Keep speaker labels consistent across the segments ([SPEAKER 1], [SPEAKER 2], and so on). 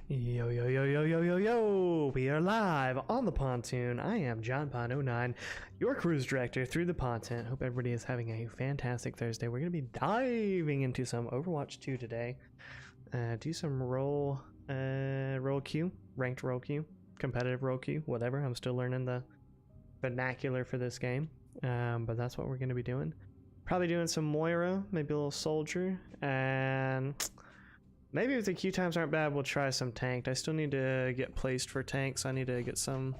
[SPEAKER 1] Yo, yo, yo, yo, yo, yo, yo! We are live on the pontoon. I am John Pond09, your cruise director through the pontoon. Hope everybody is having a fantastic Thursday. We're going to be diving into some Overwatch 2 today. Do some role queue, ranked role queue, competitive role queue, whatever. I'm still learning the vernacular for this game, but that's what we're going to be doing. Probably doing some Moira, maybe a little soldier, and maybe if the queue times aren't bad, we'll try some tanked. I still need to get placed for tanks. I need to get some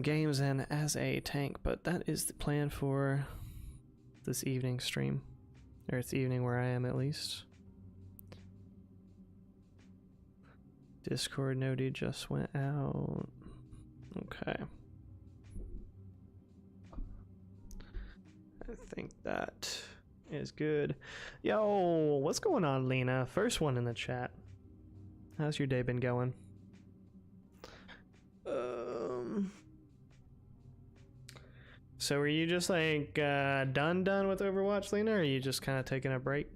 [SPEAKER 1] games in as a tank, but that is the plan for this evening stream, or it's evening where I am at least. Discord nodie just went out. Okay. I think that is good. Yo, what's going on, Lena? First one in the chat. How's your day been going? So were you just like done with Overwatch, Lena, or are you just kind of taking a break?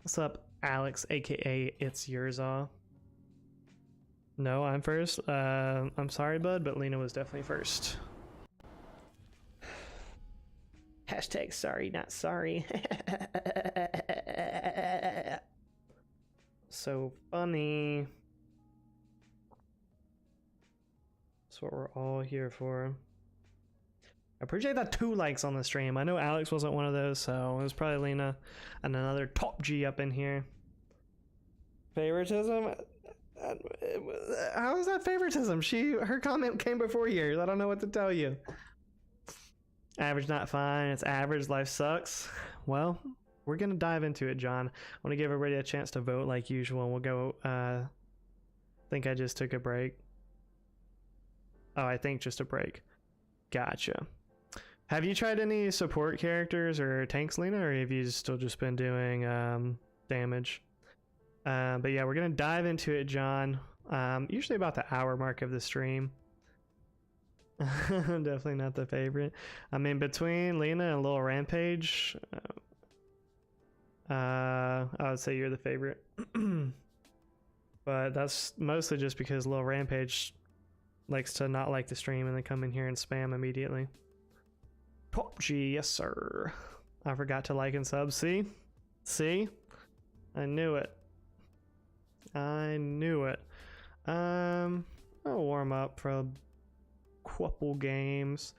[SPEAKER 1] What's up, Alex, aka It's Yours All? No, I'm first. I'm sorry, bud, but Lena was definitely first. Hashtag sorry, not sorry. So funny. That's what we're all here for. I appreciate that 2 likes on the stream. I know Alex wasn't one of those, so it was probably Lena and another top G up in here. Favoritism? How is that favoritism? Her comment came before yours. I don't know what to tell you. Average not fine. It's average. Life sucks. Well, we're gonna dive into it, John. I want to give everybody a chance to vote like usual. We'll go. Think I just took a break. Oh, I think just a break. Gotcha. Have you tried any support characters or tanks, Lena, or have you still just been doing damage? But yeah, we're gonna dive into it, John. Usually about the hour mark of the stream. Definitely not the favorite. I mean, between Lena and Lil Rampage, I would say you're the favorite. But that's mostly just because Lil Rampage likes to not like the stream and then come in here and spam immediately. Top G, yes sir. I forgot to like and sub. See? I knew it. I'll warm up for a couple games.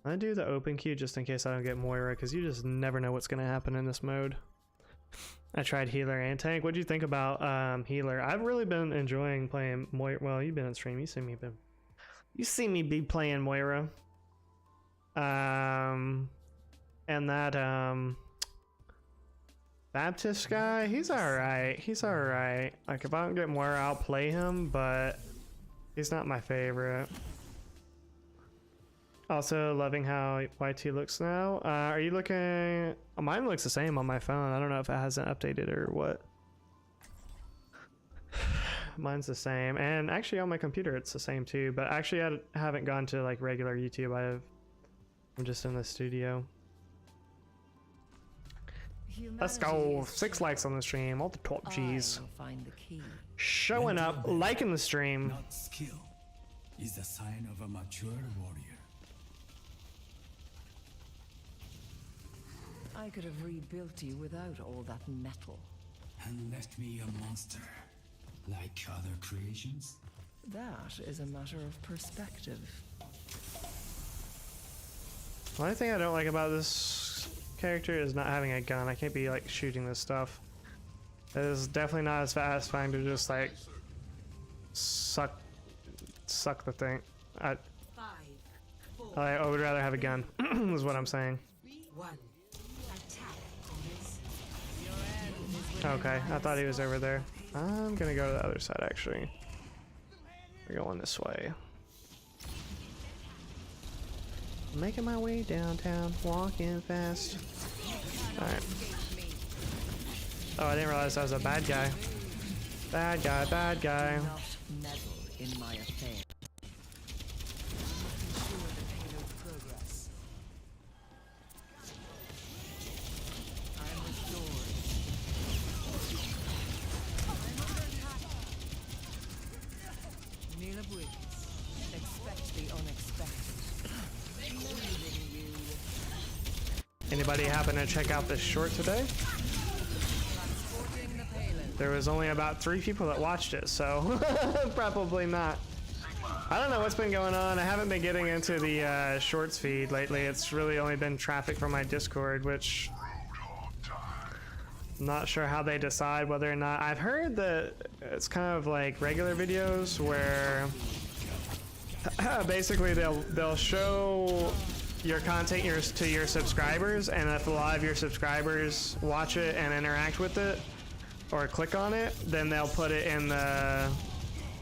[SPEAKER 1] I do the open queue just in case I don't get Moira, because you just never know what's gonna happen in this mode. I tried healer and tank. What'd you think about healer? I've really been enjoying playing Moira. Well, you've been on stream. You see me be playing Moira. And that Baptist guy, he's alright. Like, if I don't get Moira, I'll play him, but he's not my favorite. Also loving how YT looks now. Are you looking? Mine looks the same on my phone. I don't know if it hasn't updated or what. Mine's the same, and actually on my computer it's the same too, but actually I haven't gone to like regular YouTube. I'm just in the studio. Let's go. 6 likes on the stream. All the top G's showing up, liking the stream.
[SPEAKER 2] Not skill is the sign of a mature warrior.
[SPEAKER 3] I could have rebuilt you without all that metal.
[SPEAKER 2] And left me a monster, like other creations?
[SPEAKER 3] That is a matter of perspective.
[SPEAKER 1] The only thing I don't like about this character is not having a gun. I can't be like shooting this stuff. It is definitely not as satisfying to just like suck the thing. I would rather have a gun, is what I'm saying. Okay, I thought he was over there. I'm gonna go to the other side actually. We're going this way. Making my way downtown, walking fast. Alright. Oh, I didn't realize I was a bad guy. Bad guy.
[SPEAKER 3] Not meddle in my affair. I'm restored.
[SPEAKER 1] Anybody happen to check out this short today? There was only about 3 people that watched it, so probably not. I don't know what's been going on. I haven't been getting into the shorts feed lately. It's really only been traffic from my Discord, which I'm not sure how they decide whether or not. I've heard that it's kind of like regular videos where basically they'll show your content to your subscribers, and if a lot of your subscribers watch it and interact with it or click on it, then they'll put it in the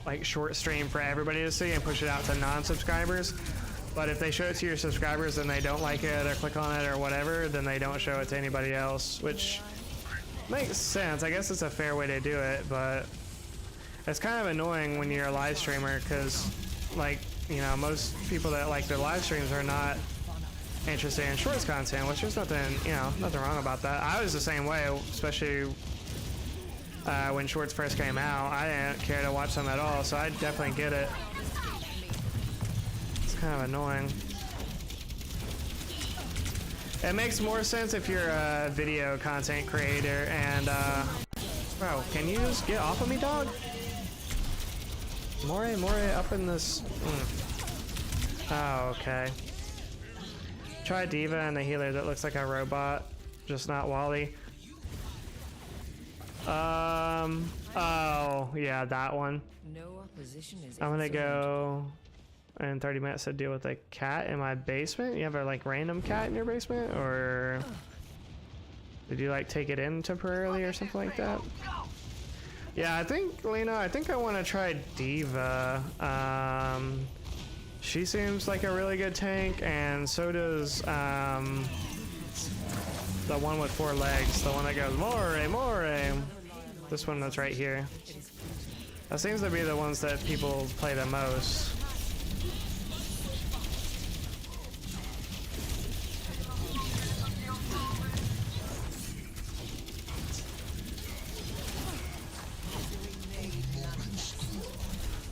[SPEAKER 1] like short stream for everybody to see and push it out to non-subscribers. But if they show it to your subscribers and they don't like it or click on it or whatever, then they don't show it to anybody else, which makes sense. I guess it's a fair way to do it, but it's kind of annoying when you're a live streamer because, like, you know, most people that like their live streams are not interested in shorts content, which there's nothing, you know, nothing wrong about that. I was the same way, especially when shorts first came out. I didn't care to watch them at all, so I definitely get it. It's kind of annoying. It makes more sense if you're a video content creator and, bro, can you just get off of me, dog? More up in this. Oh, okay. Try Diva and the healer that looks like a robot, just not Wally. Oh, yeah, that one.
[SPEAKER 3] No opposition is
[SPEAKER 1] I'm gonna go in 30 minutes to deal with a cat in my basement. You have a like random cat in your basement, or did you like take it in temporarily or something like that? Yeah, I think, Lena, I think I want to try Diva. She seems like a really good tank, and so does the one with 4 legs, the one that goes more. This one that's right here. That seems to be the ones that people play the most.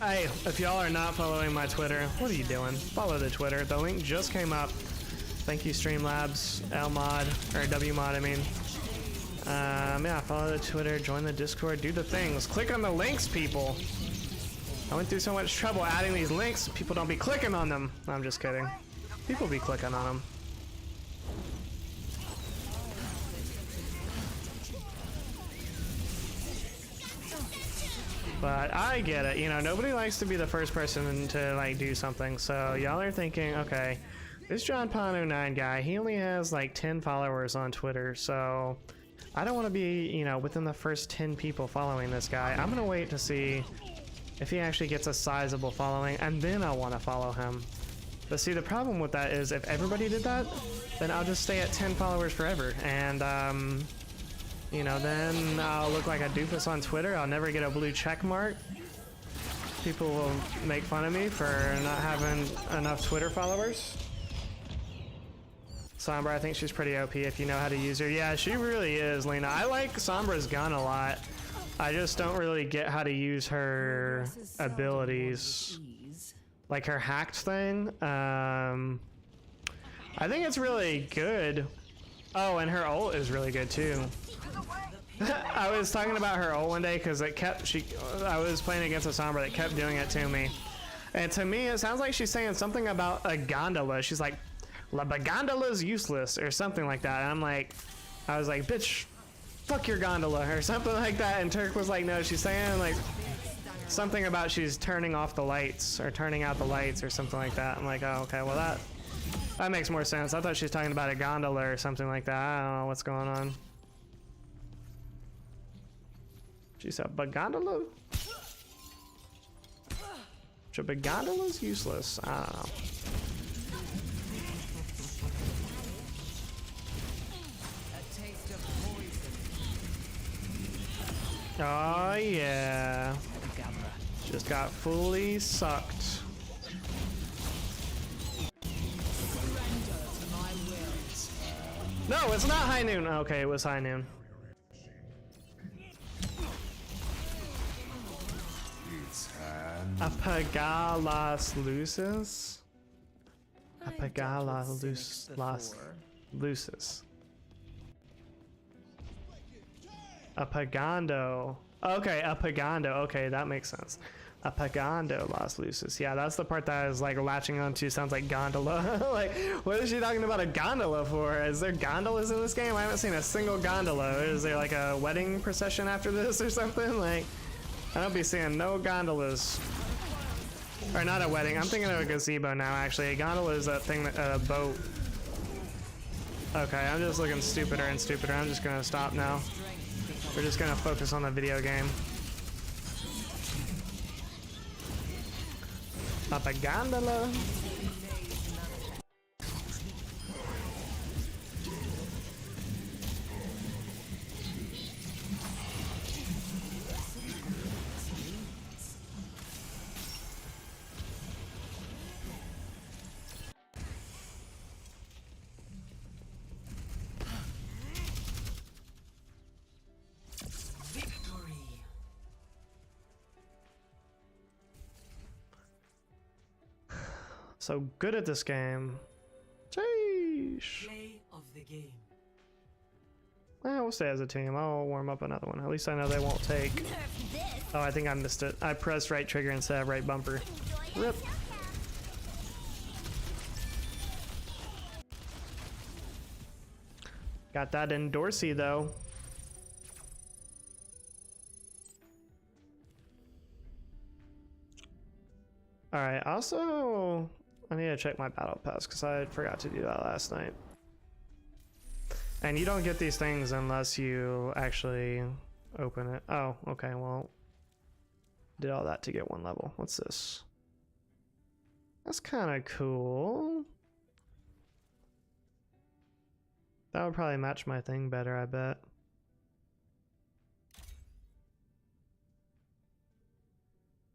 [SPEAKER 1] Hey, if y'all are not following my Twitter, what are you doing? Follow the Twitter. The link just came up. Thank you, Streamlabs, Lmod, or Wmod, I mean. Yeah, follow the Twitter, join the Discord, do the things. Click on the links, people. I went through so much trouble adding these links, people don't be clicking on them. No, I'm just kidding. People be clicking on them. But I get it, you know, nobody likes to be the first person to like do something, so y'all are thinking, okay, this John Pano 9 guy, he only has like 10 followers on Twitter, so I don't want to be, you know, within the first 10 people following this guy. I'm gonna wait to see if he actually gets a sizable following, and then I'll want to follow him. But see, the problem with that is if everybody did that, then I'll just stay at 10 followers forever, and you know, then I'll look like a doofus on Twitter. I'll never get a blue check mark. People will make fun of me for not having enough Twitter followers. Sombra, I think she's pretty OP if you know how to use her. Yeah, she really is, Lena. I like Sombra's gun a lot. I just don't really get how to use her abilities. Like her hacked thing. I think it's really good. Oh, and her ult is really good too. I was talking about her ult one day because it kept, I was playing against a Sombra that kept doing it to me. And to me, it sounds like she's saying something about a gondola. She's like, La gondola's useless or something like that. And I'm like, I was like, bitch, fuck your gondola or something like that. And Turk was like, no, she's saying like something about she's turning off the lights or turning out the lights or something like that. I'm like, oh, okay, well that makes more sense. I thought she was talking about a gondola or something like that. I don't know what's going on. She said, but gondola? But gondola's useless. I don't know. Oh yeah. Just got fully sucked. No, it's not high noon. Okay, it was high noon. Apagalas loses? Apagalas loses. Lucis. A Pagando. Okay, a Pagando. Okay, that makes sense. A Pagando Las Lucis. Yeah, that's the part that I was like latching onto. Sounds like gondola. Like, what is she talking about a gondola for? Is there gondolas in this game? I haven't seen a single gondola. Is there like a wedding procession after this or something? Like, I don't be seeing no gondolas. Or not a wedding. I'm thinking of a gazebo now, actually. A gondola is that thing, a boat. Okay, I'm just looking stupider and stupider. I'm just gonna stop now. We're just gonna focus on the video game. Up a gondola. So good at this game. Sheesh.
[SPEAKER 4] Play of the game.
[SPEAKER 1] We'll stay as a team. I'll warm up another one. At least I know they won't take. Oh, I think I missed it. I pressed right trigger instead of right bumper. Rip. Got that in Dorsey though. Alright, also I need to check my battle pass because I forgot to do that last night. And you don't get these things unless you actually open it. Oh, okay, well, did all that to get one level. What's this? That's kind of cool. That would probably match my thing better, I bet.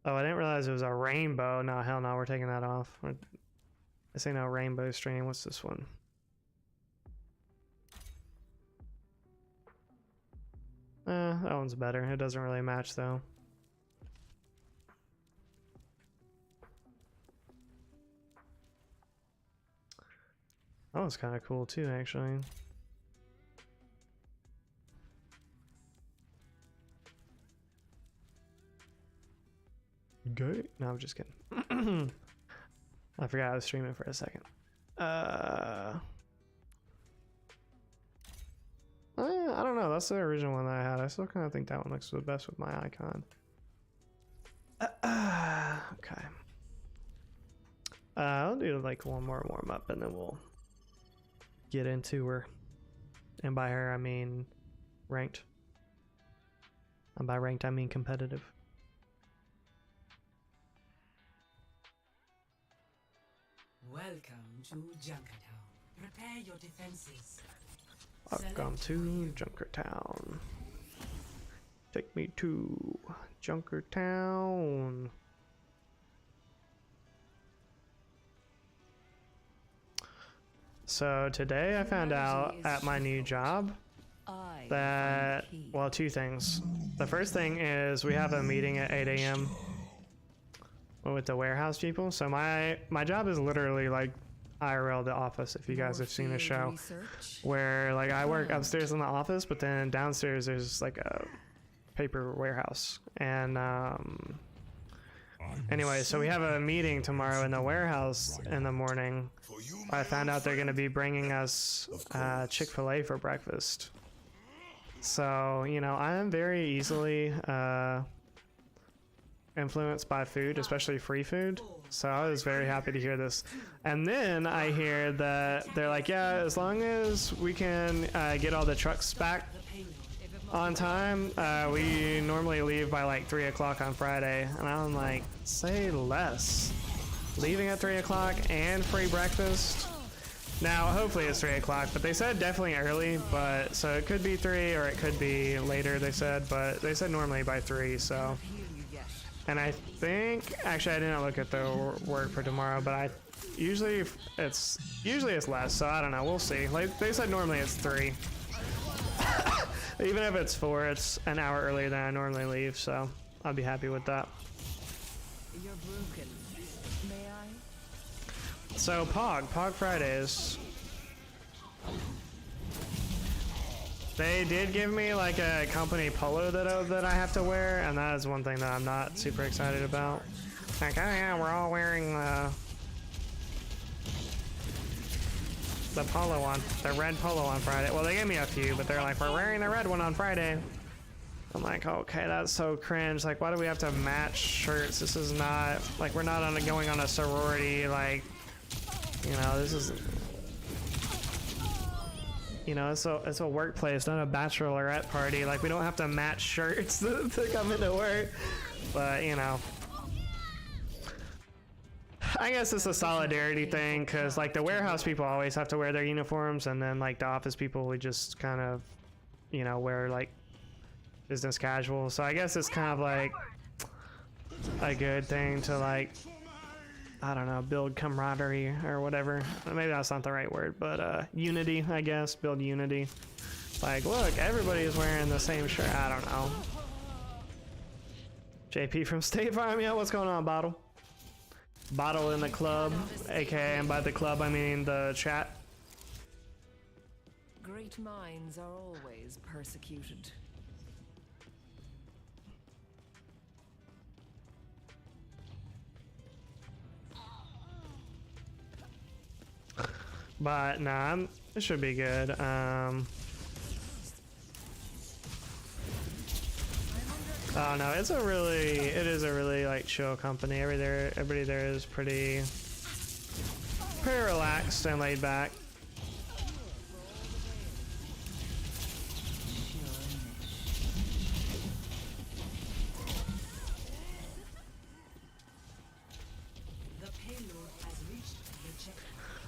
[SPEAKER 1] Oh, I didn't realize it was a rainbow. No, hell no, we're taking that off. This ain't no rainbow stream. What's this one? That one's better. It doesn't really match though. That one's kind of cool too, actually. Good. No, I'm just kidding. I forgot I was streaming for a second. I don't know. That's the original one that I had. I still kind of think that one looks the best with my icon. Okay. I'll do like one more warm up and then we'll get into her. And by her, I mean ranked. And by ranked, I mean competitive.
[SPEAKER 4] Welcome to Junkertown. Prepare your defenses.
[SPEAKER 1] Welcome to Junkertown. Take me to Junkertown. So today I found out at my new job that, well, two things. The first thing is we have a meeting at 8 a.m. with the warehouse people. So my job is literally like IRL the office, if you guys have seen the show, where like I work upstairs in the office, but then downstairs there's like a paper warehouse. And anyway, so we have a meeting tomorrow in the warehouse in the morning. I found out they're going to be bringing us Chick-fil-A for breakfast. So, you know, I am very easily influenced by food, especially free food. So I was very happy to hear this. And then I hear that they're like, yeah, as long as we can get all the trucks back on time, we normally leave by like 3 o'clock on Friday. And I'm like, say less. Leaving at 3 o'clock and free breakfast. Now, hopefully it's 3 o'clock, but they said definitely early, but so it could be 3 or it could be later, they said, but they said normally by 3, so. And I think, actually I didn't look at the work for tomorrow, but usually it's less, so I don't know, we'll see. Like they said normally it's 3. Even if it's 4, it's an hour earlier than I normally leave, so I'll be happy with that.
[SPEAKER 3] You're broken. May I?
[SPEAKER 1] So Pog Fridays. They did give me like a company polo that I have to wear, and that is one thing that I'm not super excited about. Like, oh yeah, we're all wearing the polo on the red polo on Friday. Well, they gave me a few, but they're like, we're wearing the red one on Friday. I'm like, okay, that's so cringe. Like, why do we have to match shirts? This is not like we're not going on a sorority. Like, you know, this is. You know, it's a workplace, not a bachelorette party. Like, we don't have to match shirts to come into work. But, you know. I guess it's a solidarity thing, because, like, the warehouse people always have to wear their uniforms, and then, like, the office people, we just kind of, you know, wear, like, business casual. So I guess it's kind of, like, a good thing to, like, I don't know, build camaraderie or whatever. Maybe that's not the right word, but unity, I guess. Build unity. Like, look, everybody is wearing the same shirt. I don't know. JP from State Farm, yeah, what's going on, Bottle? Bottle in the club, aka, and by the club I mean the chat.
[SPEAKER 3] Great minds are always persecuted.
[SPEAKER 1] But nah, it should be good. Oh no, it is a really like chill company. Everybody there is pretty relaxed and laid back.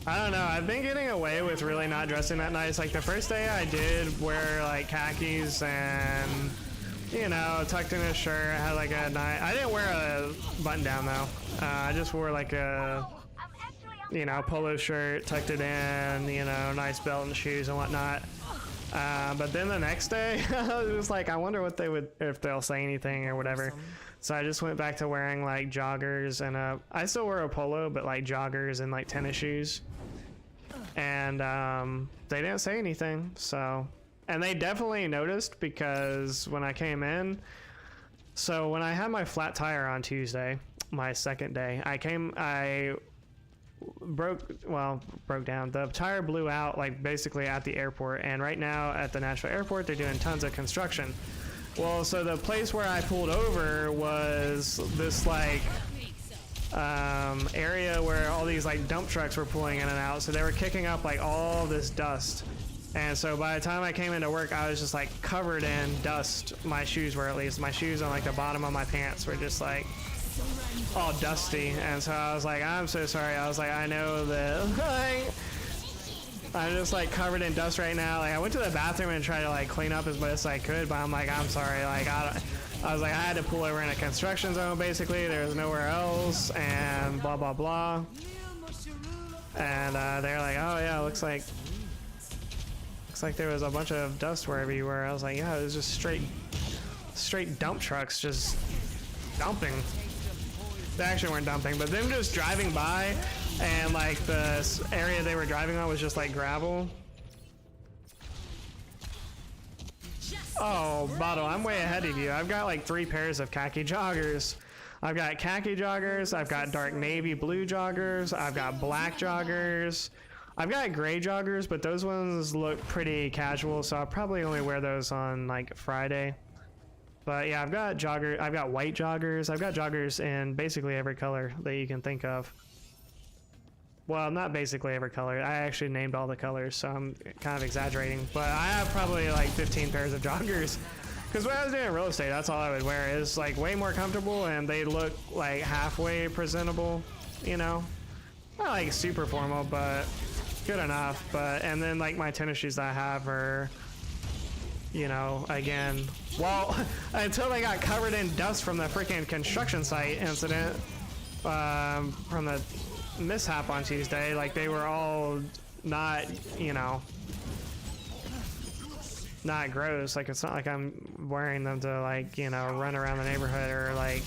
[SPEAKER 1] I don't know, I've been getting away with really not dressing that nice. Like the first day I did wear like khakis and, you know, tucked in a shirt. I had like a nice, I didn't wear a button down though. I just wore like a, you know, polo shirt, tucked it in, you know, nice belt and shoes and whatnot. But then the next day, it was like, I wonder what they would, if they'll say anything or whatever. So I just went back to wearing like joggers and I still wear a polo, but like joggers and like tennis shoes. And they didn't say anything, so. And they definitely noticed because when I came in, so when I had my flat tire on Tuesday, my second day, I broke down. The tire blew out like basically at the airport, and right now at the Nashville airport they're doing tons of construction. Well, so the place where I pulled over was this like area where all these like dump trucks were pulling in and out, so they were kicking up like all this dust. And so by the time I came into work, I was just like covered in dust. My shoes were, at least my shoes on like the bottom of my pants were just like all dusty. And so I was like, I'm so sorry. I was like, I know that like, I'm just like covered in dust right now. Like I went to the bathroom and tried to like clean up as best I could, but I'm like, I'm sorry. Like I was like, I had to pull over in a construction zone basically. There was nowhere else, and blah blah blah. And they're like, oh yeah, looks like there was a bunch of dust wherever you were. I was like, yeah, it was just straight dump trucks just dumping. They actually weren't dumping, but them just driving by, and like the area they were driving on was just like gravel. Oh, Bottle, I'm way ahead of you. I've got like 3 pairs of khaki joggers. I've got khaki joggers, I've got dark navy blue joggers, I've got black joggers, I've got gray joggers, but those ones look pretty casual, so I'll probably only wear those on like Friday. But yeah, I've got white joggers, I've got joggers in basically every color that you can think of. Well, not basically every color. I actually named all the colors, so I'm kind of exaggerating. But I have probably like 15 pairs of joggers. Because when I was doing real estate, that's all I would wear. It's like way more comfortable, and they look like halfway presentable, you know? Not like super formal, but good enough. And then like my tennis shoes that I have are, you know, again, well, until they got covered in dust from the freaking construction site incident, from the mishap on Tuesday, like they were all not, you know, not gross. Like it's not like I'm wearing them to like, you know, run around the neighborhood, or like,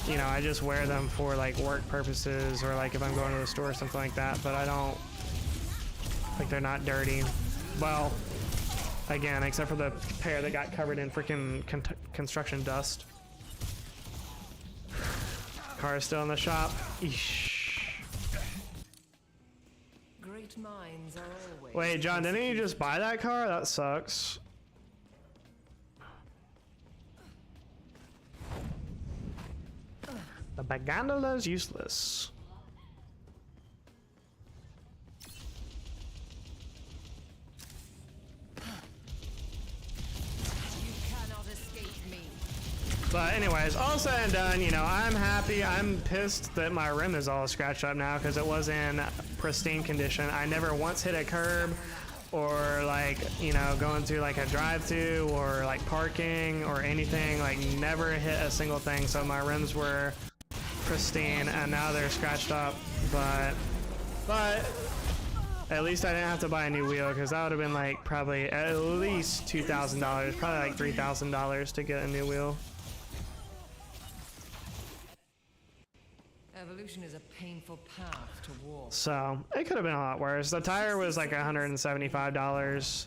[SPEAKER 1] you know, I just wear them for like work purposes, or like if I'm going to the store or something like that. But I don't, like, they're not dirty. Well, Again, except for the pair that got covered in freaking construction dust. Car is still in the shop. Eesh.
[SPEAKER 3] Great minds are always.
[SPEAKER 1] Wait, John, didn't you just buy that car? That sucks. The Bagandola is useless. But anyways, all said and done, you know, I'm happy. I'm pissed that my rim is all scratched up now because it was in pristine condition. I never once hit a curb or like, you know, going through like a drive-thru or like parking or anything, like never hit a single thing. So my rims were pristine and now they're scratched up. But at least I didn't have to buy a new wheel because that would have been like probably at least $2,000, probably like $3,000 to get a new wheel.
[SPEAKER 3] Evolution is a painful path to walk.
[SPEAKER 1] So it could have been a lot worse. The tire was like $175,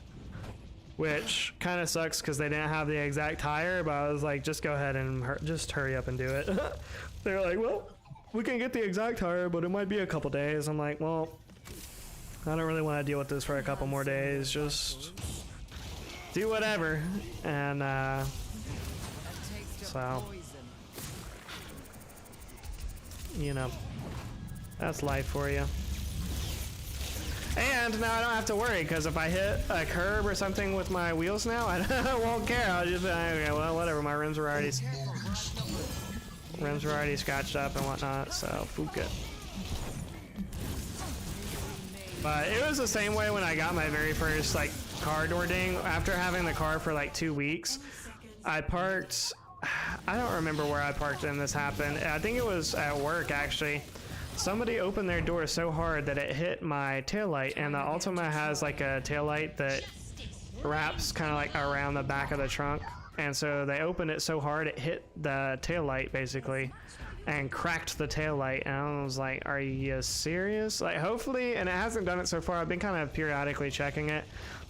[SPEAKER 1] which kind of sucks because they didn't have the exact tire. But I was like, just go ahead and just hurry up and do it. They're like, well, we can get the exact tire, but it might be a couple days. I'm like, well, I don't really want to deal with this for a couple more days. Just do whatever. And so, you know, that's life for you. And now I don't have to worry because if I hit a curb or something with my wheels now, I won't care. I'll just be like, okay, well, whatever. My rims were already scratched up and whatnot, so fuck it. But it was the same way when I got my very first like car door ding. After having the car for like 2 weeks, I parked. I don't remember where I parked when this happened. I think it was at work actually. Somebody opened their door so hard that it hit my taillight, and the Ultima has like a taillight that wraps kind of like around the back of the trunk. And so they opened it so hard it hit the taillight basically and cracked the taillight. And I was like, are you serious? Like hopefully, and it hasn't done it so far. I've been kind of periodically checking it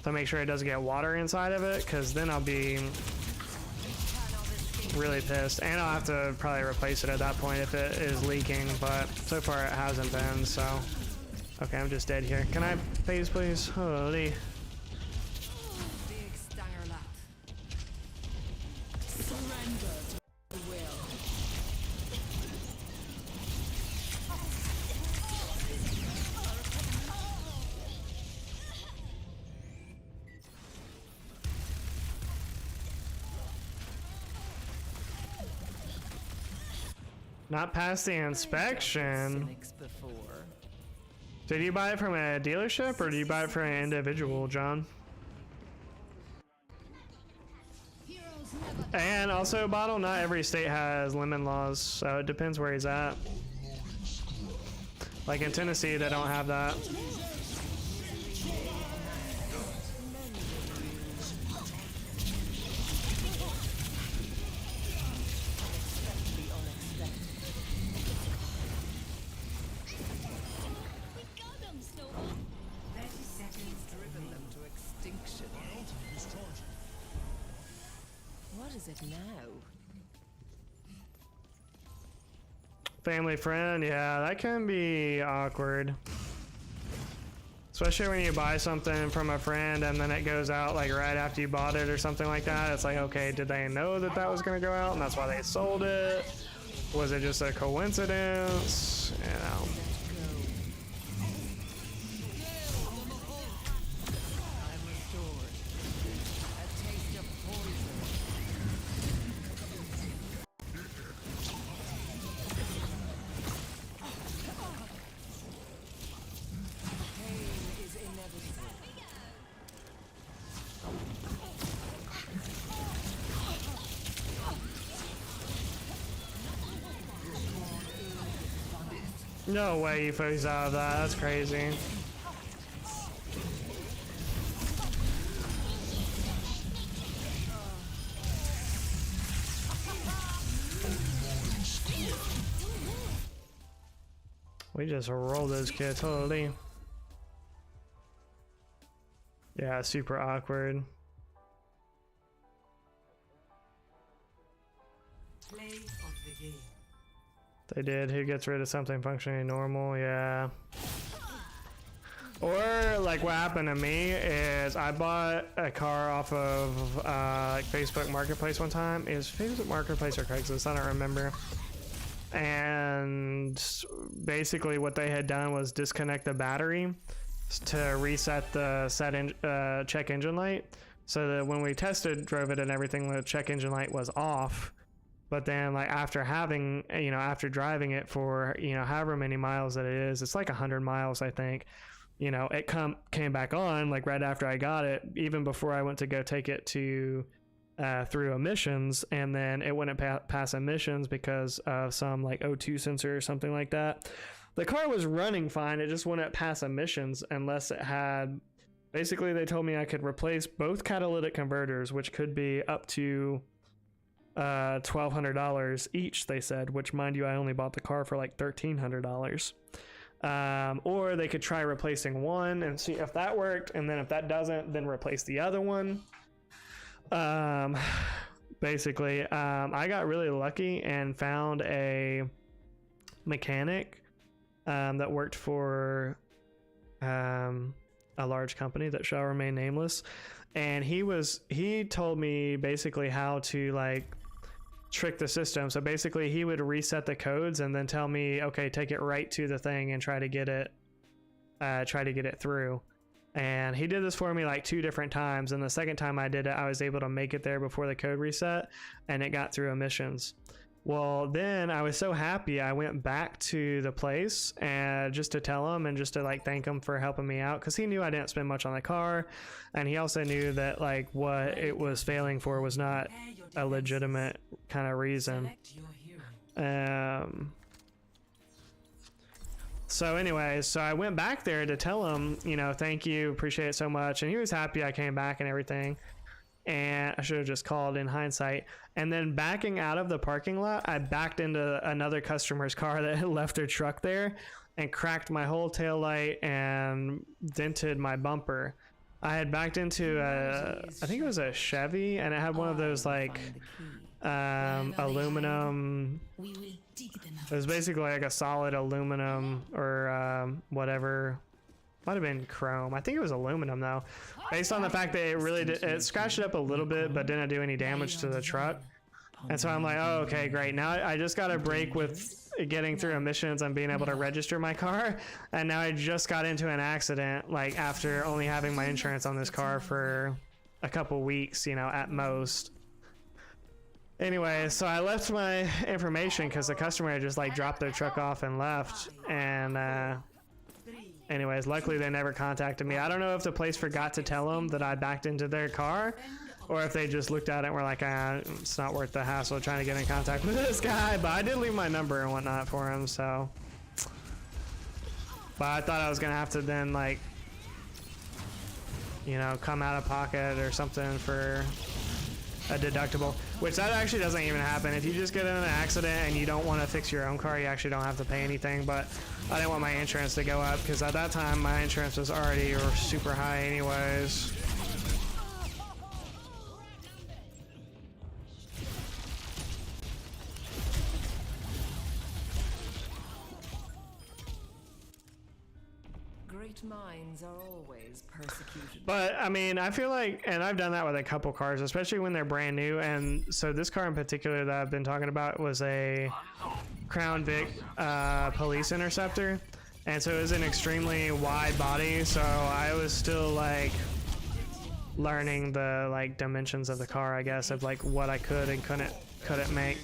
[SPEAKER 1] to make sure it doesn't get water inside of it, because then I'll be really pissed, and I'll have to probably replace it at that point if it is leaking, but so far it hasn't been. So okay, I'm just dead here. Can I phase please? Holy. Not past the inspection. Did you buy it from a dealership or did you buy it from an individual, John? And also, Bottle, not every state has lemon laws, so it depends where he's at. Like in Tennessee, they don't have that. Family friend, yeah, that can be awkward. Especially when you buy something from a friend and then it goes out like right after you bought it or something like that. It's like, okay, did they know that that was going to go out and that's why they sold it? Was it just a coincidence? You know. No way you phased out of that. That's crazy. We just rolled those kids. Holy. Yeah, super awkward.
[SPEAKER 4] Play of the game.
[SPEAKER 1] They did. Who gets rid of something functioning normal? Yeah. Or like what happened to me is I bought a car off of like Facebook Marketplace one time. Is Facebook Marketplace or Craigslist? I don't remember. And basically what they had done was disconnect the battery to reset the check engine light. So that when we drove it and everything, the check engine light was off. But then like after driving it for, however many miles that it is, it's like 100 miles, I think, it came back on like right after I got it, even before I went to go take it to through emissions, and then it wouldn't pass emissions because of some like O2 sensor or something like that. The car was running fine, it just wouldn't pass emissions unless it had, basically they told me I could replace both catalytic converters, which could be up to $1,200 each, they said, which mind you I only bought the car for like $1,300. Or they could try replacing one and see if that worked, and then if that doesn't, then replace the other one. Basically, I got really lucky and found a mechanic that worked for a large company that shall remain nameless, and he told me basically how to like trick the system. So basically he would reset the codes and then tell me, okay, take it right to the thing and try to get it through. And he did this for me like 2 different times, and the second time I did it, I was able to make it there before the code reset, and it got through emissions. Well, then I was so happy I went back to the place and just to tell him and just to like thank him for helping me out, because he knew I didn't spend much on the car, and he also knew that like what it was failing for was not a legitimate kind of reason. So anyways, so I went back there to tell him, thank you, appreciate it so much. And he was happy I came back and everything. And I should have just called in hindsight. And then backing out of the parking lot, I backed into another customer's car that had left their truck there and cracked my whole tail light and dented my bumper. I had backed into I think it was a Chevy, and it had one of those like aluminum. It was basically like a solid aluminum or whatever. Might have been chrome. I think it was aluminum though, based on the fact that it scratched it up a little bit but didn't do any damage to the truck. And so I'm like, oh, okay, great. Now I just got a break with getting through emissions and being able to register my car. And now I just got into an accident like after only having my insurance on this car for a couple weeks, at most. Anyway, so I left my information because the customer had just like dropped their truck off and left. And anyways, luckily they never contacted me. I don't know if the place forgot to tell them that I backed into their car, or if they just looked at it and were like, it's not worth the hassle trying to get in contact with this guy. But I did leave my number and whatnot for him, so. But I thought I was gonna have to then like, come out of pocket or something for a deductible, which that actually doesn't even happen. If you just get in an accident and you don't want to fix your own car, you actually don't have to pay anything. But I didn't want my insurance to go up because at that time my insurance was already super high anyways.
[SPEAKER 3] Great minds are always persecuted.
[SPEAKER 1] But I mean, I feel like, and I've done that with a couple cars, especially when they're brand new. And so this car in particular that I've been talking about was a Crown Vic Police Interceptor, and so it was an extremely wide body. So I was still like learning the like dimensions of the car, I guess, of like what I could and couldn't make.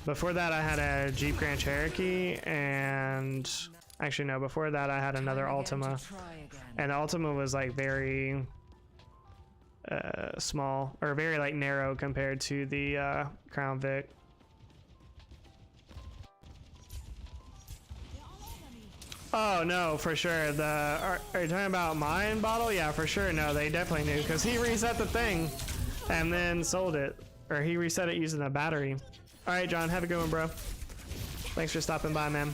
[SPEAKER 1] Before that, I had a Jeep Grand Cherokee, and actually no, before that I had another Altima, and the Altima was like very small, or very like narrow compared to the Crown Vic. Oh no, for sure. Are you talking about mine bottle? Yeah, for sure. No, they definitely knew because he reset the thing and then sold it, or he reset it using a battery. All right, John, have a good one, bro. Thanks for stopping by, man.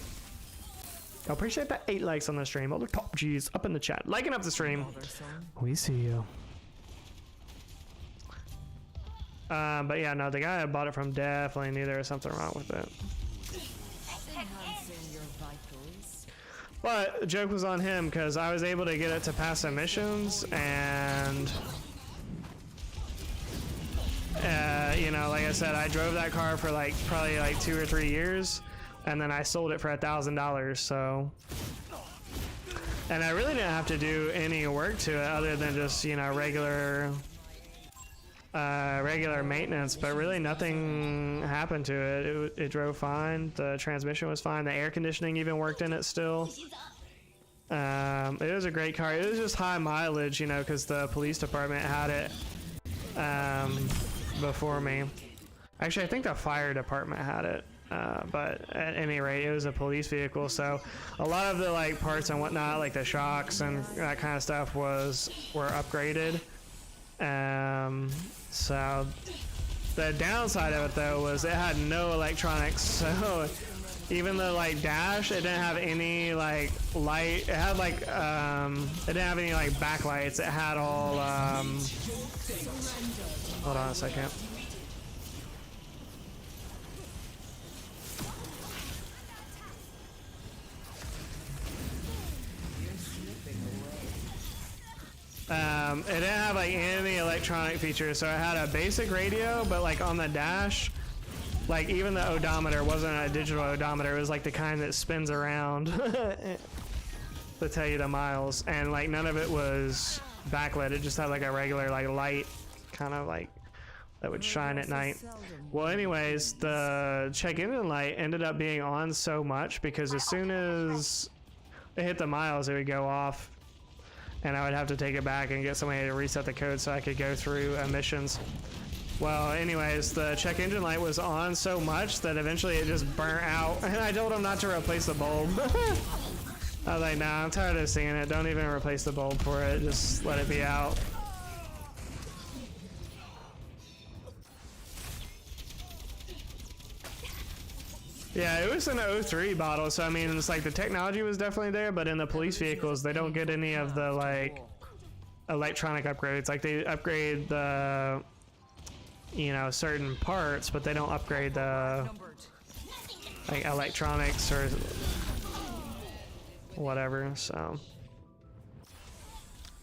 [SPEAKER 1] I appreciate that 8 likes on the stream. All the top G's up in the chat, liking up the stream. We see you. But yeah, no, the guy I bought it from definitely knew there was something wrong with it.
[SPEAKER 3] Enhancing your vitals.
[SPEAKER 1] But the joke was on him because I was able to get it to pass emissions, and you know, like I said, I drove that car for like probably like 2 or 3 years, and then I sold it for $1,000. So, and I really didn't have to do any work to it other than just, you know, regular maintenance, but really nothing happened to it. It drove fine. The transmission was fine. The air conditioning even worked in it still. It was a great car. It was just high mileage, you know, because the police department had it before me. Actually, I think the fire department had it. But at any rate, it was a police vehicle, so a lot of the like parts and whatnot, like the shocks and that kind of stuff, were upgraded. So the downside of it though was it had no electronics, so even the like dash, it didn't have any like light. It had like it didn't have any like backlights. It had all hold on a second. It didn't have like any electronic features, so it had a basic radio, but like on the dash, like even the odometer wasn't a digital odometer. It was like the kind that spins around to tell you the miles, and like none of it was backlit. It just had like a regular like light, kind of like that would shine at night. Well, anyways, the check engine light ended up being on so much because as soon as it hit the miles, it would go off. And I would have to take it back and get somebody to reset the code so I could go through emissions. Well, anyways, the check engine light was on so much that eventually it just burnt out. And I told him not to replace the bulb. I was like, nah, I'm tired of seeing it. Don't even replace the bulb for it. Just let it be out. Yeah, it was an 03 bottle, so I mean, it's like the technology was definitely there, but in the police vehicles, they don't get any of the like electronic upgrades. Like they upgrade the, you know, certain parts, but they don't upgrade the like electronics or whatever. So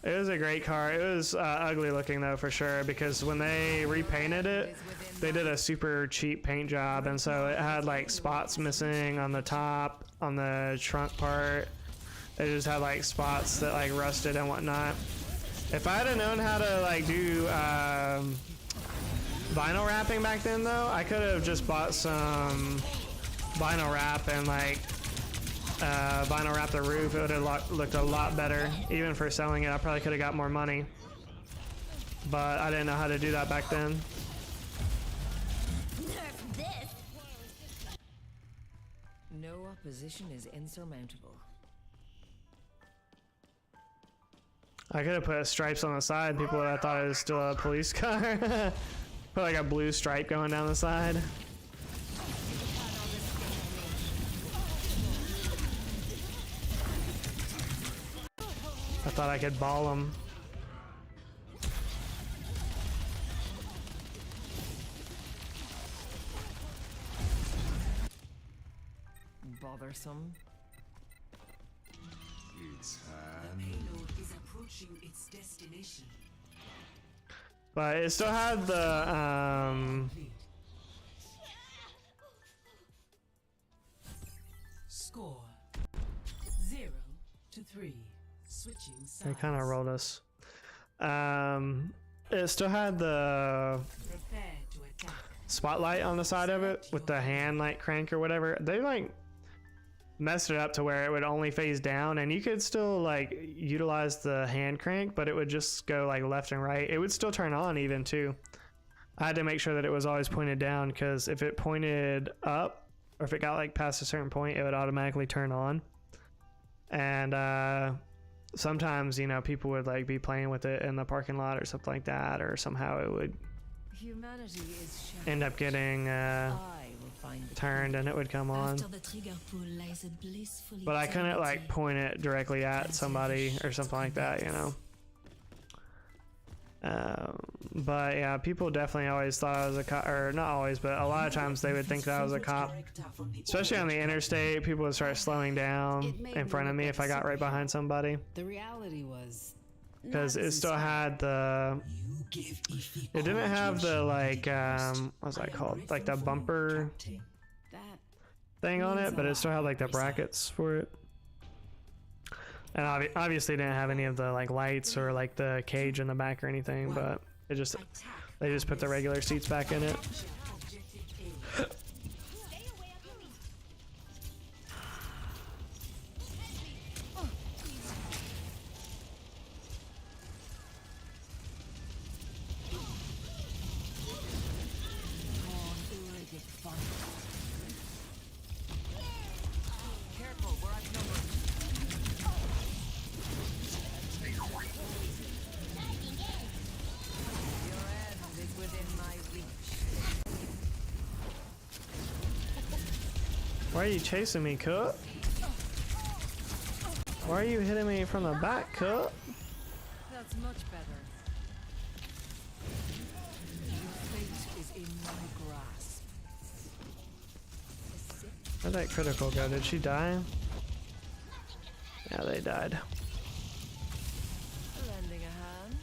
[SPEAKER 1] it was a great car. It was ugly looking though, for sure, because when they repainted it, they did a super cheap paint job, and so it had like spots missing on the top, on the trunk part. It just had like spots that like rusted and whatnot. If I had known how to like do vinyl wrapping back then though, I could have just bought some vinyl wrap and like vinyl wrap the roof. It would have looked a lot better. Even for selling it, I probably could have got more money, but I didn't know how to do that back then.
[SPEAKER 3] No opposition is insurmountable.
[SPEAKER 1] I could have put stripes on the side. People would have thought it was still a police car. Put like a blue stripe going down the side. I thought I could ball them.
[SPEAKER 3] Bothersome.
[SPEAKER 4] The payload is approaching its destination.
[SPEAKER 1] But it still had the
[SPEAKER 4] Score 0-3. Switching sides.
[SPEAKER 1] they kind of rolled us. It still had the
[SPEAKER 4] Prepare to attack.
[SPEAKER 1] spotlight on the side of it with the hand like crank or whatever. They like messed it up to where it would only phase down, and you could still like utilize the hand crank, but it would just go like left and right. It would still turn on even too. I had to make sure that it was always pointed down, because if it pointed up or if it got like past a certain point, it would automatically turn on. And sometimes, you know, people would like be playing with it in the parking lot or something like that, or somehow it would
[SPEAKER 3] Humanity is
[SPEAKER 1] end up getting
[SPEAKER 3] I will find
[SPEAKER 1] turned and it would come on.
[SPEAKER 5] After the trigger pull lies a blissful
[SPEAKER 1] But I couldn't like
[SPEAKER 5] eternity.
[SPEAKER 1] point it directly at somebody or something like that, you know. But yeah, people definitely always thought I was a cop, or not always, but a lot of times they would think that I was a cop. Especially on the interstate, people would start slowing down in front of me if I got right behind somebody.
[SPEAKER 6] The reality was,
[SPEAKER 1] Because it still had the, it didn't have the like, what's that called? Like the bumper
[SPEAKER 6] that
[SPEAKER 1] thing on it, but it still had like the brackets for it. And obviously didn't have any of the like lights or like the cage in the back or anything, but it just, they just put the regular seats back in it.
[SPEAKER 3] Careful, we're outnumbered. Your end is within my reach.
[SPEAKER 1] Why are you chasing me, Cook? Why are you hitting me from the back, Cook?
[SPEAKER 3] That's much better. Your fate is in my grasp.
[SPEAKER 1] Where'd that critical go? Did she die? Yeah, they died.
[SPEAKER 3] Lending a hand.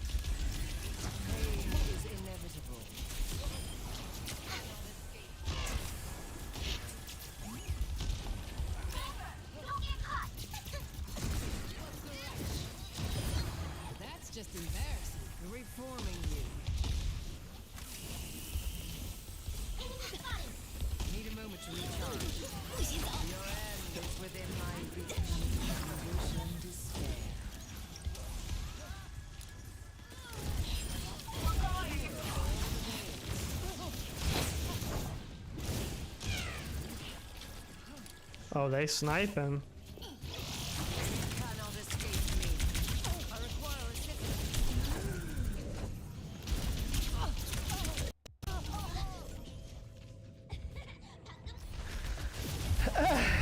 [SPEAKER 3] Pain is inevitable.
[SPEAKER 6] that's just embarrassing.
[SPEAKER 3] Reforming you. Need a moment to recharge. Your end is within my reach. Anguish and despair.
[SPEAKER 1] Oh, they snipe him.
[SPEAKER 3] Cannot escape me. I require assistance.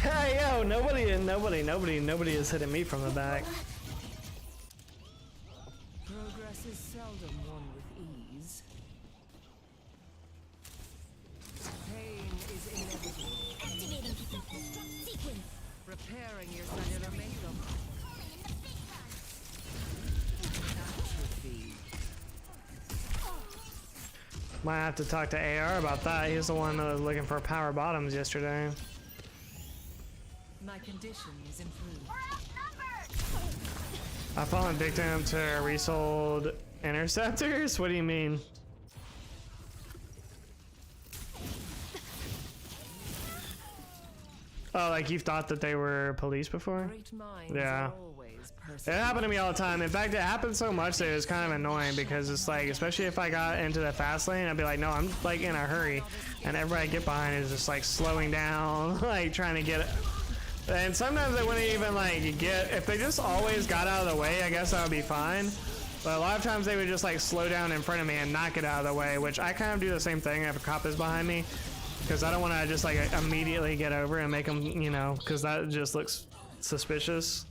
[SPEAKER 1] Hey, yo, nobody is hitting me from the back.
[SPEAKER 3] Progress is seldom won with ease. Pain is inevitable.
[SPEAKER 5] Activating sequence.
[SPEAKER 3] Repairing your cellular makeup. Atrophy.
[SPEAKER 1] Might have to talk to AR about that. He's the one that was looking for power bottoms yesterday.
[SPEAKER 3] My condition is improved.
[SPEAKER 1] I've fallen victim to resold interceptors? What do you mean? Oh, like you thought that they were police before?
[SPEAKER 3] Great minds
[SPEAKER 1] Yeah.
[SPEAKER 3] are always
[SPEAKER 1] It happened to me all the time. In fact, it happened so much that it was kind of annoying because it's like, especially if I got into the fast lane, I'd be like, no, I'm like in a hurry. And everybody I get behind is just like slowing down, like trying to get it. And sometimes they wouldn't even like get, if they just always got out of the way, I guess that would be fine. But a lot of times they would just like slow down in front of me and not get out of the way, which I kind of do the same thing if a cop is behind me. Because I don't want to just like immediately get over and make them, you know, because that just looks suspicious.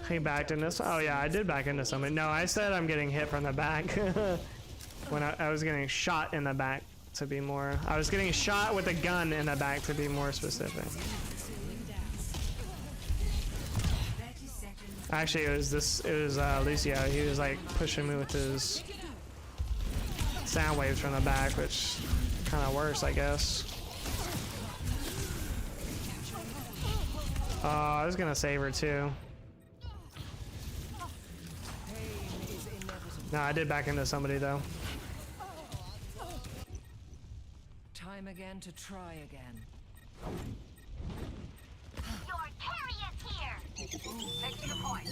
[SPEAKER 1] He backed into this. Oh yeah, I did back into somebody. No, I said I'm getting hit from the back. When I was getting shot in the back, to be more. I was getting shot with a gun in the back, to be more specific.
[SPEAKER 4] 30 seconds.
[SPEAKER 1] Actually, it was Lucio. He was like pushing me with his sound waves from the back, which kind of worse, I guess. Oh, I was gonna save her too. No, I did back into somebody though.
[SPEAKER 3] Time again to try again.
[SPEAKER 7] Your carry is here! Take your point.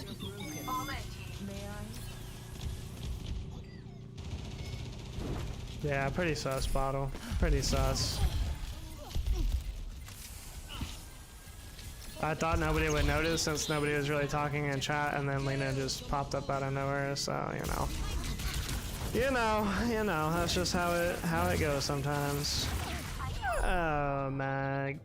[SPEAKER 7] Fall in, team.
[SPEAKER 3] May I?
[SPEAKER 1] Yeah, pretty sus, Bottle. Pretty sus. I thought nobody would notice since nobody was really talking in chat, and then Lena just popped up out of nowhere, so you know, that's just how it goes sometimes. Oh my.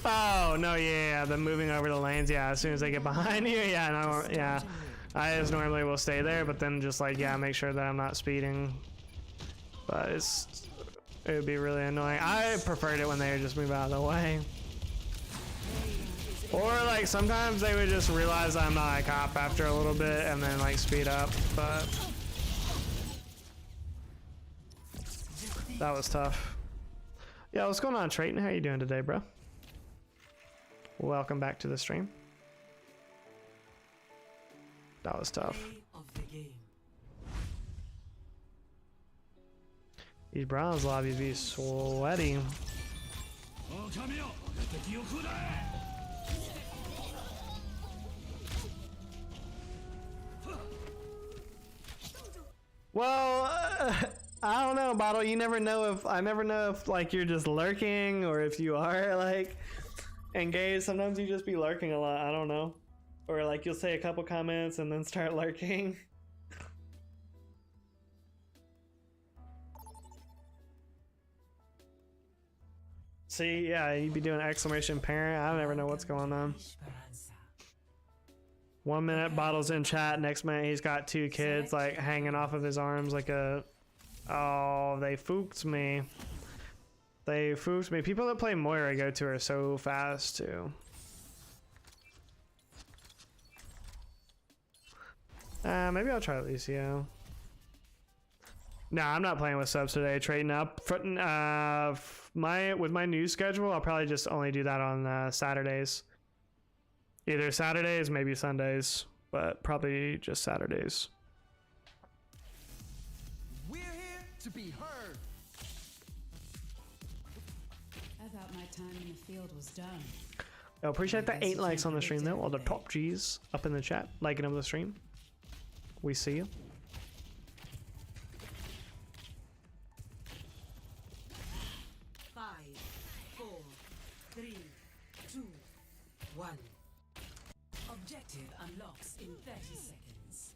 [SPEAKER 1] Oh no, yeah, the moving over the lanes. Yeah, as soon as they get behind you, yeah, no, yeah. I just normally will stay there, but then just like yeah, make sure that I'm not speeding. But it would be really annoying. I preferred it when they would just move out of the way. Or like sometimes they would just realize I'm not a cop after a little bit and then like speed up, but that was tough. Yeah, what's going on, Trayton? How you doing today, bro? Welcome back to the stream. That was tough.
[SPEAKER 4] Play of the game.
[SPEAKER 1] These bronze lobbies be sweaty. Well, I don't know, Bottle. You never know if I never know if like you're just lurking or if you are like engaged. Sometimes you just be lurking a lot. I don't know, or like you'll say a couple comments and then start lurking. See, yeah, you'd be doing exclamation parent. I don't ever know what's going on.
[SPEAKER 4] Esperanza.
[SPEAKER 1] 1 minute, Bottle's in chat. Next minute, he's got 2 kids like hanging off of his arms like a. Oh, they fooked me. They fooked me. People that play Moira go to her so fast too. Maybe I'll try Lucio. Nah, I'm not playing with subs today. Trading up. With my new schedule, I'll probably just only do that on Saturdays. Either Saturdays, maybe Sundays, but probably just Saturdays.
[SPEAKER 8] We're here to be heard.
[SPEAKER 6] I thought my time in the field was done.
[SPEAKER 1] I appreciate the 8 likes on the stream though. All the top G's up in the chat, liking up the stream. We see you.
[SPEAKER 4] Five, 4, 3, 2, 1. Objective unlocks in 30 seconds.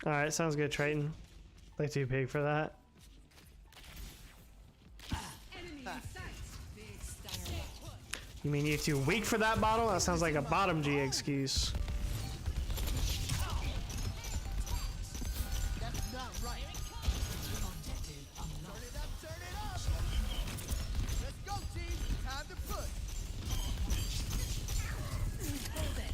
[SPEAKER 1] All right, sounds good, Triton. They too big for that. You mean you're too weak for that bottle? That sounds like a bottom G excuse.
[SPEAKER 8] That's not right.
[SPEAKER 4] Objective unlocked.
[SPEAKER 8] Turn it up, turn it up. Let's go, team. Time to push. Hold it.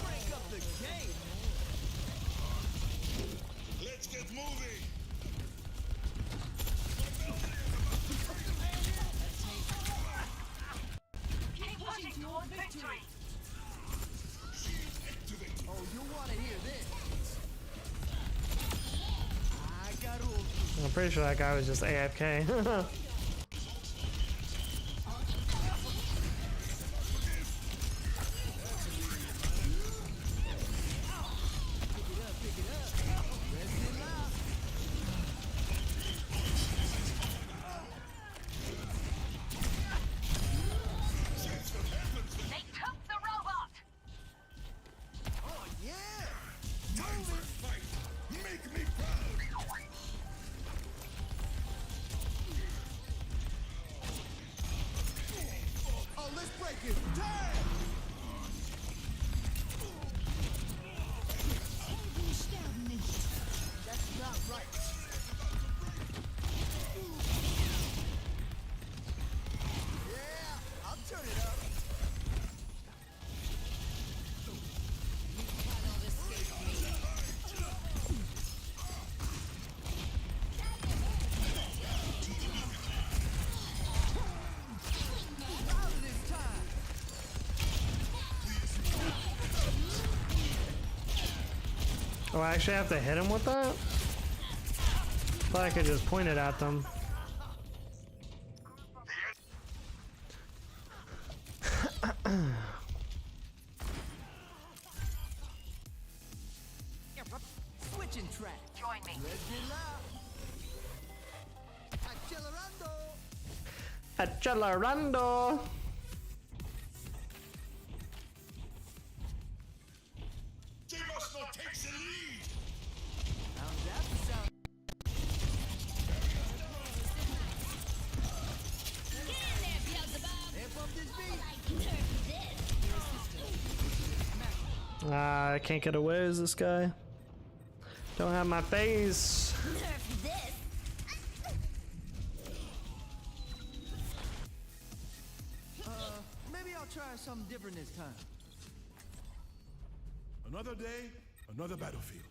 [SPEAKER 8] Break up the game.
[SPEAKER 9] Let's get moving.
[SPEAKER 7] Keep pushing toward victory.
[SPEAKER 8] Oh, you want to hear this? I got all.
[SPEAKER 1] I'm pretty sure that guy was just AFK.
[SPEAKER 8] Pick it up. Rest it loud.
[SPEAKER 7] They took the robot.
[SPEAKER 8] Oh, yeah.
[SPEAKER 9] Time for a fight. Make me proud.
[SPEAKER 8] Oh, let's break it. Damn. That's not right. Yeah, I'll turn it up. Out of this time.
[SPEAKER 1] Oh, I actually have to hit him with that? Thought I could just point it at them.
[SPEAKER 8] Switching track.
[SPEAKER 7] Join me.
[SPEAKER 8] Let's get loud. Accelerando.
[SPEAKER 1] Accelerando.
[SPEAKER 9] They must not take the lead.
[SPEAKER 8] How's that for sound? Amp up this beat.
[SPEAKER 1] I can't get away as this guy. Don't have my face.
[SPEAKER 5] Nerf this.
[SPEAKER 8] Maybe I'll try something different this time.
[SPEAKER 9] Another day, another battlefield.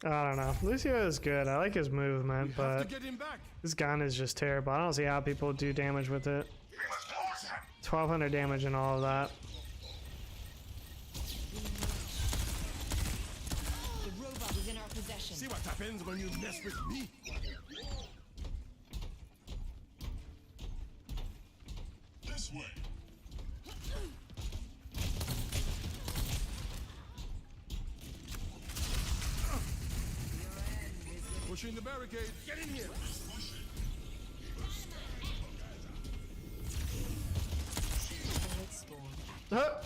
[SPEAKER 1] I don't know. Lucio is good. I like his movement,
[SPEAKER 9] We have
[SPEAKER 1] but
[SPEAKER 9] to get him back.
[SPEAKER 1] his gun is just terrible. I don't see how people do damage with it. 1200 damage and all of that.
[SPEAKER 3] The robot is in our possession.
[SPEAKER 9] See what happens when you mess with me. This way. Pushing the barricade. Get in here.
[SPEAKER 1] Huh.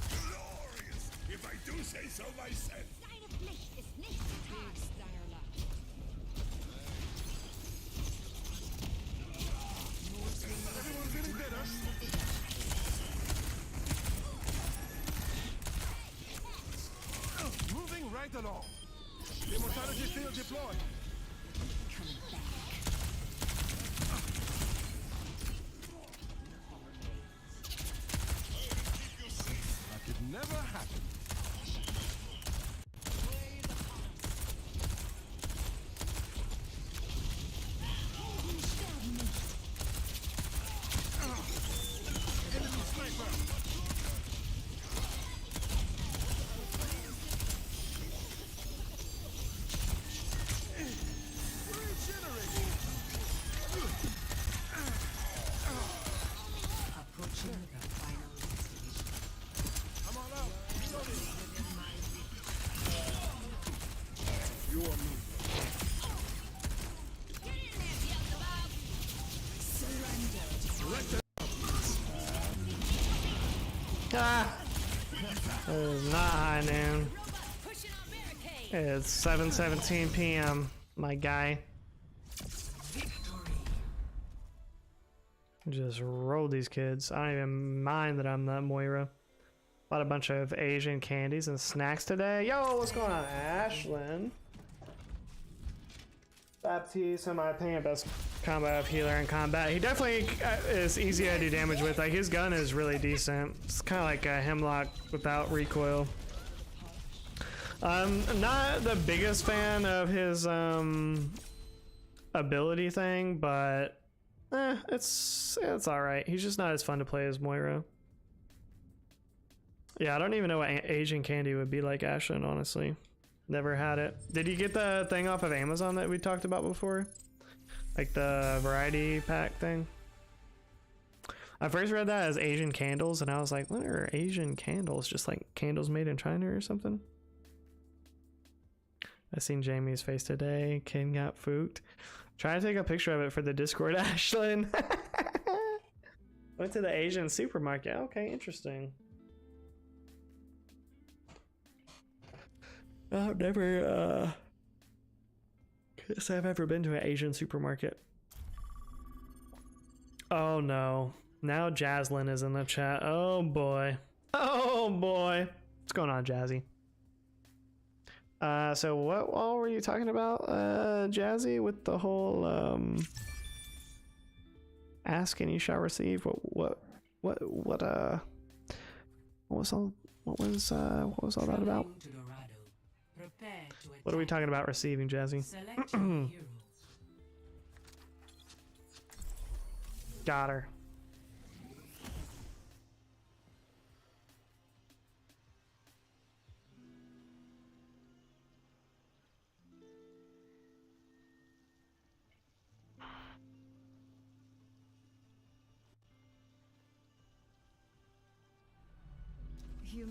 [SPEAKER 9] Glorious, if I do say so myself.
[SPEAKER 5] Deine Pflicht ist nicht getan.
[SPEAKER 9] Everyone's getting better. Moving right along. Immortality field deployed. That could never happen. Enemy sniper.
[SPEAKER 4] Approaching the final destination.
[SPEAKER 9] I'm all out. Reloading. You are me.
[SPEAKER 1] Ah! It is not high noon.
[SPEAKER 5] Pushing on barricade.
[SPEAKER 1] It's 7:17 p.m. My guy. Just roll these kids. I don't even mind that I'm not Moira. Bought a bunch of Asian candies and snacks today. Yo, what's going on, Ashlyn? Baptiste, in my opinion, best combat healer in combat. He definitely is easy to do damage with. Like, his gun is really decent. It's kind of like a Hemlock without recoil. I'm not the biggest fan of his ability thing, but it's alright. He's just not as fun to play as Moira. Yeah, I don't even know what Asian candy would be like, Ashlyn, honestly. Never had it. Did you get the thing off of Amazon that we talked about before? Like the variety pack thing? I first read that as Asian candles, and I was like, what are Asian candles? Just like candles made in China or something? I seen Jamie's face today. Ken got fooked. Try to take a picture of it for the Discord, Ashlyn. Went to the Asian supermarket. Okay, interesting. I've never, can't say I've ever been to an Asian supermarket. Oh no. Now Jaslyn is in the chat. Oh boy. Oh boy. What's going on, Jazzy? So what all were you talking about, Jazzy, with the whole, ask and you shall receive? What was all that about? What are we talking about receiving, Jazzy?
[SPEAKER 4] Select your hero.
[SPEAKER 1] Got her.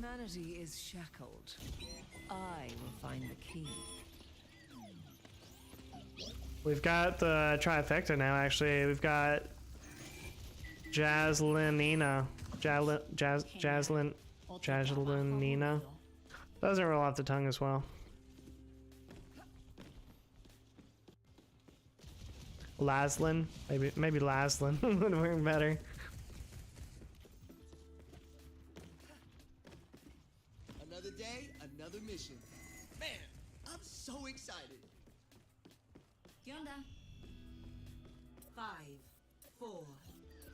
[SPEAKER 3] humanity is shackled, I will find the key.
[SPEAKER 1] We've got the trifecta now, actually. We've got Jazlinina. Jazlinina. Doesn't roll off the tongue as well. Laslin. Maybe Laslin would work better.
[SPEAKER 8] Another day, another mission. Man, I'm so excited.
[SPEAKER 6] ¿Qué onda?
[SPEAKER 4] 5, 4,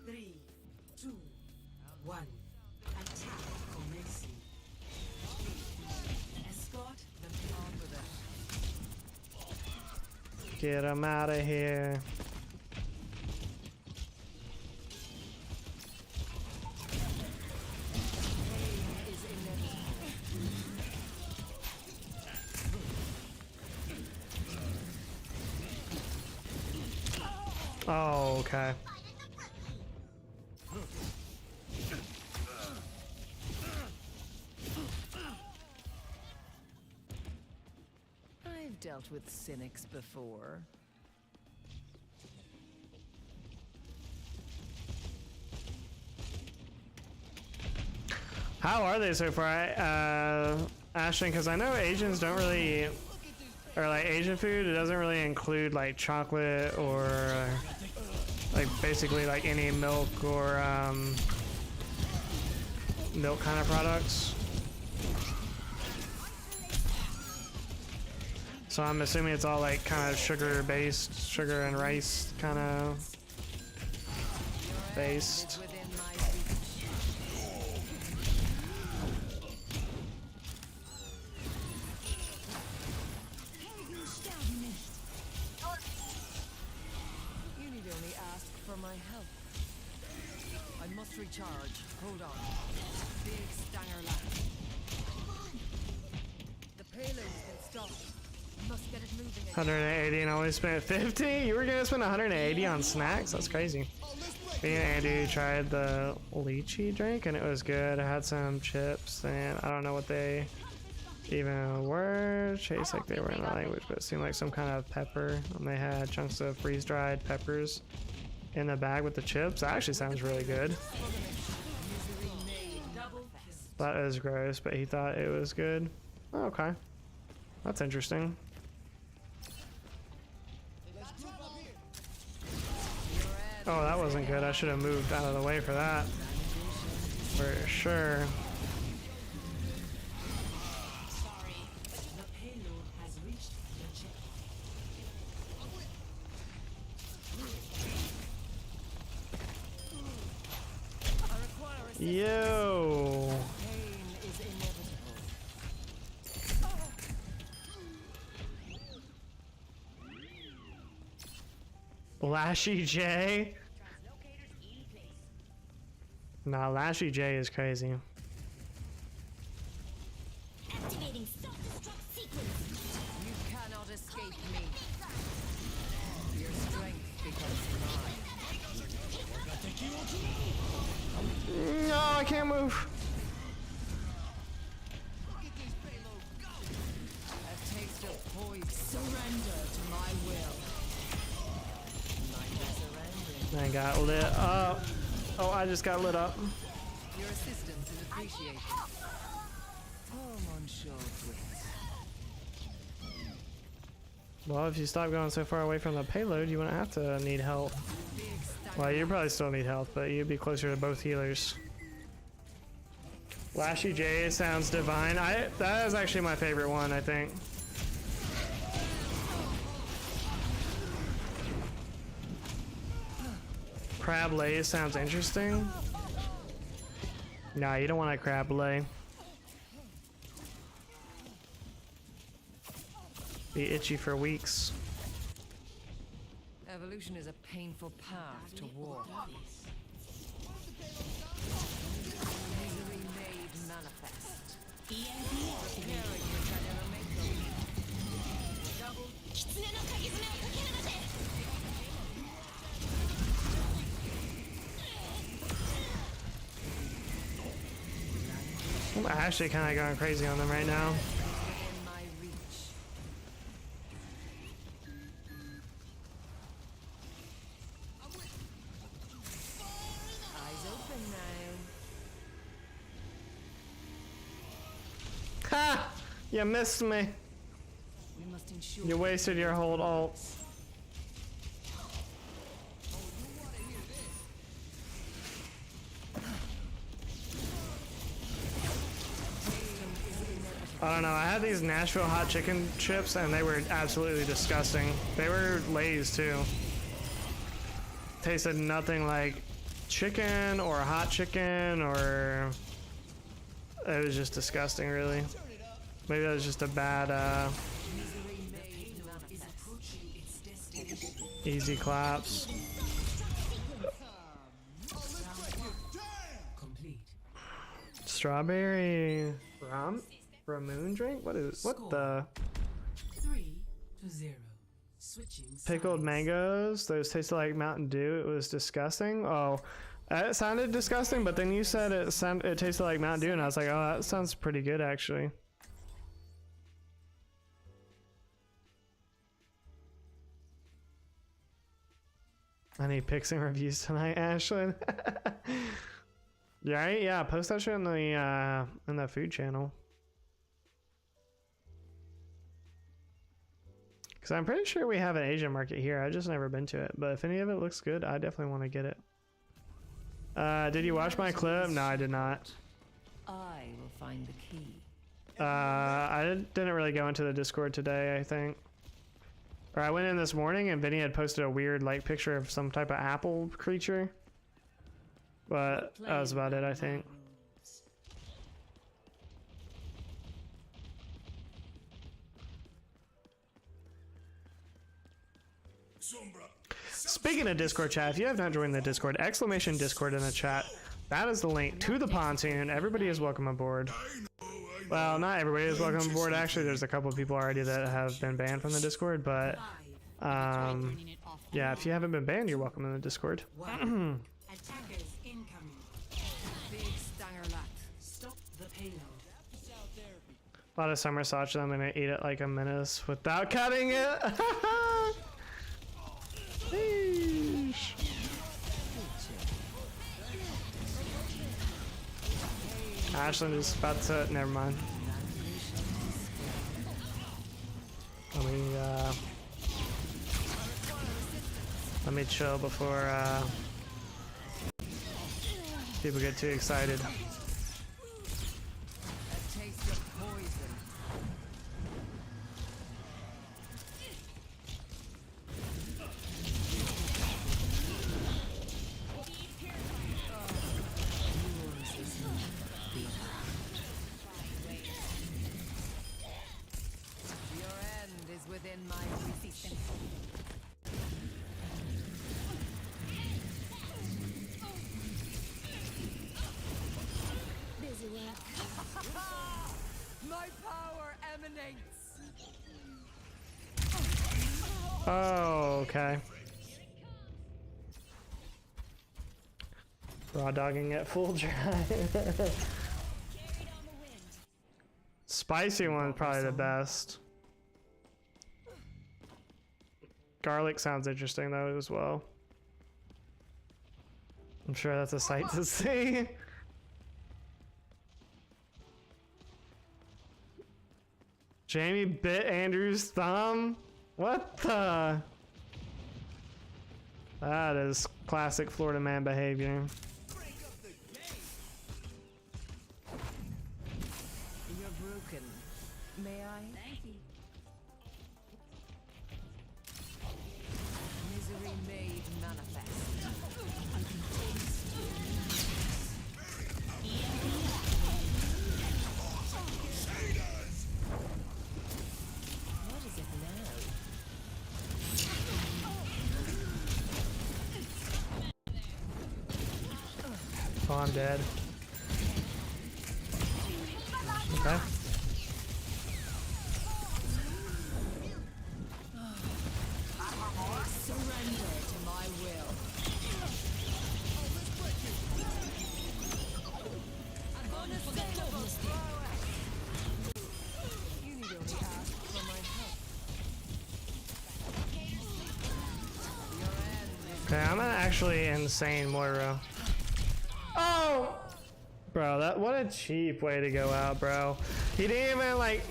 [SPEAKER 4] 3, 2, 1. Attack commencing. Escort them on with it.
[SPEAKER 1] Get him out of here. Oh, okay.
[SPEAKER 3] I've dealt with cynics before.
[SPEAKER 1] How are they so far, Ashton? Because I know Asians don't really, or like Asian food, it doesn't really include like chocolate or like basically like any milk or milk kind of products. So I'm assuming it's all like kind of sugar based, sugar and rice kind of based.
[SPEAKER 3] Within my reach. You need only ask for my help. I must recharge. Hold on. Big stanger left. The payload has been stopped. Must get it moving again.
[SPEAKER 1] 180 and only spent 50? You were gonna spend 180 on snacks? That's crazy. Me and Andy tried the lychee drink and it was good. I had some chips and I don't know what they even were. Tastes like they were in the language, but it seemed like some kind of pepper. And they had chunks of freeze-dried peppers in the bag with the chips. That actually sounds really good. Thought it was gross, but he thought it was good. Oh, okay. That's interesting. Oh, that wasn't good. I should have moved out of the way for that. For sure.
[SPEAKER 4] The payload has reached the chip.
[SPEAKER 3] I require assistance.
[SPEAKER 1] Yo.
[SPEAKER 3] Pain is inevitable.
[SPEAKER 1] Lashy J? Nah, Lashy J is crazy.
[SPEAKER 5] Activating self-destruct sequence.
[SPEAKER 3] You cannot escape me. Your strength becomes mine.
[SPEAKER 1] No, I can't move.
[SPEAKER 3] A taste of poison. Surrender to my will.
[SPEAKER 1] I got lit up. Oh, I just got lit up.
[SPEAKER 3] Your assistance is appreciated. Come on, short wits.
[SPEAKER 1] Well, if you stop going so far away from the payload, you wouldn't have to need help. Well, you probably still need health, but you'd be closer to both healers. Lashy J sounds divine. That is actually my favorite one, I think. Crab lay sounds interesting. Nah, you don't want a crab lay. Be itchy for weeks.
[SPEAKER 3] Evolution is a painful path to walk. Misery made manifest. Preparing for Generation. Double.
[SPEAKER 5] 狐のかぎ爪をかけるので
[SPEAKER 1] Well, I'm actually kind of going crazy on them right now.
[SPEAKER 3] Within my reach. Eyes open now.
[SPEAKER 1] Ha! You missed me.
[SPEAKER 3] We must ensure
[SPEAKER 1] You wasted your whole ult. I don't know, I had these Nashville hot chicken chips and they were absolutely disgusting. They were Lay's too. Tasted nothing like chicken or hot chicken, or it was just disgusting really. Maybe that was just a bad easy claps.
[SPEAKER 4] Complete.
[SPEAKER 1] Strawberry Ramoon drink? What the
[SPEAKER 4] 3-0. Switching
[SPEAKER 1] pickled
[SPEAKER 4] sides.
[SPEAKER 1] mangoes? Those tasted like Mountain Dew. It was disgusting. Oh, it sounded disgusting, but then you said it tasted like Mountain Dew, and I was like, oh, that sounds pretty good actually. I need picks and reviews tonight, Ashlyn. Right? Yeah, post that shit in the food channel. Because I'm pretty sure we have an Asian market here. I've just never been to it. But if any of it looks good, I definitely want to get it. Did you watch my clip? No, I did not.
[SPEAKER 3] I will find the key.
[SPEAKER 1] I didn't really go into the Discord today, I think. Or I went in this morning and Vinny had posted a weird like picture of some type of apple creature. But that was about it, I think. Speaking of Discord chat, if you have not joined the Discord, exclamation Discord in the chat. That is the link to the pontoon. Everybody is welcome aboard. Well, not everybody is welcome aboard. Actually, there's a couple of people already that have been banned from the Discord, but yeah, if you haven't been banned, you're welcome in the Discord.
[SPEAKER 4] Attackers incoming.
[SPEAKER 3] Big stanger lat.
[SPEAKER 4] Stop the payload.
[SPEAKER 1] A lot of summer sausage. I'm gonna eat it like a menace without cutting it. Sheesh. Ashlyn is about to. Never mind. Let me chill before people get too excited.
[SPEAKER 3] A taste of poison. Your end is within my reach.
[SPEAKER 5] Busy work.
[SPEAKER 3] My power emanates.
[SPEAKER 1] Oh, okay. Raw dogging at full drive. Spicy one's probably the best. Garlic sounds interesting though as well. I'm sure that's a sight to see. Jamie bit Andrew's thumb? What the? That is classic Florida man behavior.
[SPEAKER 3] You're broken. May I?
[SPEAKER 6] Thank you.
[SPEAKER 3] Misery made manifest. What is it now?
[SPEAKER 1] Oh, I'm dead. Okay.
[SPEAKER 3] Surrender to my will. I'm gonna send
[SPEAKER 1] Okay, I'm actually insane, Moira. Oh! Bro, what a cheap way to go out, bro. He didn't even, like,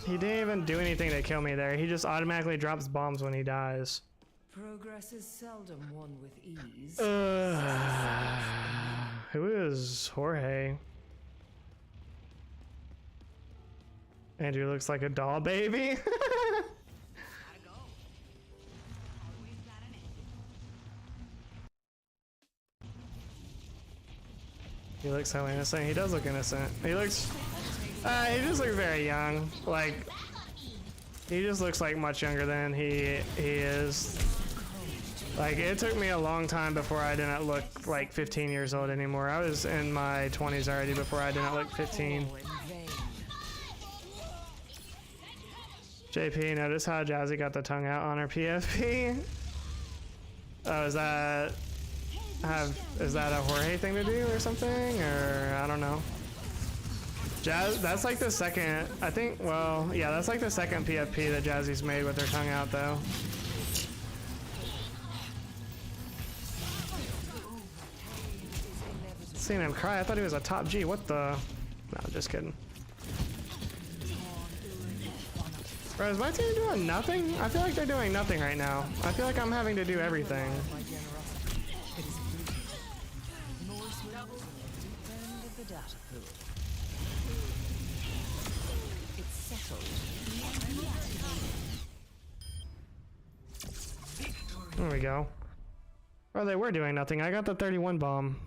[SPEAKER 1] he didn't even do anything to kill me there. He just automatically drops bombs when he dies.
[SPEAKER 3] Progress is seldom won with ease.
[SPEAKER 1] Who is Jorge? Andrew looks like a doll baby. He looks so innocent. He does look innocent. He looks... he just looks very young. Like, he just looks like much younger than he is. Like, it took me a long time before I didn't look like 15 years old anymore. I was in my 20s already before I didn't look 15. JP, notice how Jazzy got the tongue out on her PFP? Oh, is that a Jorge thing to do or something? Or I don't know. That's like the second, I think, well, yeah, that's like the second PFP that Jazzy's made with her tongue out though. Seeing him cry, I thought he was a top G. What the? No, just kidding. Bro, is my team doing nothing? I feel like they're doing nothing right now. I feel like I'm having to do everything. There we go. Oh, they were doing nothing. I got the 31 bomb.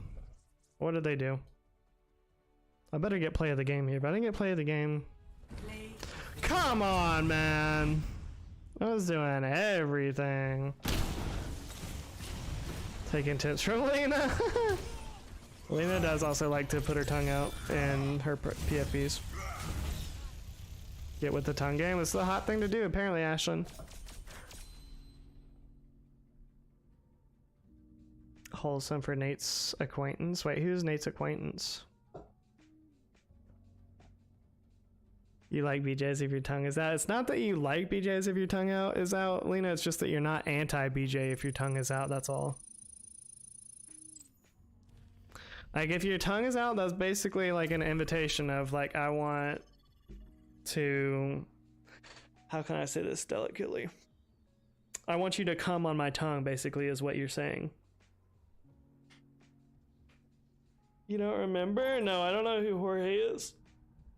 [SPEAKER 1] What did they do? I better get play of the game here. If I didn't get play of the game... Come on, man! I was doing everything. Taking tips from Lena. Lena does also like to put her tongue out in her PFPs. Get with the tongue game. It's the hot thing to do, apparently, Ashlyn. Wholesome for Nate's acquaintance. Wait, who's Nate's acquaintance? You like BJs if your tongue is out. It's not that you like BJs if your tongue is out, Lena. It's just that you're not anti-BJ if your tongue is out. That's all. Like, if your tongue is out, that's basically like an invitation of like, I want to... How can I say this delicately? I want you to come on my tongue, basically, is what you're saying. You don't remember? No, I don't know who Jorge is.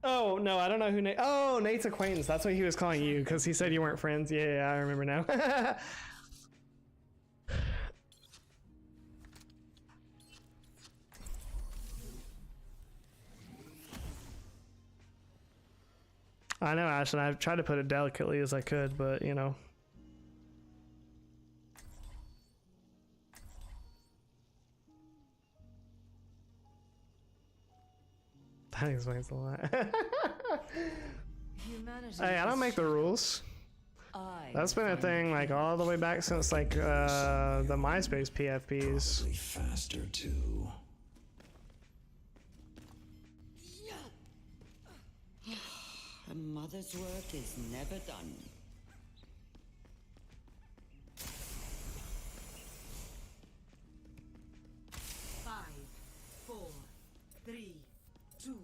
[SPEAKER 1] Oh, no, I don't know who Nate... Oh, Nate's acquaintance. That's what he was calling you, because he said you weren't friends. Yeah, I remember now. I know, Ashton. I've tried to put it delicately as I could, but, you know... That explains a lot. Hey, I don't make the rules. That's been a thing like all the way back since like the MySpace PFPs.
[SPEAKER 2] Probably faster too.
[SPEAKER 4] A mother's work is never done. Five, 4, 3, 2,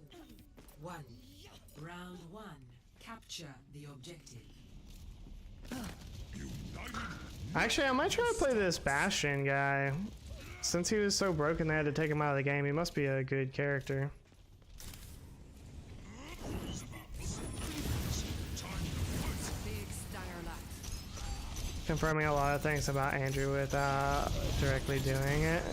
[SPEAKER 4] 1. Round 1. Capture the objective.
[SPEAKER 1] Actually, I might try to play this Bastion guy. Since he was so broken they had to take him out of the game, he must be a good character. Confirming a lot of things about Andrew without directly doing it.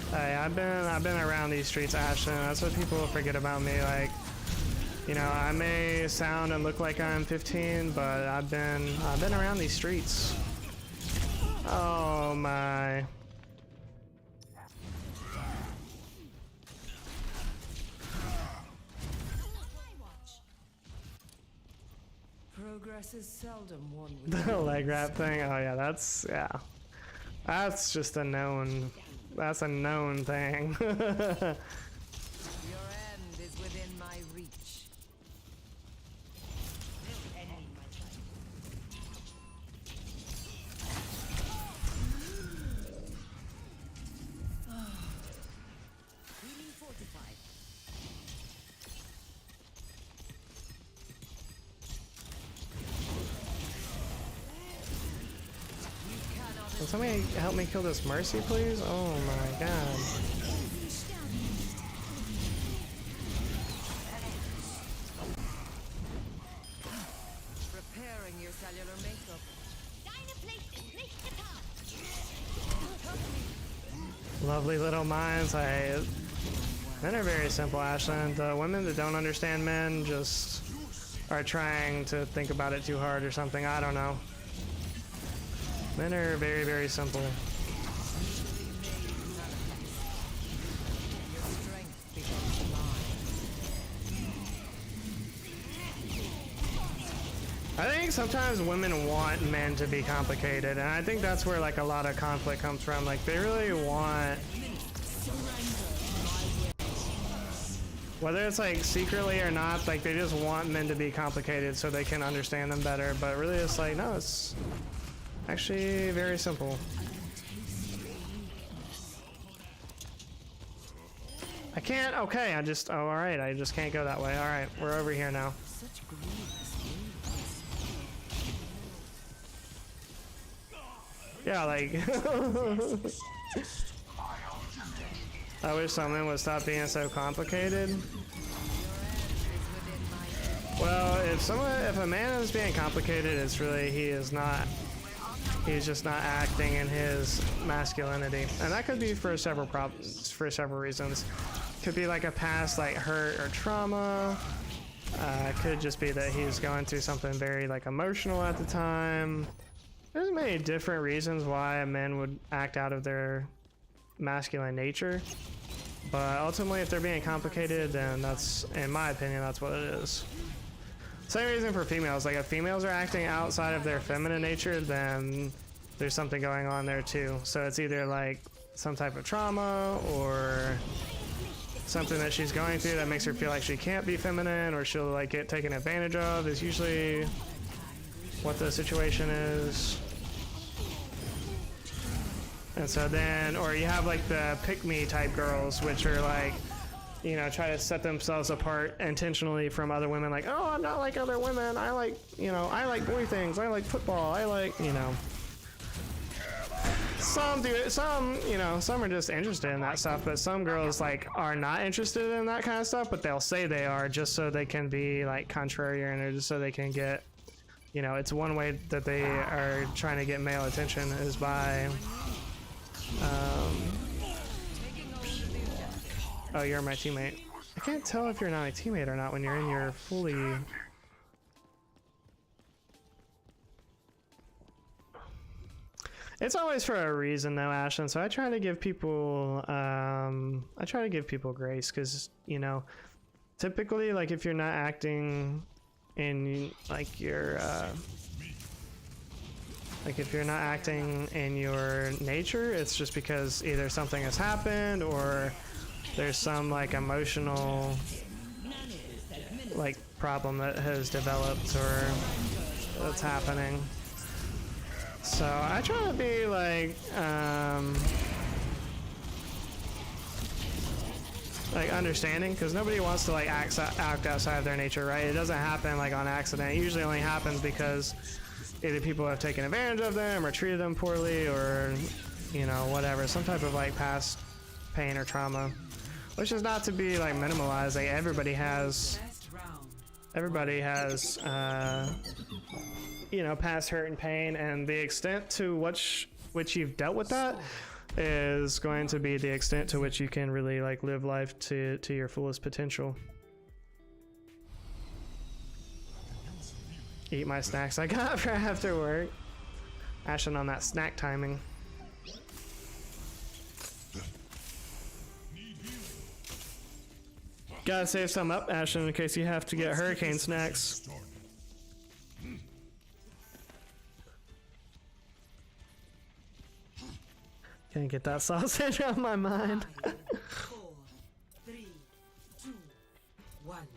[SPEAKER 1] Hey, I've been around these streets, Ashton. That's what people forget about me. Like, you know, I may sound and look like I'm 15, but I've been around these streets. Oh my.
[SPEAKER 3] Progress is seldom won with
[SPEAKER 1] The leg wrap thing. Oh yeah, that's just a known. That's a known thing.
[SPEAKER 3] Your end is within my reach. Feeling fortified.
[SPEAKER 1] Can somebody help me kill this Mercy, please? Oh my god.
[SPEAKER 3] Repairing your cellular makeup.
[SPEAKER 5] Dynaplaces, make the path.
[SPEAKER 1] Lovely little minds. Men are very simple, Ashland. The women that don't understand men just are trying to think about it too hard or something. I don't know. Men are very, very simple.
[SPEAKER 3] Your strength becomes mine.
[SPEAKER 1] I think sometimes women want men to be complicated, and I think that's where like a lot of conflict comes from. Like they really want, whether it's like secretly or not, like they just want men to be complicated so they can understand them better. But really, it's like no, it's actually very simple. I can't. Okay, I just. Oh, all right. I just can't go that way. All right, we're over here now.
[SPEAKER 3] Such grievous wounds.
[SPEAKER 1] Yeah, like. I wish someone would stop being so complicated. Well, if a man is being complicated, it's really he's just not acting in his masculinity, and that could be for several reasons. Could be like a past like hurt or trauma. Could just be that he's going through something very like emotional at the time. There's many different reasons why a man would act out of their masculine nature, but ultimately if they're being complicated, then that's, in my opinion, that's what it is. Same reason for females. Like if females are acting outside of their feminine nature, then there's something going on there too. So it's either like some type of trauma or something that she's going through that makes her feel like she can't be feminine, or she'll like get taken advantage of, is usually what the situation is. And so then, or you have like the pick-me type girls, which are like, you know, try to set themselves apart intentionally from other women, like, oh, I'm not like other women, I like, you know, I like boy things, I like football, I like, you know. Some do it, some, you know, some are just interested in that stuff, but some girls like are not interested in that kind of stuff, but they'll say they are just so they can be like contrarian, or just so they can get, you know, it's one way that they are trying to get male attention is by, oh, you're my teammate. I can't tell if you're not a teammate or not when you're in your fully... It's always for a reason though, Ashlyn, so I try to give people, grace, because, you know, typically, like, if you're not acting in, like, your, like, if you're not acting in your nature, it's just because either something has happened, or there's some, like, emotional, like, problem that has developed, or that's happening. So I try to be like understanding, because nobody wants to like act outside of their nature, right? It doesn't happen like on accident. It usually only happens because either people have taken advantage of them or treated them poorly, or, you know, whatever, some type of like past pain or trauma, which is not to be like minimalized. Like everybody has you know, past hurt and pain, and the extent to which you've dealt with that is going to be the extent to which you can really like live life to your fullest potential. Eat my snacks I got for after work. Ashton on that snack timing. Gotta save some up, Ashton, in case you have to get hurricane snacks. Can't get that sausage out of my mind.
[SPEAKER 4] 4, 3, 2, 1. 1.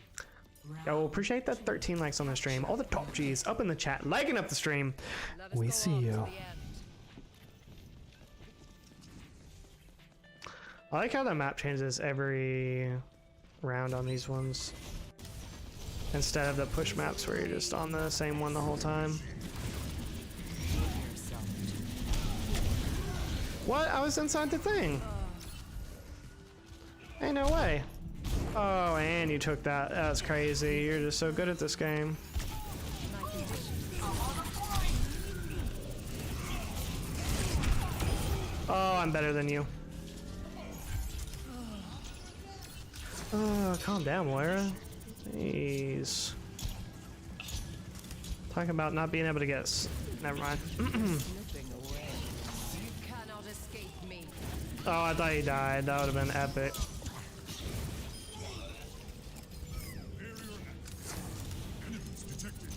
[SPEAKER 1] Yo, appreciate that 13 likes on the stream. All the top G's up in the chat, liking up the stream.
[SPEAKER 3] Let us
[SPEAKER 1] We
[SPEAKER 3] go
[SPEAKER 1] see
[SPEAKER 3] on to
[SPEAKER 1] you.
[SPEAKER 3] the end.
[SPEAKER 1] I like how the map changes every round on these ones. Instead of the push maps where you're just on the same one the whole time. What? I was inside the thing. Ain't no way. Oh, and you took that. That's crazy. You're just so good at this game. Oh, I'm better than you. Oh, calm down, Moira. Jeez. Talking about not being able to get never mind.
[SPEAKER 3] You cannot escape me.
[SPEAKER 1] Oh, I thought he died. That would have been epic.
[SPEAKER 9] Enemies detected.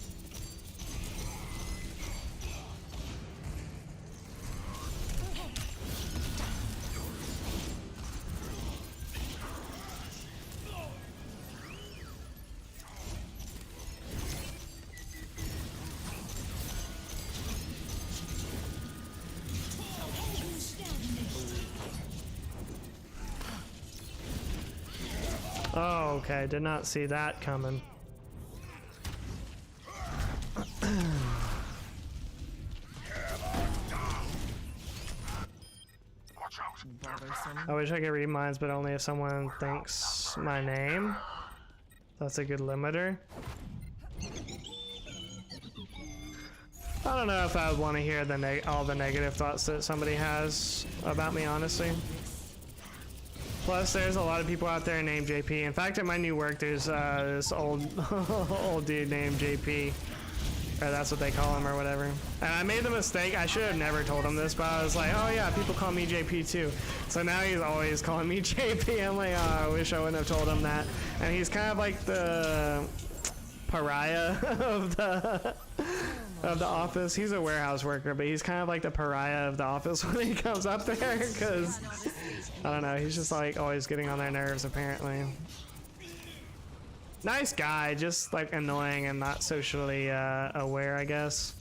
[SPEAKER 1] Oh, okay. Did not see that coming. I wish I could read minds, but only if someone thinks my name. That's a good limiter. I don't know if I would want to hear the all the negative thoughts that somebody has about me, honestly. Plus, there's a lot of people out there named JP. In fact, at my new work, there's this old old dude named JP. Or that's what they call him or whatever. And I made the mistake, I should have never told him this, but I was like, oh yeah, people call me JP too. So now he's always calling me JP. I'm like, oh, I wish I wouldn't have told him that. And he's kind of like the pariah of the office. He's a warehouse worker, but he's kind of like the pariah of the office when he comes up there, because I don't know, he's just like always getting on their nerves apparently. Nice guy, just like annoying and not socially aware, I guess.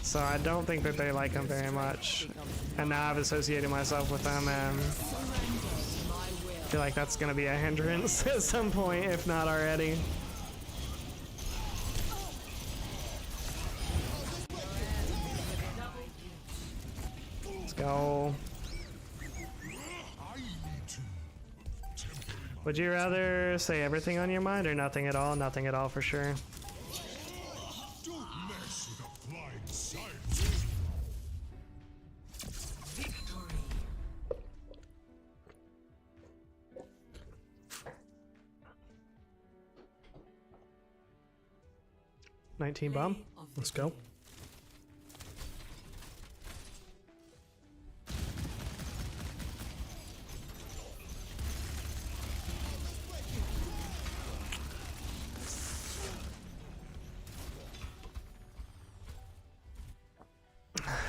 [SPEAKER 1] So I don't think that they like him very much. And now I've associated myself with them, and I feel like that's gonna be a hindrance at some point, if not already. Let's go. Would you rather say everything on your mind or nothing at all? Nothing at all for sure.
[SPEAKER 9] Don't mess with applied science.
[SPEAKER 4] Victory.
[SPEAKER 1] 19 bomb. Let's go.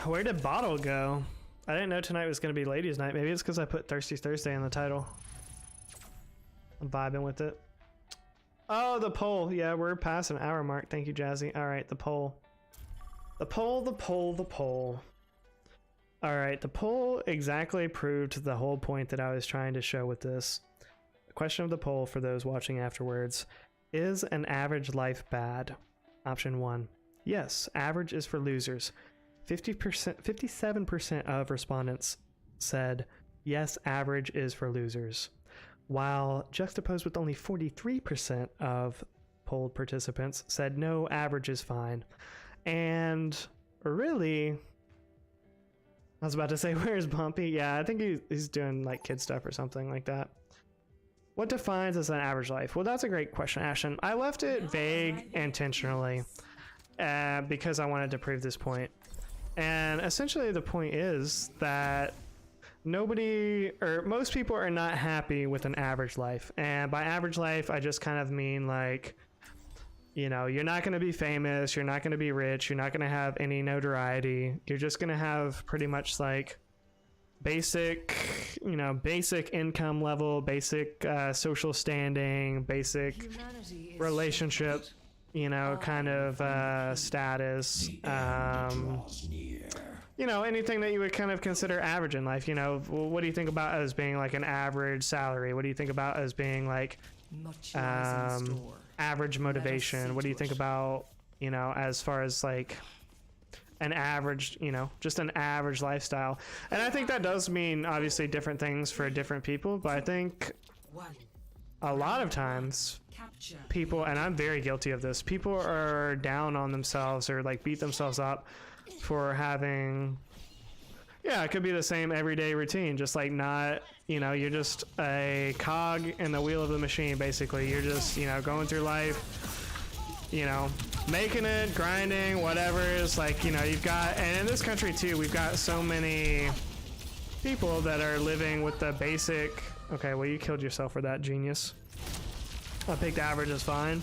[SPEAKER 1] Where did Bottle go? I didn't know tonight was going to be ladies' night. Maybe it's because I put Thirsty Thursday in the title. I'm vibing with it. Oh, the poll. Yeah, we're past an hour mark. Thank you, Jazzy. All right, the poll. The poll, the poll, the poll. All right, the poll exactly proved the whole point that I was trying to show with this. The question of the poll for those watching afterwards: is an average life bad? Option 1. Yes, average is for losers. 50%, 57% of respondents said yes, average is for losers, while juxtaposed with only 43% of polled participants said no, average is fine. And really, I was about to say, where's Bumpy? Yeah, I think he's doing like kid stuff or something like that. What defines as an average life? Well, that's a great question, Ashton. I left it vague intentionally because I wanted to prove this point. And essentially the point is that nobody, or most people, are not happy with an average life. And by average life, I just kind of mean like, you know, you're not going to be famous, you're not going to be rich, you're not going to have any notoriety. You're just going to have pretty much like basic, basic income level, basic social standing, basic
[SPEAKER 3] Humanity is
[SPEAKER 1] relationship, kind of status. Anything that you would kind of consider average in life. What do you think about as being like an average salary? What do you think about as being like
[SPEAKER 3] much lies in store.
[SPEAKER 1] average motivation? What do you think about, as far as like an average, just an average lifestyle? And I think that does mean obviously different things for different people, but I think a lot of times people, and I'm very guilty of this, people are down on themselves or like beat themselves up for having, it could be the same everyday routine, just like not, you're just a cog in the wheel of the machine. Basically, you're just, going through life, making it, grinding, whatever. It's like, you've got, and in this country too, we've got so many people that are living with the basic, okay, well, you killed yourself for that, genius. I picked average is fine.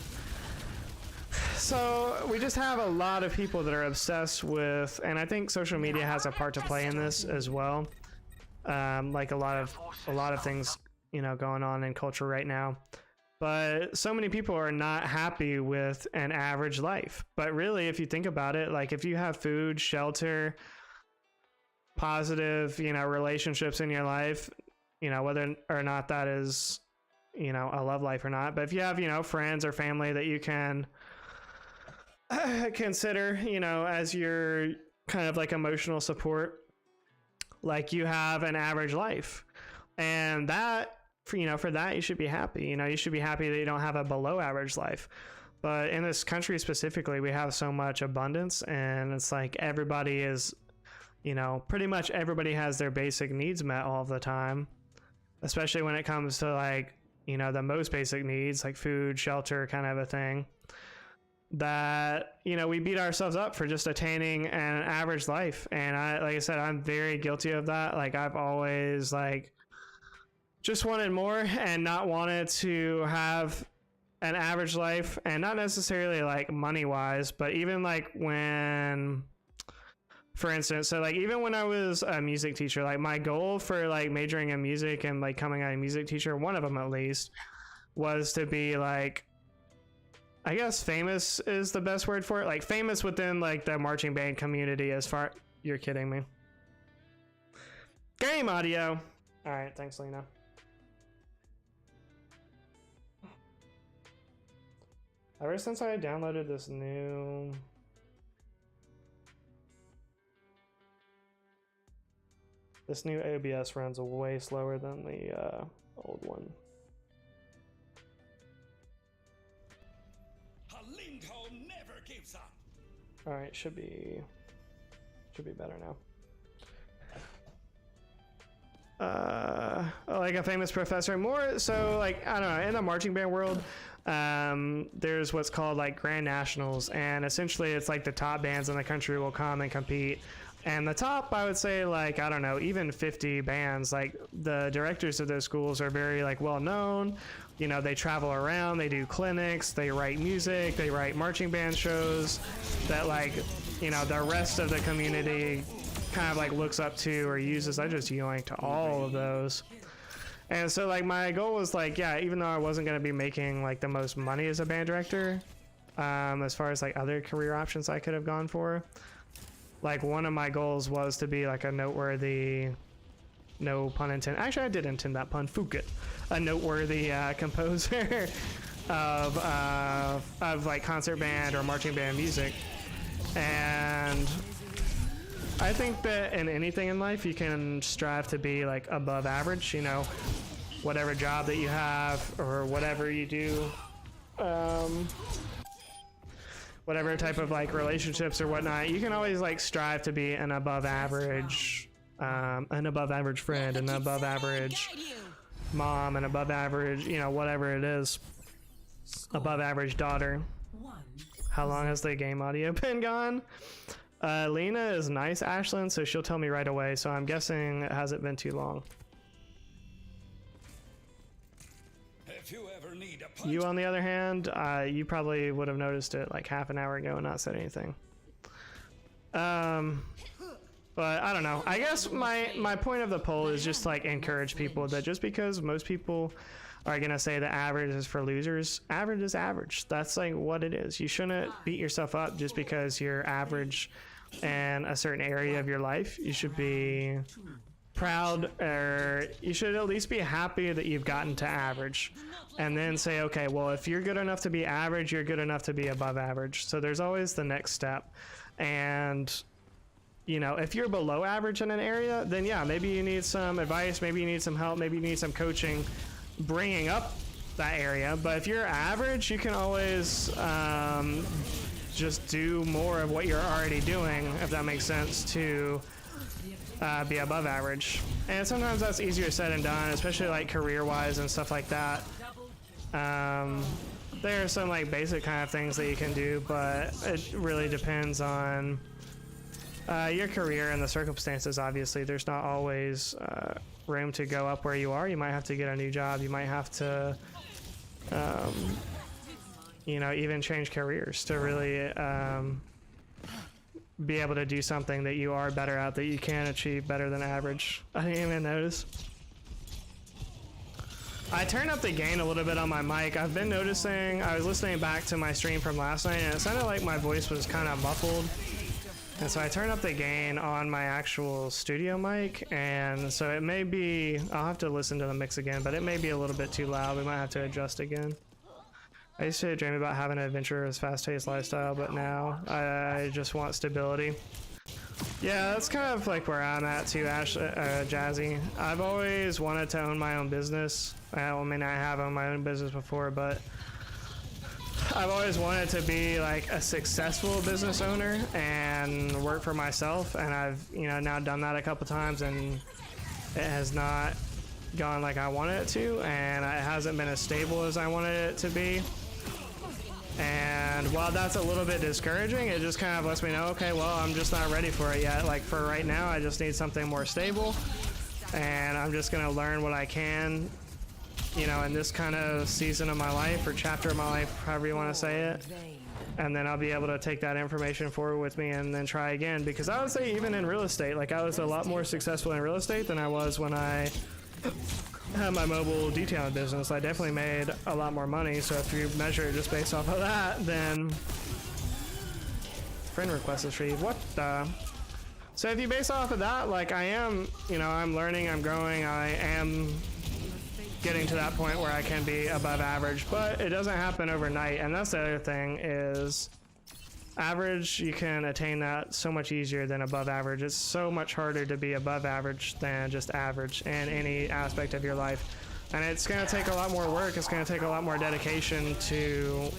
[SPEAKER 1] So we just have a lot of people that are obsessed with, and I think social media has a part to play in this as well. Like a lot of things, going on in culture right now. But so many people are not happy with an average life. But really, if you think about it, like if you have food, shelter, positive, relationships in your life, whether or not that is, a love life or not. But if you have, friends or family that you can consider, as your kind of like emotional support, like you have an average life, and that, for that you should be happy. You should be happy that you don't have a below average life. But in this country specifically, we have so much abundance, and it's like everybody is, pretty much everybody has their basic needs met all the time, especially when it comes to like, the most basic needs like food, shelter, kind of a thing. That we beat ourselves up for just attaining an average life. And like I said, I'm very guilty of that. Like I've always like just wanted more and not wanted to have an average life, and not necessarily like money wise, but even like when, for instance, so like even when I was a music teacher, like my goal for like majoring in music and like coming out a music teacher, one of them at least, was to be like, I guess famous is the best word for it. Like famous within like the marching band community as far, you're kidding me. Game audio. All right. Thanks, Lena. Ever since I downloaded this new OBS runs way slower than the old one.
[SPEAKER 9] Never gives up.
[SPEAKER 1] All right, should be better now. Like a famous professor, more so like, I don't know, in the marching band world, there's what's called like grand nationals, and essentially it's like the top bands in the country will come and compete. And the top, I would say, like, I don't know, even 50 bands, like the directors of those schools are very like well known. They travel around, they do clinics, they write music, they write marching band shows that like, the rest of the community kind of like looks up to or uses. I just yoinked all of those. And so like my goal was like, even though I wasn't going to be making like the most money as a band director, as far as like other career options I could have gone for, like one of my goals was to be like a noteworthy, no pun intended, actually I did intend that pun, Fugit, a noteworthy composer of like concert band or marching band music. And I think that in anything in life you can strive to be like above average, whatever job that you have or whatever you do, whatever type of like relationships or whatnot, you can always like strive to be an above average friend, an above average mom, an above average, whatever it is, above average daughter. How long has the game audio been gone? Lena is nice, Ashlyn, so she'll tell me right away, so I'm guessing it hasn't been too long.
[SPEAKER 9] If you ever need a punch,
[SPEAKER 1] You, on the other hand, you probably would have noticed it like half an hour ago and not said anything. But But I don't know. I guess my point of the poll is just like encourage people that just because most people are gonna say the average is for losers, average is average. That's like what it is. You shouldn't beat yourself up just because you're average in a certain area of your life. You should be proud, or you should at least be happy that you've gotten to average, and then say, okay, well, if you're good enough to be average, you're good enough to be above average. So there's always the next step. And you know, if you're below average in an area, then yeah, maybe you need some advice, maybe you need some help, maybe you need some coaching bringing up that area. But if you're average, you can always just do more of what you're already doing, if that makes sense, to be above average. And sometimes that's easier said than done, especially like career wise and stuff like that. There are some like basic kind of things that you can do, but it really depends on your career and the circumstances. Obviously there's not always room to go up where you are. You might have to get a new job, you might have to you know, even change careers to really be able to do something that you are better at, that you can achieve better than average. I didn't even notice. I turned up the gain a little bit on my mic. I've been noticing, I was listening back to my stream from last night and it sounded like my voice was kind of muffled. And so I turned up the gain on my actual studio mic, and so it may be, I'll have to listen to the mix again, but it may be a little bit too loud. We might have to adjust again. I used to dream about having an adventurous, fast-paced lifestyle, but now I just want stability. Yeah, that's kind of like where I'm at too, Jazzy. I've always wanted to own my own business. I mean, I have owned my own business before, but I've always wanted to be like a successful business owner and work for myself, and I've, you know, now done that a couple times, and it has not gone like I wanted it to, and it hasn't been as stable as I wanted it to be. And while that's a little bit discouraging, it just kind of lets me know, okay, well, I'm just not ready for it yet. Like for right now, I just need something more stable, and I'm just gonna learn what I can, you know, in this kind of season of my life, or chapter of my life, however you want to say it. And then I'll be able to take that information forward with me and then try again. Because I would say even in real estate, like I was a lot more successful in real estate than I was when I had my mobile detailing business. I definitely made a lot more money. So if you measure it just based off of that, then friend request is free. What the? So if you base off of that, like I am, you know, I'm learning, I'm growing, I am getting to that point where I can be above average, but it doesn't happen overnight. And that's the other thing is average, you can attain that so much easier than above average. It's so much harder to be above average than just average in any aspect of your life. And it's going to take a lot more work. It's going to take a lot more dedication to,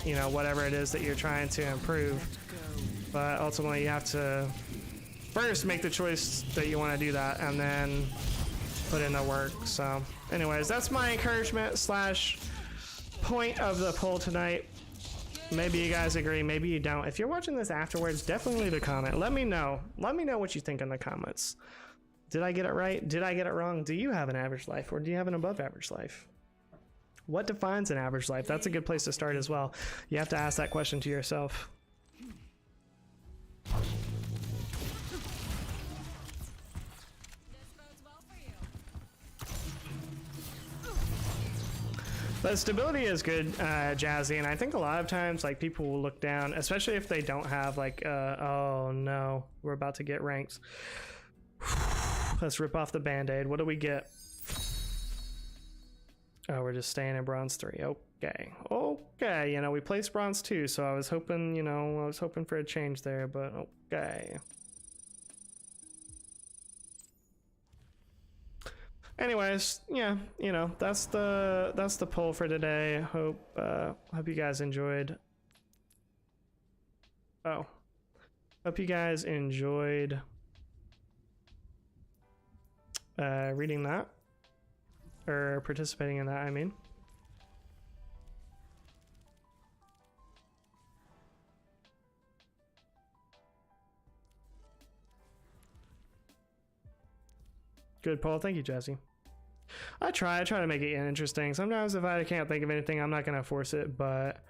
[SPEAKER 1] you know, whatever it is that you're trying to improve. But ultimately you have to first make the choice that you want to do that, and then put in the work. So anyways, that's my encouragement slash point of the poll tonight. Maybe you guys agree, maybe you don't. If you're watching this afterwards, definitely leave a comment. Let me know what you think in the comments. Did I get it right? Did I get it wrong? Do you have an average life, or do you have an above average life? What defines an average life? That's a good place to start as well. You have to ask that question to yourself. But stability is good, Jazzy, and I think a lot of times like people will look down, especially if they don't have like oh no, we're about to get ranked. Let's rip off the band-aid. What do we get? Oh, we're just staying in bronze 3. Okay, you know, we placed bronze 2, so I was hoping, you know, I was hoping for a change there, but okay. Anyways, yeah, you know, that's the poll for today. Hope you guys enjoyed. Hope you guys enjoyed reading that, or participating in that, I mean. Good poll, thank you, Jesse. I try to make it interesting. Sometimes if I can't think of anything, I'm not gonna force it, but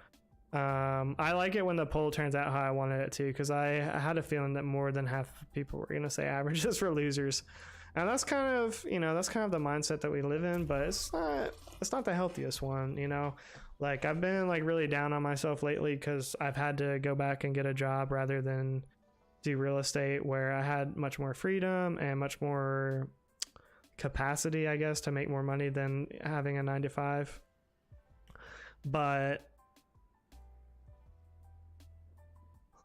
[SPEAKER 1] I like it when the poll turns out how I wanted it to, because I had a feeling that more than half of people were gonna say averages for losers, and that's kind of, you know, that's kind of the mindset that we live in. But it's not the healthiest one, you know. Like, I've been like really down on myself lately because I've had to go back and get a job rather than do real estate, where I had much more freedom and much more capacity, I guess, to make more money than having a 9-to-5. But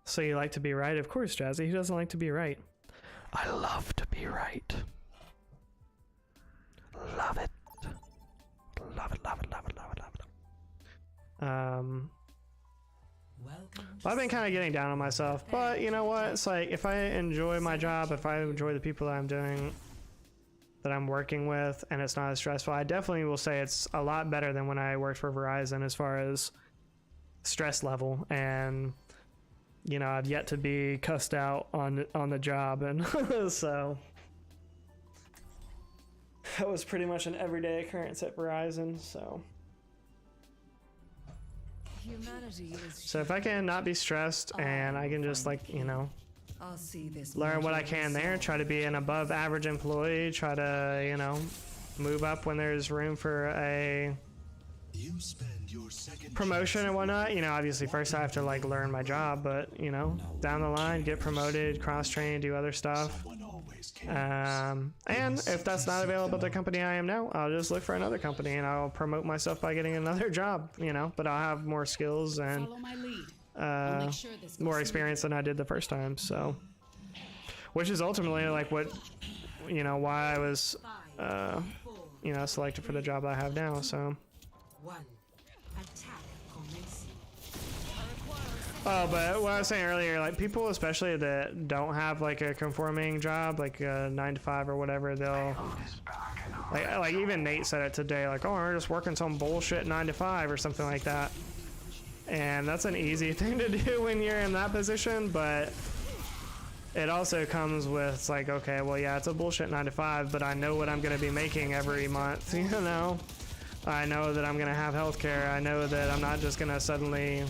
[SPEAKER 1] so you like to be right? Of course, Jazzy. Who doesn't like to be right? I love to be right. Love it. Love it, love it, love it, love it, love it. I've been kind of getting down on myself, but you know what? It's like, if I enjoy my job, if I enjoy the people that I'm doing, that I'm working with, and it's not as stressful, I definitely will say it's a lot better than when I worked for Verizon as far as stress level. And you know, I've yet to be cussed out on the job, and so that was pretty much an everyday occurrence at Verizon. So if I can not be stressed and I can just, like, you know,
[SPEAKER 3] I'll see this
[SPEAKER 1] learn what I can there, try to be an above average employee, try to, you know, move up when there's room for a promotion and whatnot. You know, obviously first I have to like learn my job, but you know, down the line, get promoted, cross train, do other stuff. And if that's not available at the company I am now, I'll just look for another company and I'll promote myself by getting another job, you know, but I'll have more skills and more experience than I did the first time. So, which is ultimately like what, you know, why I was, you know, selected for the job I have now. So. Oh, but what I was saying earlier, like people especially that don't have like a conforming job, like a 9-to-5 or whatever, they'll like even Nate said it today, like, oh, I'm just working some bullshit 9-to-5 or something like that. And that's an easy thing to do when you're in that position, but it also comes with, it's like, okay, well, yeah, it's a bullshit 9-to-5, but I know what I'm going to be making every month, you know? I know that I'm going to have healthcare. I know that I'm not just going to suddenly,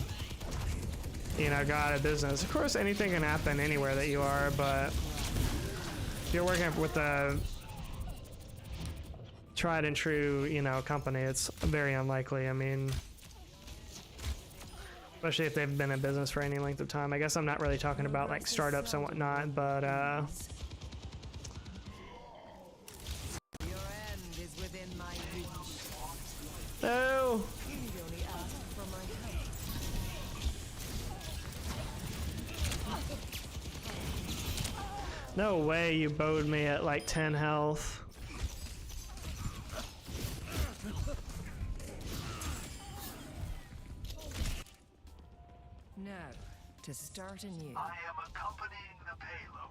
[SPEAKER 1] you know, go out of business. Of course, anything can happen anywhere that you are, but if you're working with a tried and true, you know, company, it's very unlikely. I mean, especially if they've been in business for any length of time. I guess I'm not really talking about like startups and whatnot, but
[SPEAKER 3] Your end is within my reach.
[SPEAKER 1] no.
[SPEAKER 3] You need only ask for my help.
[SPEAKER 1] No way you bowed me at like 10 health.
[SPEAKER 3] Now, to start anew.
[SPEAKER 9] I am accompanying the payload.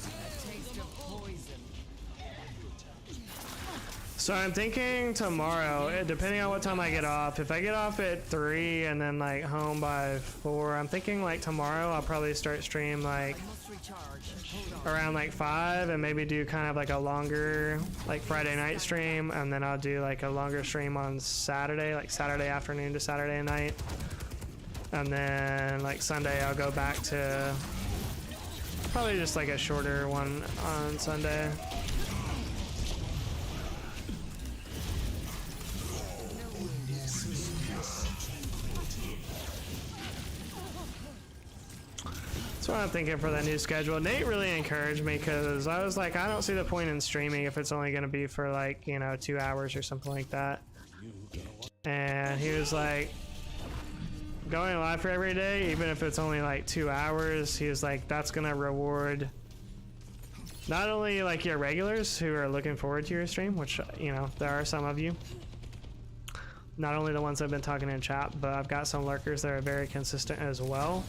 [SPEAKER 3] A taste of poison.
[SPEAKER 1] So I'm thinking tomorrow, depending on what time I get off. If I get off at 3 and then like home by 4, I'm thinking like tomorrow I'll probably start stream like
[SPEAKER 3] Must recharge. Hold on.
[SPEAKER 1] around like 5 and maybe do kind of like a longer like Friday night stream, and then I'll do like a longer stream on Saturday, like Saturday afternoon to Saturday night. And then like Sunday I'll go back to probably just like a shorter one on Sunday. That's what I'm thinking for the new schedule. Nate really encouraged me because I was like, I don't see the point in streaming if it's only going to be for like, you know, 2 hours or something like that. And he was like, going live for every day, even if it's only like 2 hours, he was like, that's going to reward not only like your regulars who are looking forward to your stream, which, you know, there are some of you. Not only the ones I've been talking in chat, but I've got some lurkers that are very consistent as well.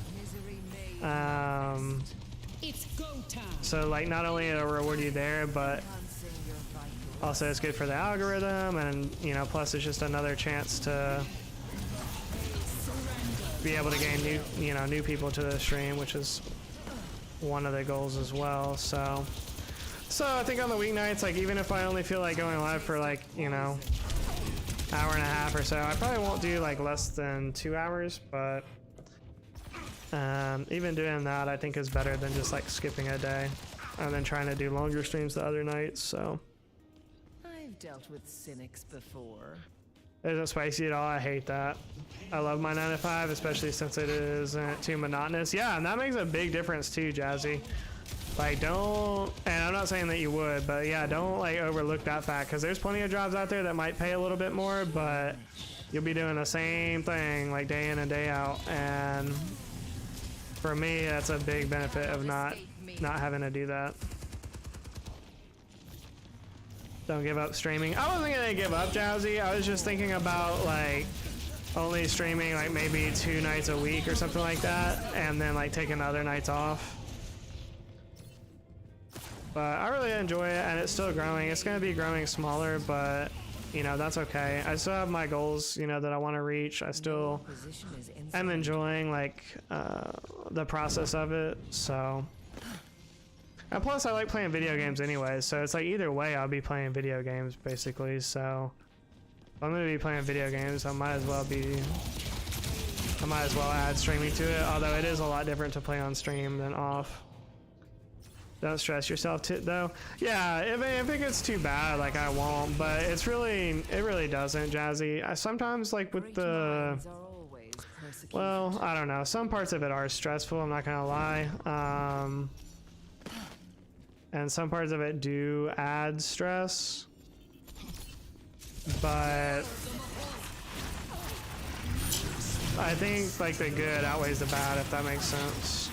[SPEAKER 6] It's go time.
[SPEAKER 1] So like not only it'll reward you there, but also it's good for the algorithm, and you know, plus it's just another chance to be able to gain new people to the stream, which is one of the goals as well. So I think on the weeknights, like even if I only feel like going live for like, hour and a half or so, I probably won't do like less than 2 hours, but even doing that I think is better than just like skipping a day and then trying to do longer streams the other nights. So
[SPEAKER 3] I've dealt with cynics before.
[SPEAKER 1] it isn't spicy at all. I hate that. I love my 9 to 5, especially since it isn't too monotonous. Yeah, and that makes a big difference too, Jazzy. Like, don't, and I'm not saying that you would, but yeah, don't like overlook that fact, because there's plenty of jobs out there that might pay a little bit more, but you'll be doing the same thing like day in and day out. And for me, that's a big benefit of not having to do that. Don't give up streaming. I wasn't gonna give up, Jazzy. I was just thinking about like only streaming like maybe 2 nights a week or something like that, and then like taking the other nights off. But I really enjoy it, and it's still growing. It's gonna be growing smaller, but that's okay. I still have my goals, that I want to reach. I still am enjoying like the process of it. So, and plus I like playing video games anyway. So it's like either way, I'll be playing video games basically. So if I'm gonna be playing video games, I might as well add streaming to it. Although it is a lot different to play on stream than off. Don't stress yourself though. Yeah, if it gets too bad, like I won't, but it really doesn't, Jazzy. I sometimes like with the, well, I don't know. Some parts of it are stressful, I'm not gonna lie. And some parts of it do add stress, but I think like the good outweighs the bad, if that makes sense.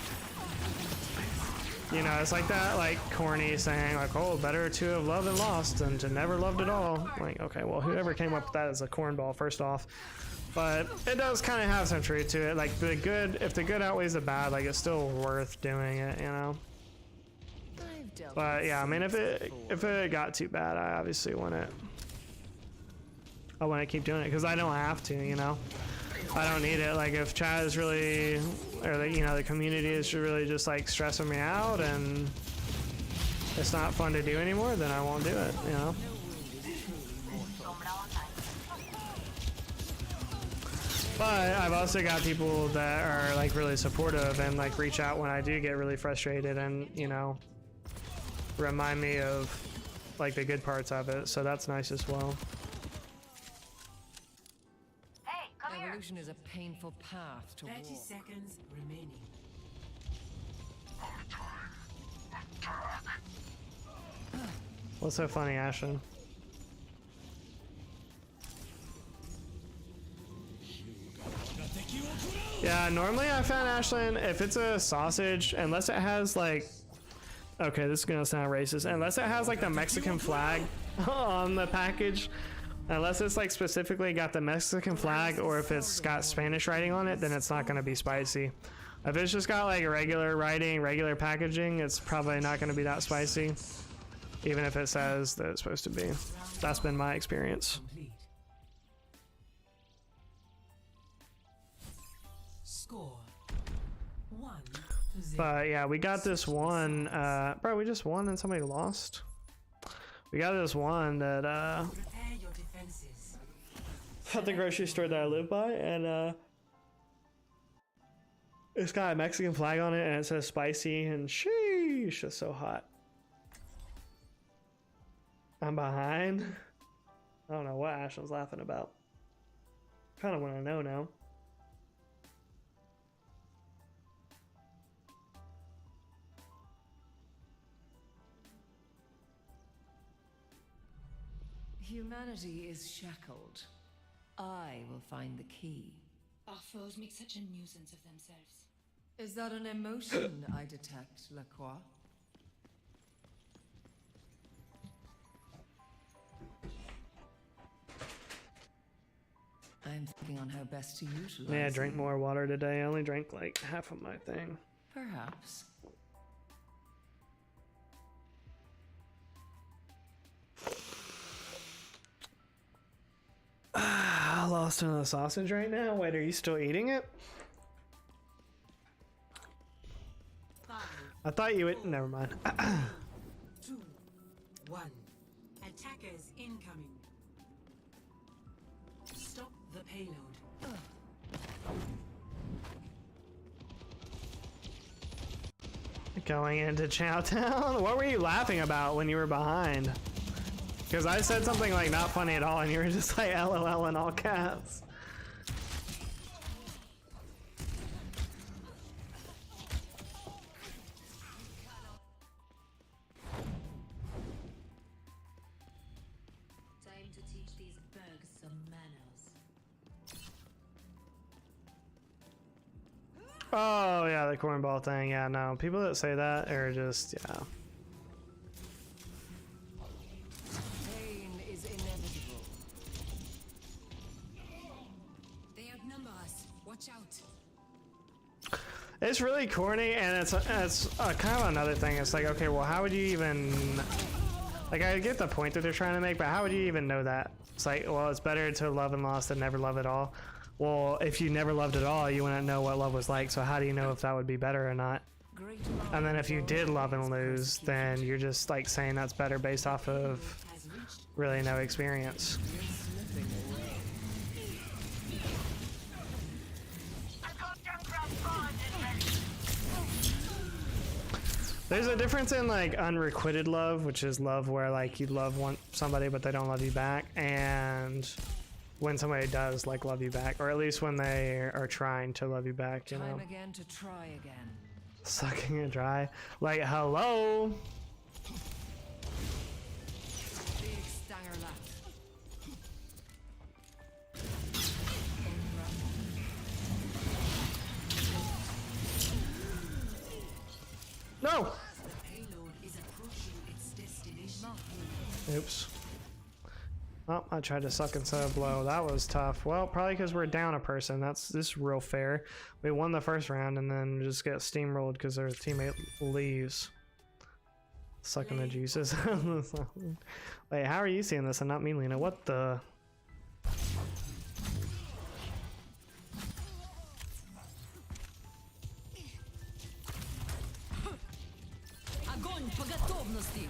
[SPEAKER 1] It's like that, like, corny saying, like, oh, better to have loved and lost than to never loved at all. Like, okay, well, whoever came up with that is a cornball, first off. But it does kind of have some truth to it. Like, if the good outweighs the bad, like, it's still worth doing it, But, yeah, I mean, if it got too bad, I obviously wouldn't keep doing it, because I don't have to, I don't need it. Like if chat is really, or the community is really just like stressing me out and it's not fun to do anymore, then I won't do it, But I've also got people that are like really supportive and like reach out when I do get really frustrated and, remind me of like the good parts of it. So that's nice as well.
[SPEAKER 3] Evolution is a painful path to
[SPEAKER 4] 30
[SPEAKER 3] walk.
[SPEAKER 4] seconds remaining.
[SPEAKER 1] What's so funny, Ashlyn? Yeah, normally I found Ashlyn, if it's a sausage, unless it has like, okay, this is gonna sound racist, unless it has like the Mexican flag on the package, unless it's like specifically got the Mexican flag, or if it's got Spanish writing on it, then it's not gonna be spicy. If it's just got like regular writing, regular packaging, it's probably not gonna be that spicy, even if it says that it's supposed to be. That's been my experience.
[SPEAKER 4] Score 1-0.
[SPEAKER 1] But yeah, we got this one, bro, we just won and somebody lost. We got this one that,
[SPEAKER 4] Prepare your defenses.
[SPEAKER 1] at the grocery store that I live by, and it's got a Mexican flag on it and it says spicy, and sheesh, it's so hot. I'm behind. I don't know what Ashlyn's laughing about. Kind of want to know now.
[SPEAKER 3] Humanity is shackled. I will find the key.
[SPEAKER 6] Our foes make such a nuisance of themselves.
[SPEAKER 3] Is that an emotion I detect, Lacroix? I'm thinking on how best to utilize
[SPEAKER 1] Yeah, I drank
[SPEAKER 3] it.
[SPEAKER 1] more water today. I only drank like half of my thing.
[SPEAKER 3] Perhaps.
[SPEAKER 1] Lost in the sausage right now? Wait, are you still eating it? I thought you would. Never mind.
[SPEAKER 4] 2, 1. Attackers incoming. Stop the payload.
[SPEAKER 1] Going into Chowtown? What were you laughing about when you were behind? Because I said something like not funny at all and you were just like LOL in all caps.
[SPEAKER 6] Time to teach these bugs some manners.
[SPEAKER 1] Oh yeah, the cornball thing. Yeah, no. People that say that are just, yeah.
[SPEAKER 3] Pain is inevitable.
[SPEAKER 4] They outnumber us. Watch out.
[SPEAKER 1] It's really corny, and it's kind of another thing. It's like, okay, well, how would you even, like, I get the point that they're trying to make, but how would you even know that? It's like, well, it's better to love and lost than never love at all. Well, if you never loved at all, you wouldn't know what love was like, so how do you know if that would be better or not?
[SPEAKER 3] Great
[SPEAKER 1] And then if you did love and lose, then you're just like saying that's better based off of really no experience. There's a difference in like unrequited love, which is love where like you love somebody but they don't love you back, and when somebody does like love you back, or at least when they are trying to love you back, you know.
[SPEAKER 3] Time again to try again.
[SPEAKER 1] Sucking it dry. Like, hello?
[SPEAKER 3] Big stanger left.
[SPEAKER 1] No!
[SPEAKER 4] Payload is approaching its destination.
[SPEAKER 1] Oops. Oh, I tried to suck instead of blow. That was tough. Well, probably because we're down a person. This is real fair. We won the first round and then just get steamrolled because their teammate leaves. Sucking the juices. Wait, how are you seeing this and not me, Lena? What the...
[SPEAKER 3] Огонь по готовности.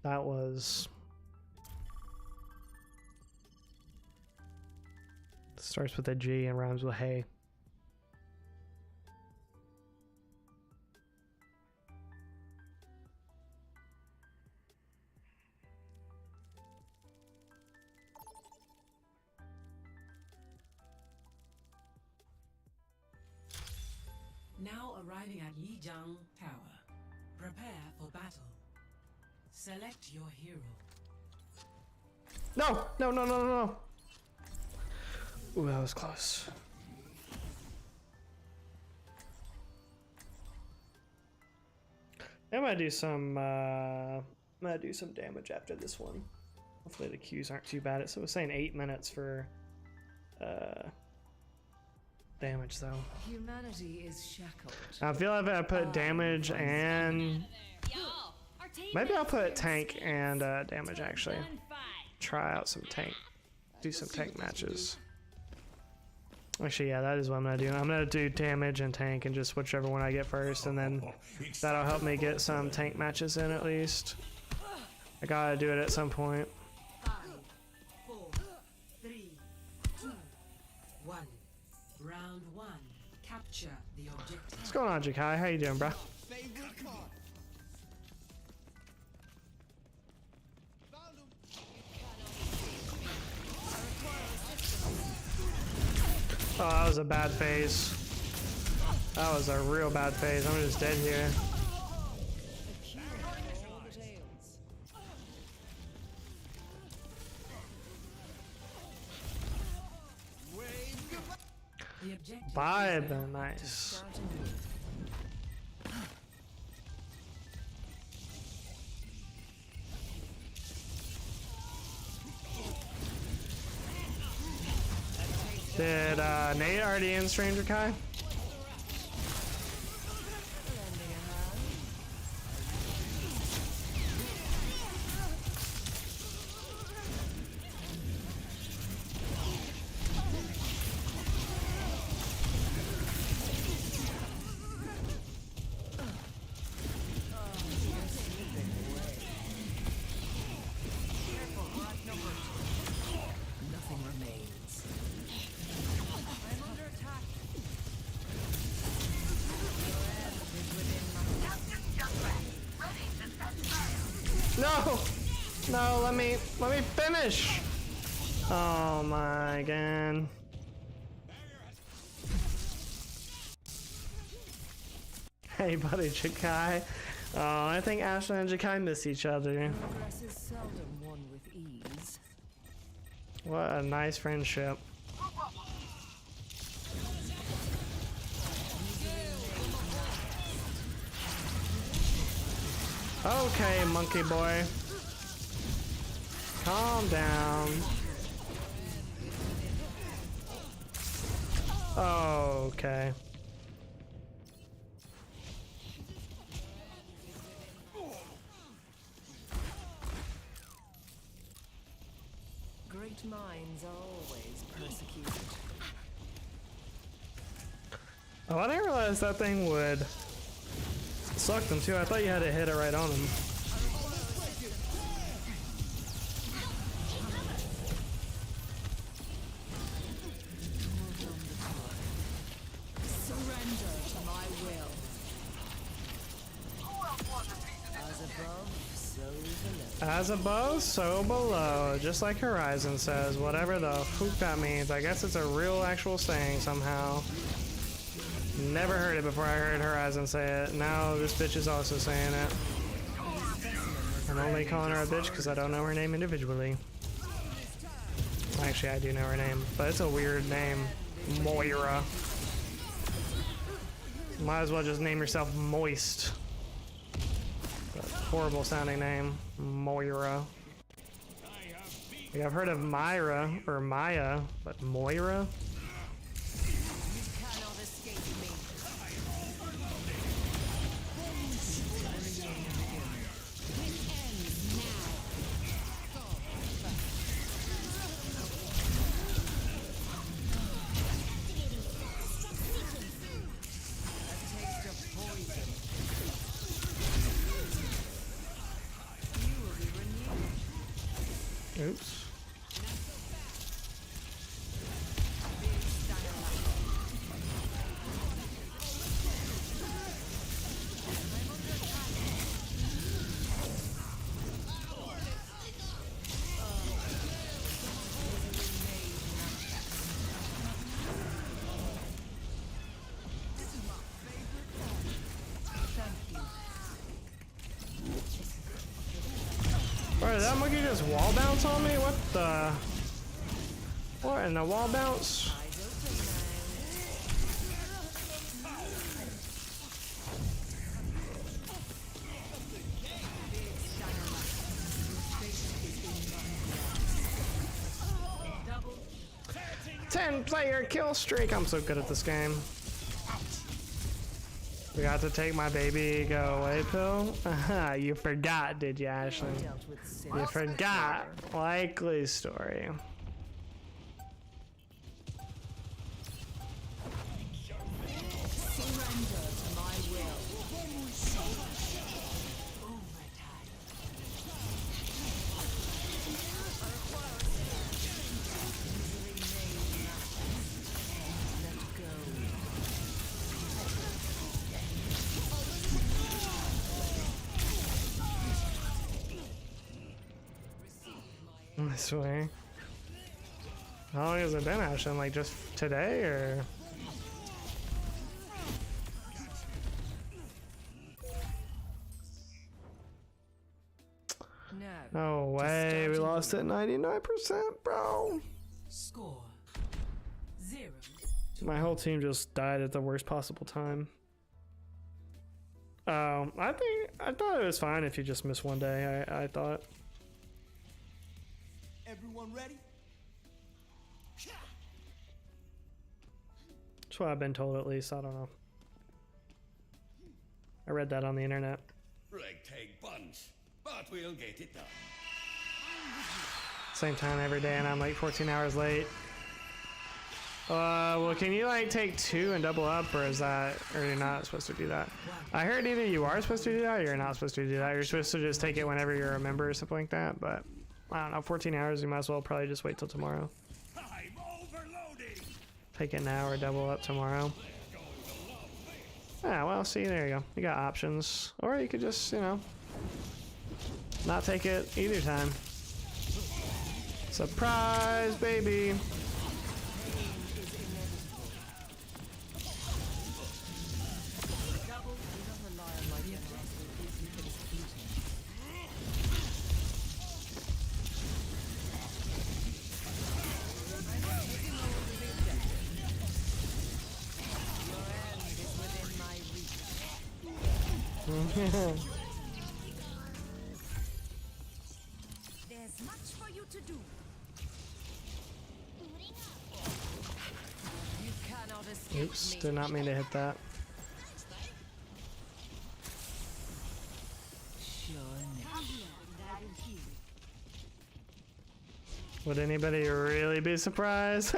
[SPEAKER 1] That was... Starts with a G and rhymes with hay.
[SPEAKER 4] Now arriving at Yijiang Tower. Prepare for battle. Select your hero.
[SPEAKER 1] No! No, no, no, no, no! Ooh, that was close. I'm gonna do some damage after this one. Hopefully the Qs aren't too bad. So it was saying 8 minutes for damage though.
[SPEAKER 3] Humanity is shackled.
[SPEAKER 1] I feel like I put damage and maybe I'll put tank and damage actually. Try out some tank. Do some tank matches. Actually, yeah, that is what I'm gonna do. I'm gonna do damage and tank and just whichever one I get first, and then that'll help me get some tank matches in at least. I gotta do it at some point.
[SPEAKER 4] 5, 4, 3, 2, 1. Round 1. Capture the objective.
[SPEAKER 1] What's going on, Jakai? How you doing, bro?
[SPEAKER 8] Favorite car. Found him.
[SPEAKER 1] Oh, that was a bad phase. That was a real bad phase. I'm just dead here.
[SPEAKER 4] The objective
[SPEAKER 1] Bye, then. Nice. Did Nate already in Stranger Kai? No! No, let me finish! Oh my god. Hey buddy, Jakai. Oh, I think Ashley and Jakai miss each other.
[SPEAKER 3] Progress is seldom won with ease.
[SPEAKER 1] What a nice friendship. Okay, monkey boy. Calm down. Okay.
[SPEAKER 3] Great minds are always persecuted.
[SPEAKER 1] Oh, I didn't realize that thing would suck them too. I thought you had to hit it right on them.
[SPEAKER 3] Surrender to my will. As above, so below.
[SPEAKER 1] As above, so below. Just like Horizon says, whatever the fuck that means. I guess it's a real actual saying somehow. Never heard it before I heard Horizon say it. Now this bitch is also saying it. I'm only calling her a bitch because I don't know her name individually. Actually, I do know her name, but it's a weird name. Moira. Might as well just name yourself Moist. Horrible sounding name. Moira. Like, I've heard of Myra or Maya, but Moira?
[SPEAKER 3] Cannot escape me.
[SPEAKER 1] Oops. Bro, did that monkey just wall bounce on me? What the? What in the wall bounce? Ten-player kill streak. I'm so good at this game. We got to take my baby go away pill. You forgot, did you, Ashley? You forgot. Likely story.
[SPEAKER 3] Surrender to my will.
[SPEAKER 1] I swear. How long has it been, Ashley? Like just today, or? No way, we lost at 99%, bro.
[SPEAKER 4] Score 0.
[SPEAKER 1] My whole team just died at the worst possible time. I thought it was fine if you just missed one day. I thought.
[SPEAKER 8] Everyone ready?
[SPEAKER 1] That's what I've been told, at least. I don't know. I read that on the internet.
[SPEAKER 9] Ragtag bunch, but we'll get it done.
[SPEAKER 1] Same time every day, and I'm like 14 hours late. Well, can you like take 2 and double up, or is that, or you're not supposed to do that? I heard either you are supposed to do that, or you're not supposed to do that. You're supposed to just take it whenever you're a member or something like that, but I don't know, 14 hours, you might as well probably just wait till tomorrow.
[SPEAKER 9] I'm overloading.
[SPEAKER 1] Take it now or double up tomorrow. Ah, well, see, there you go. You got options. Or you could just, you know, not take it either time. Surprise, baby.
[SPEAKER 5] There's much for you to do.
[SPEAKER 3] You cannot escape
[SPEAKER 1] Oops,
[SPEAKER 3] me.
[SPEAKER 1] did not mean to hit that. Would anybody really be surprised?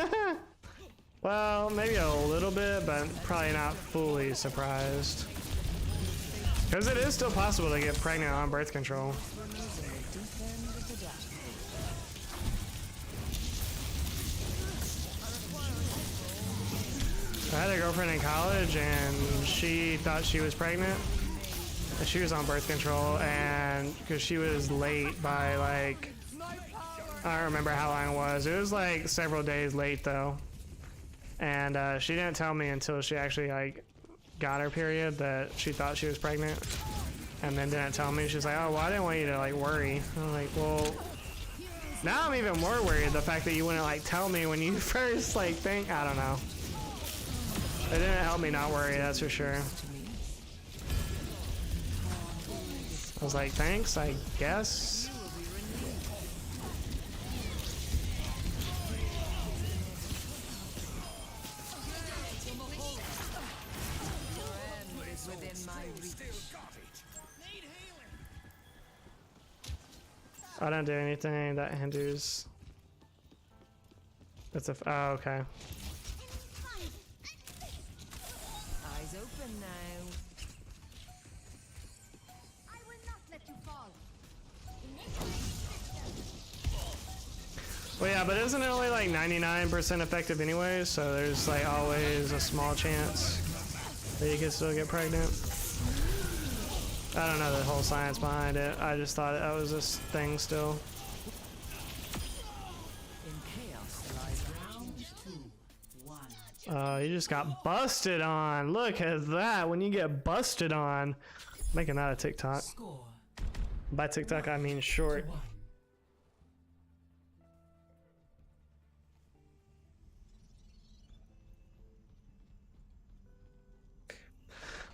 [SPEAKER 1] Well, maybe a little bit, but probably not fully surprised. Because it is still possible to get pregnant on birth control. I had a girlfriend in college and she thought she was pregnant. She was on birth control, and because she was late by like, I don't remember how long it was. It was like several days late though. And she didn't tell me until she actually like got her period that she thought she was pregnant, and then didn't tell me. She's like, oh, well, I didn't want you to like worry. I'm like, well, now I'm even more worried, the fact that you wouldn't like tell me when you first like think. I don't know. It didn't help me not worry, that's for sure. I was like, thanks, I guess. I don't do anything that hinders. That's a. Oh, okay.
[SPEAKER 3] Eyes open now.
[SPEAKER 5] I will not let you fall.
[SPEAKER 1] Well, yeah, but isn't it only like 99% effective anyway? So there's like always a small chance that you can still get pregnant. I don't know the whole science behind it. I just thought that was this thing still.
[SPEAKER 3] In chaos lies refuge.
[SPEAKER 1] You just got busted on. Look at that. When you get busted on, making that a TikTok.
[SPEAKER 4] Score
[SPEAKER 1] By TikTok, I mean short.
[SPEAKER 4] 1.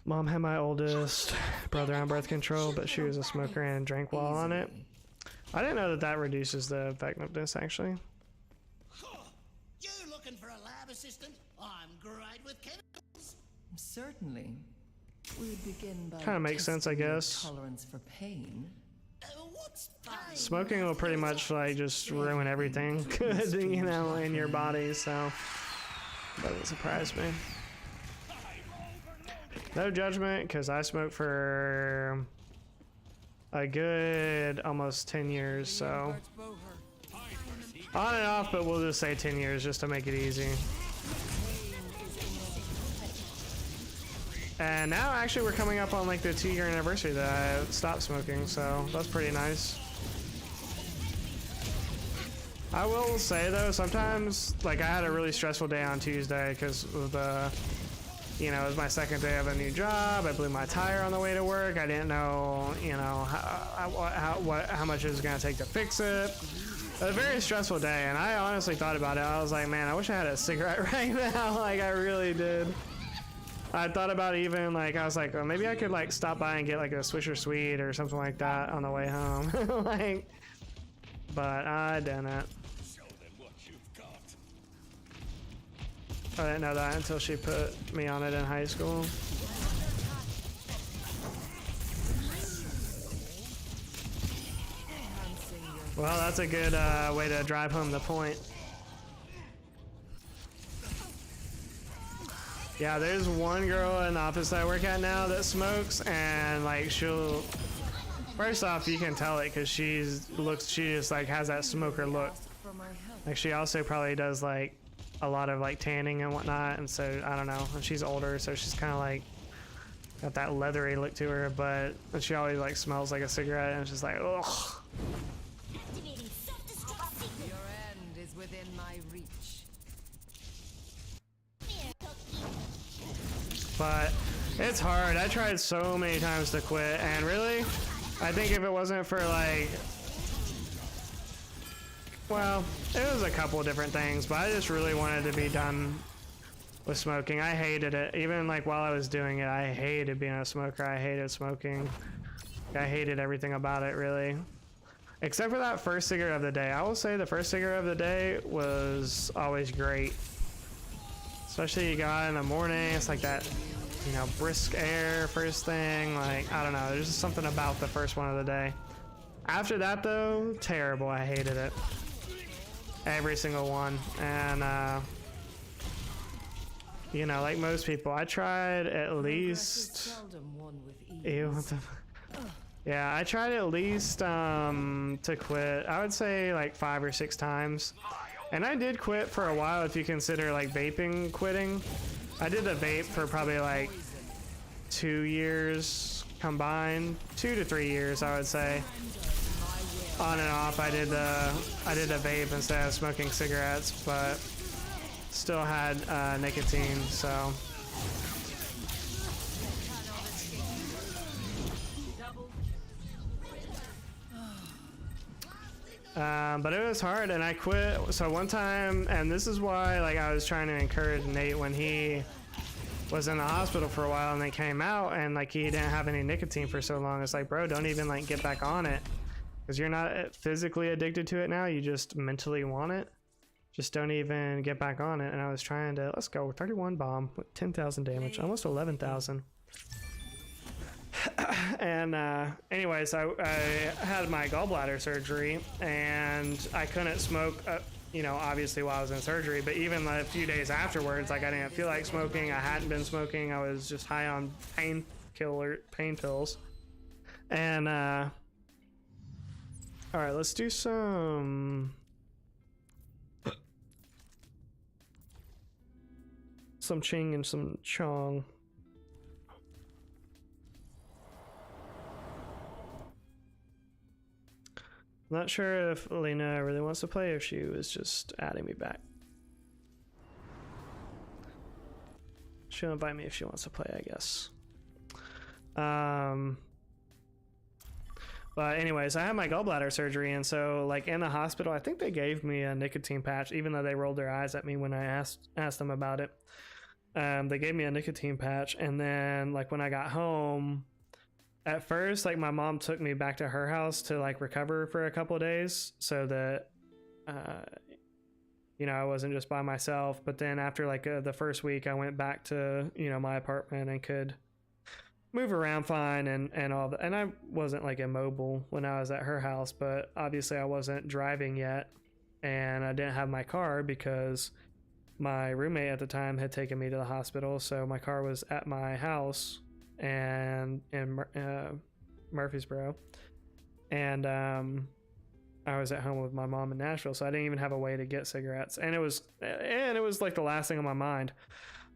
[SPEAKER 1] Mom had my oldest brother on birth control, but she was a smoker and drank while on it. I didn't know that that reduces the effectiveness, actually.
[SPEAKER 8] You looking for a lab assistant? I'm great with chemicals.
[SPEAKER 3] Certainly. We would begin by
[SPEAKER 1] Kinda makes sense, I
[SPEAKER 3] testing your
[SPEAKER 1] guess.
[SPEAKER 3] tolerance for pain.
[SPEAKER 8] What's pain?
[SPEAKER 1] Smoking will pretty much like just ruin everything good, you know, in your body, so doesn't surprise me. No judgment, because I smoked for a good almost 10 years, so on and off, but we'll just say 10 years just to make it easy. And now actually we're coming up on like the 2-year anniversary that I stopped smoking, so that's pretty nice. I will say though, sometimes like I had a really stressful day on Tuesday because of the, you know, it was my second day of a new job. I blew my tire on the way to work. I didn't know, you know, how much it was gonna take to fix it. It was a very stressful day, and I honestly thought about it. I was like, man, I wish I had a cigarette right now. Like I really did. I thought about even like, I was like, well, maybe I could like stop by and get like a Swisher Sweet or something like that on the way home. Like, but I didn't.
[SPEAKER 9] Show them what you've got.
[SPEAKER 1] I didn't know that until she put me on it in high school. Well, that's a good way to drive home the point. Yeah, there's one girl in the office that I work at now that smokes, and like she'll, first off, you can tell it because she just like has that smoker look. Like she also probably does like a lot of like tanning and whatnot, and so I don't know, and she's older, so she's kind of like got that leathery look to her, but she always like smells like a cigarette, and it's just like, ugh.
[SPEAKER 5] Activating self-destruct sequence.
[SPEAKER 3] Your end is within my reach.
[SPEAKER 1] But it's hard. I tried so many times to quit, and really, I think if it wasn't for like, well, it was a couple different things, but I just really wanted to be done with smoking. I hated it. Even like while I was doing it, I hated being a smoker. I hated smoking. I hated everything about it, really. Except for that first cigarette of the day. I will say the first cigarette of the day was always great. Especially you got in the morning, it's like that, you know, brisk air first thing. Like, I don't know, there's just something about the first one of the day. After that though, terrible. I hated it. Every single one. And you know, like most people, I tried at least
[SPEAKER 3] Seldom won with ease.
[SPEAKER 1] ew, what the yeah, I tried at least to quit. I would say like 5 or 6 times. And I did quit for a while if you consider like vaping quitting. I did the vape for probably like 2 years combined, 2 to 3 years, I would say. On and off, I did the vape instead of smoking cigarettes, but still had nicotine, so. But it was hard, and I quit. So one time, and this is why, like, I was trying to encourage Nate when he was in the hospital for a while, and they came out, and like he didn't have any nicotine for so long. It's like, bro, don't even like get back on it, because you're not physically addicted to it now. You just mentally want it. Just don't even get back on it. And I was trying to, let's go, 31 bomb with 10,000 damage, almost 11,000. And anyways, I had my gallbladder surgery, and I couldn't smoke, you know, obviously while I was in surgery, but even a few days afterwards, like I didn't feel like smoking. I hadn't been smoking. I was just high on pain pills. And all right, let's do some ching and some chong. Not sure if Lena really wants to play, or if she was just adding me back. She'll invite me if she wants to play, I guess. But anyways, I had my gallbladder surgery, and so like in the hospital, I think they gave me a nicotine patch, even though they rolled their eyes at me when I asked them about it. They gave me a nicotine patch, and then like when I got home, at first, like my mom took me back to her house to like recover for a couple of days, so that you know, I wasn't just by myself. But then after like the first week, I went back to, you know, my apartment and could move around fine and all that. And I wasn't like immobile when I was at her house, but obviously I wasn't driving yet, and I didn't have my car because my roommate at the time had taken me to the hospital. So my car was at my house and in Murfreesboro, and I was at home with my mom in Nashville, so I didn't even have a way to get cigarettes, and it was like the last thing on my mind.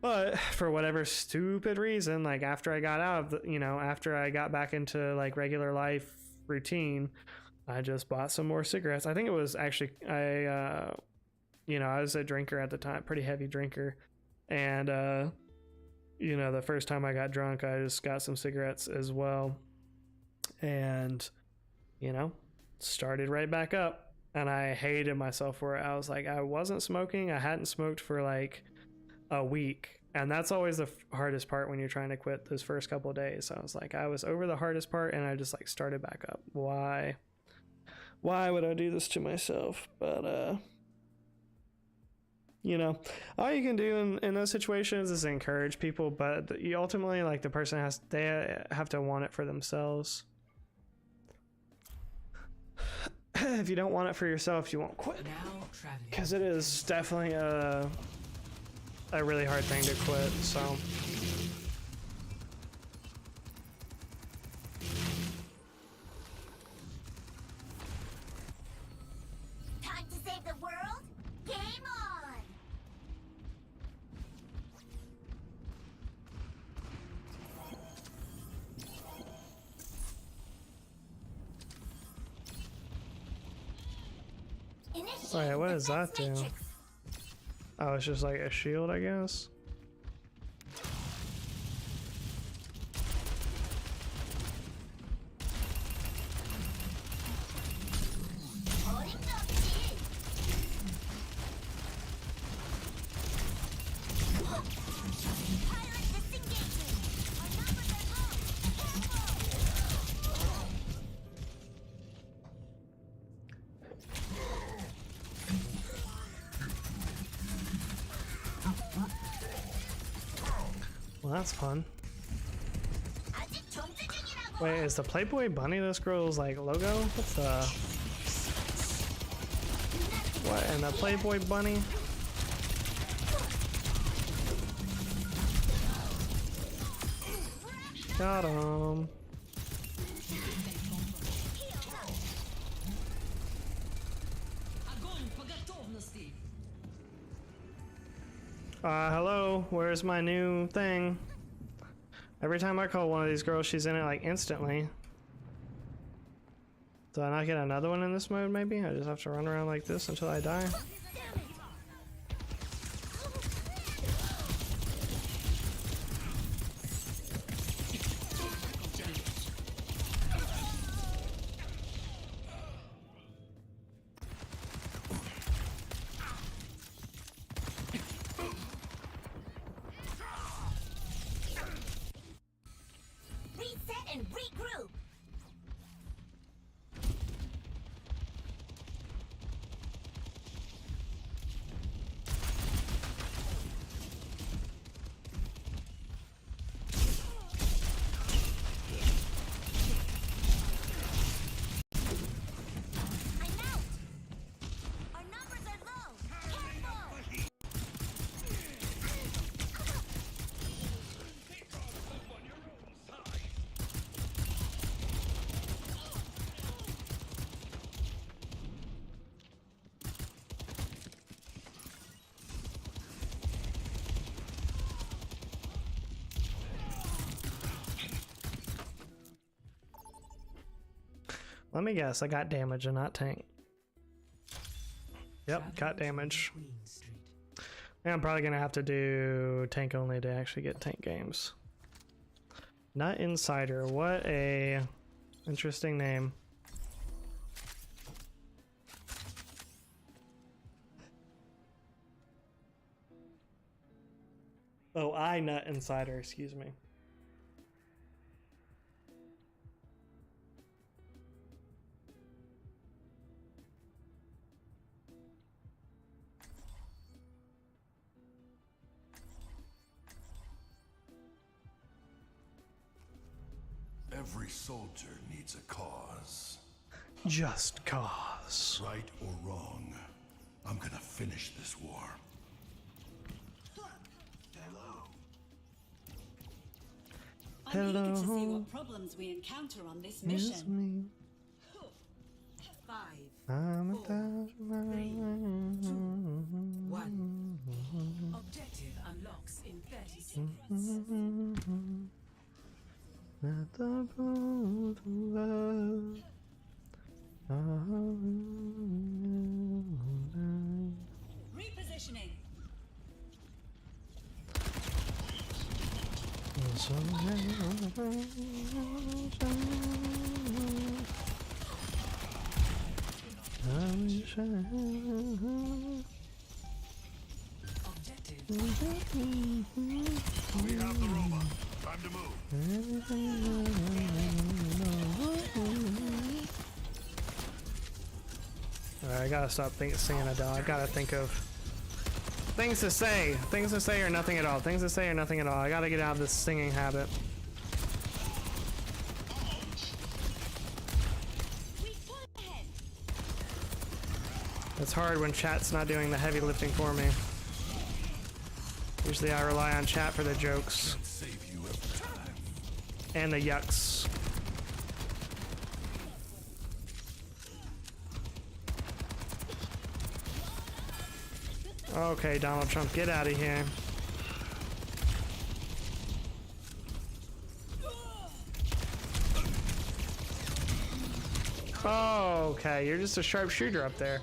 [SPEAKER 1] But for whatever stupid reason, like after I got out of the, you know, after I got back into like regular life routine, I just bought some more cigarettes. I think it was actually you know, I was a drinker at the time, pretty heavy drinker, and you know, the first time I got drunk, I just got some cigarettes as well, and you know, started right back up. And I hated myself for it. I was like, I wasn't smoking. I hadn't smoked for like a week, and that's always the hardest part when you're trying to quit, those first couple of days. So I was like, I was over the hardest part, and I just like started back up. Why would I do this to myself? But you know, all you can do in those situations is encourage people, but you ultimately, like, the person they have to want it for themselves. If you don't want it for yourself, you won't quit, because it is definitely a really hard thing to quit. So
[SPEAKER 5] Time to save the world? Game on!
[SPEAKER 1] Wait, what does that do? Oh, it's just like a shield, I guess. Well, that's fun. Wait, is the Playboy Bunny this girl's like logo? What's the what? And the Playboy Bunny? Got him. Hello, where's my new thing? Every time I call one of these girls, she's in it like instantly. Do I not get another one in this mode maybe? I just have to run around like this until I die?
[SPEAKER 5] And regroup. I'm out. Our numbers are low. Careful.
[SPEAKER 1] Let me guess, I got damage and not tank. Yep, got damage. Yeah, I'm probably gonna have to do tank only to actually get tank games. Nut Insider, what a interesting name. Oh, Nut Insider, excuse me.
[SPEAKER 9] Every soldier needs a cause.
[SPEAKER 1] Just cause.
[SPEAKER 9] Right or wrong, I'm gonna finish this war.
[SPEAKER 6] I'm eager to see what problems we encounter on this mission.
[SPEAKER 1] Me.
[SPEAKER 4] 5,
[SPEAKER 1] I'm a
[SPEAKER 4] 4,
[SPEAKER 1] thousand
[SPEAKER 4] 1. Objective unlocks in 30 seconds.
[SPEAKER 1] At the boat of love.
[SPEAKER 6] Repositioning.
[SPEAKER 4] Objective.
[SPEAKER 9] We have the robot. Time to move.
[SPEAKER 1] Alright, I gotta stop singing Adele. I gotta think of things to say. Things to say or nothing at all. Things to say or nothing at all. I gotta get out of this singing habit. It's hard when chat's not doing the heavy lifting for me. Usually I rely on chat for the jokes. And the yucks. Okay, Donald Trump, get out of here. Okay, you're just a sharpshooter up there.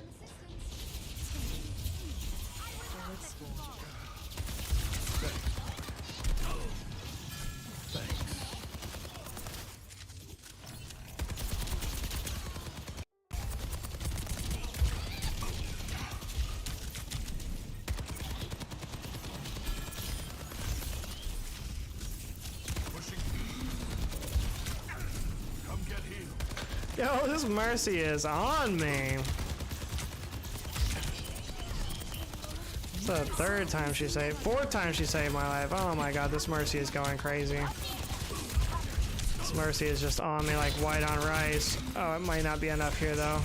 [SPEAKER 1] Yo, this Mercy is on me. It's the third time she saved, fourth time she saved my life. Oh my god, this Mercy is going crazy. This Mercy is just on me like white on rice. Oh, it might not be enough here though.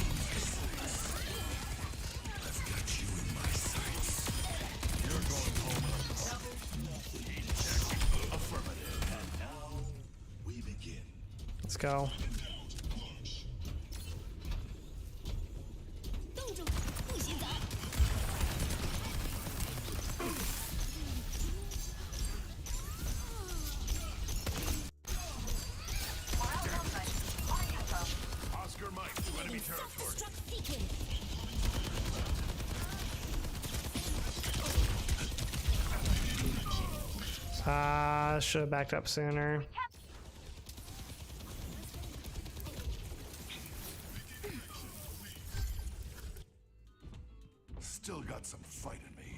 [SPEAKER 1] Let's go. Should have backed up sooner.
[SPEAKER 9] Still got some fight in me.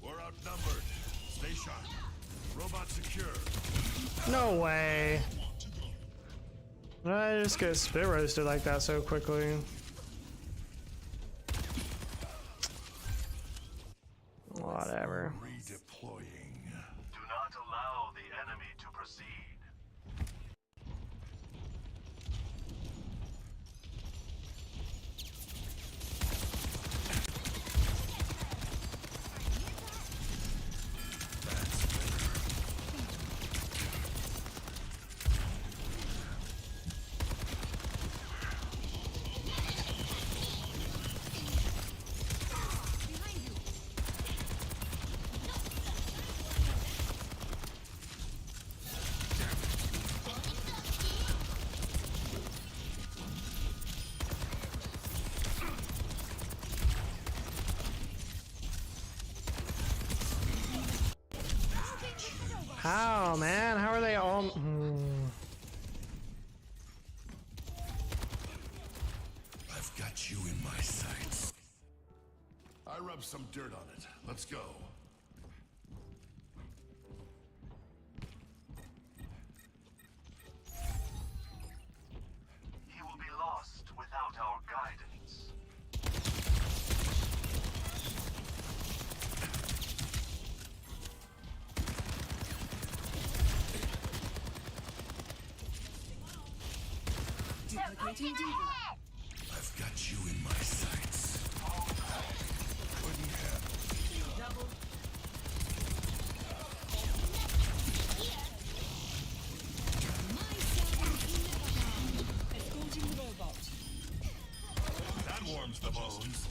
[SPEAKER 9] We're outnumbered. Stay sharp. Robot secure.
[SPEAKER 1] No way. Did I just get spit roasted like that so quickly? Whatever.
[SPEAKER 9] Redeploying. Do not allow the enemy to proceed.
[SPEAKER 1] How, man? How are they all?
[SPEAKER 9] I've got you in my sights. I rubbed some dirt on it. Let's go. He will be lost without our guidance. I've got you in my sights. Couldn't have. That warms the bones.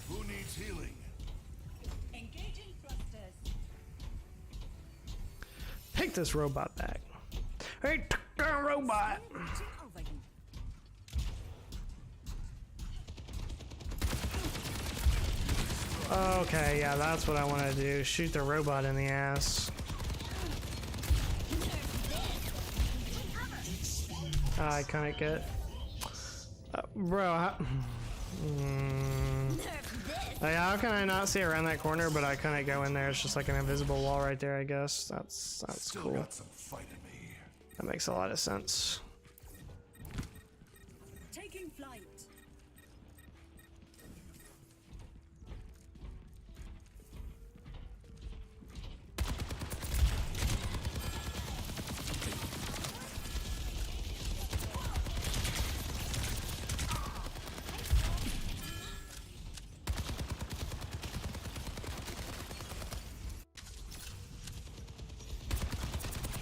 [SPEAKER 9] Who needs healing?
[SPEAKER 6] Engaging thrusters.
[SPEAKER 1] Take this robot back. Hey, robot. Okay, yeah, that's what I want to do. Shoot the robot in the ass. I couldn't get... bro, how can I not see around that corner, but I couldn't go in there? It's just like an invisible wall right there, I guess. That's cool.
[SPEAKER 9] Got some fight in me.
[SPEAKER 1] That makes a lot of sense.
[SPEAKER 6] Taking flight.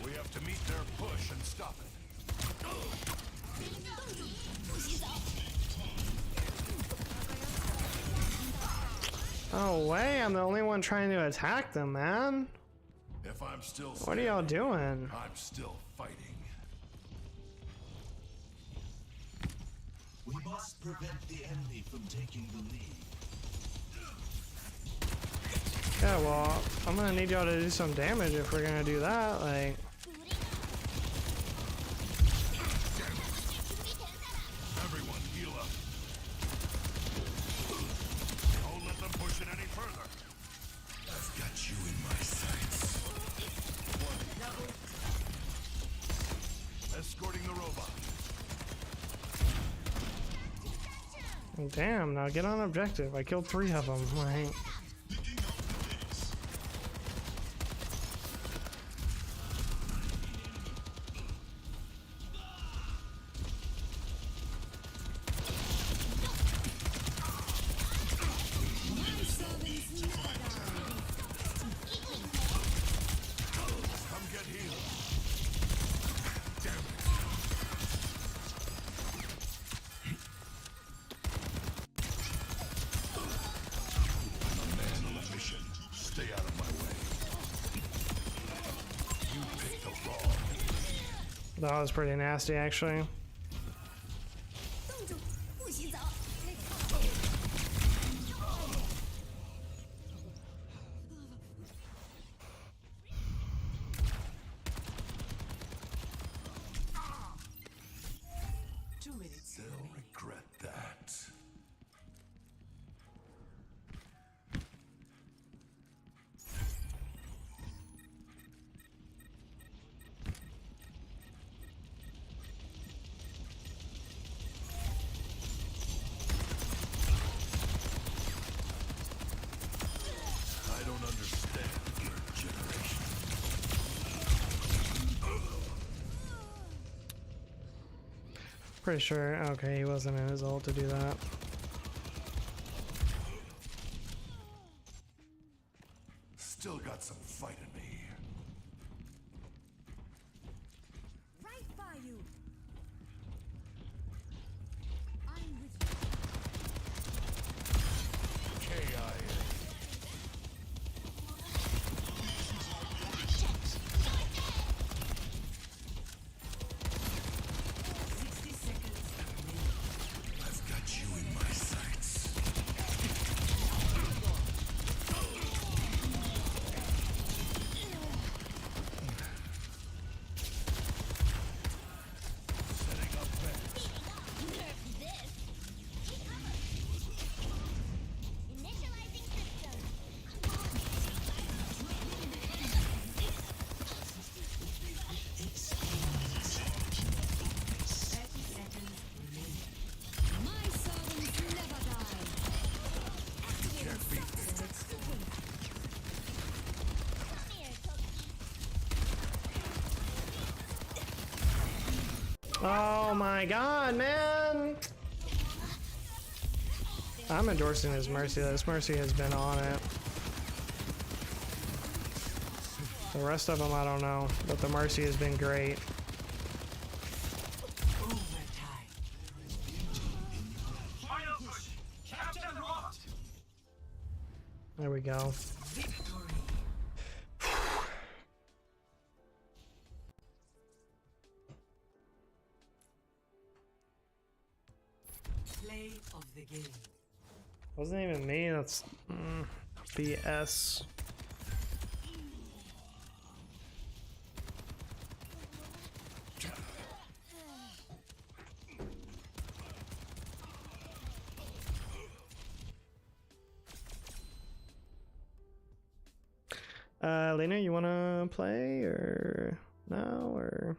[SPEAKER 9] We have to meet their push and stop it.
[SPEAKER 1] Oh way, I'm the only one trying to attack them, man.
[SPEAKER 9] If I'm still
[SPEAKER 1] What are y'all doing?
[SPEAKER 9] I'm still fighting.
[SPEAKER 10] We must prevent the enemy from taking the lead.
[SPEAKER 1] Yeah, well, I'm gonna need y'all to do some damage if we're gonna do that. Like,
[SPEAKER 9] Everyone heal up. Don't let them push it any further. I've got you in my sights. Escorting the robot.
[SPEAKER 1] damn, now get on objective. I killed 3 of them. Like,
[SPEAKER 9] Come get healed. Damn it. I'm a man on a mission. Stay out of my way. You picked the wrong.
[SPEAKER 1] that was pretty nasty, actually.
[SPEAKER 5] 冻住，不许走！
[SPEAKER 4] 2 minutes.
[SPEAKER 9] They'll regret that. I don't understand your generation.
[SPEAKER 1] Pretty sure. Okay, he wasn't in his ult to do that.
[SPEAKER 9] Still got some fight in me.
[SPEAKER 5] Right by you. I'm with you.
[SPEAKER 9] KIA. I've got you in my sights. Setting up beds.
[SPEAKER 5] Nerf this. Initializing system.
[SPEAKER 6] My servants never die.
[SPEAKER 9] Can't beat me.
[SPEAKER 5] Come here, Toki.
[SPEAKER 1] Oh my god, man! I'm endorsing his Mercy. This Mercy has been on it. The rest of them, I don't know. But the Mercy has been great.
[SPEAKER 4] Overtime.
[SPEAKER 1] There we go.
[SPEAKER 4] Victory. Play of the game.
[SPEAKER 1] Wasn't even me. That's BS. Lena, you wanna play or no? Or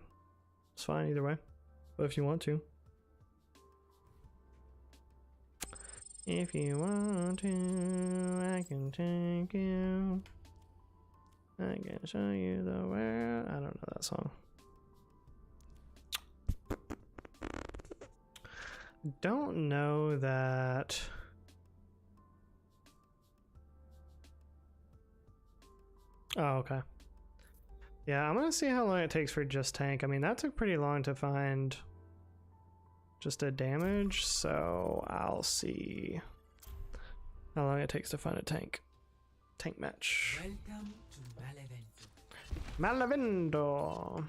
[SPEAKER 1] it's fine either way. But if you want to. If you want to, I can take you. I can show you the world. I don't know that song. Don't know that. Oh, okay. Yeah, I'm gonna see how long it takes for just tank. I mean, that took pretty long to find just a damage, so I'll see how long it takes to find a tank match.
[SPEAKER 4] Welcome to Malevento.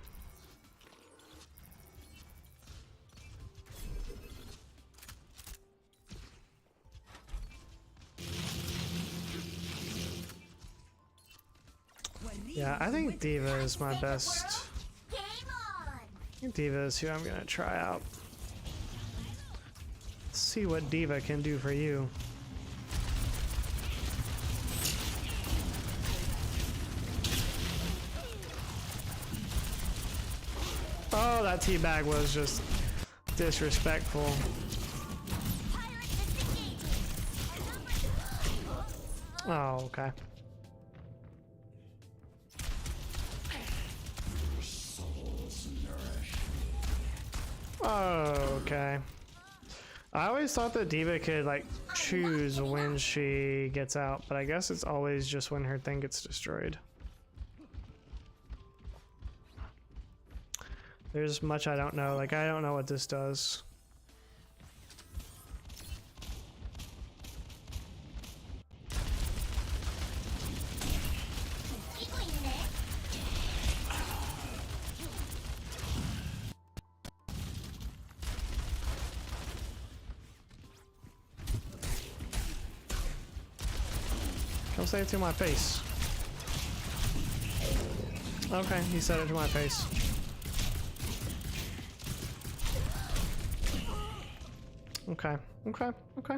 [SPEAKER 1] Yeah, I think Diva is my best.
[SPEAKER 5] Game on!
[SPEAKER 1] I think Diva is who I'm gonna try out. Let's see what Diva can do for you. Oh, that teabag was just disrespectful. Oh, okay. Oh, okay. I always thought that Diva could like choose when she gets out, but I guess it's always just when her thing gets destroyed. There's much I don't know. Like, I don't know what this does. Don't say it to my face. Okay, he said it to my face. Okay, okay, okay.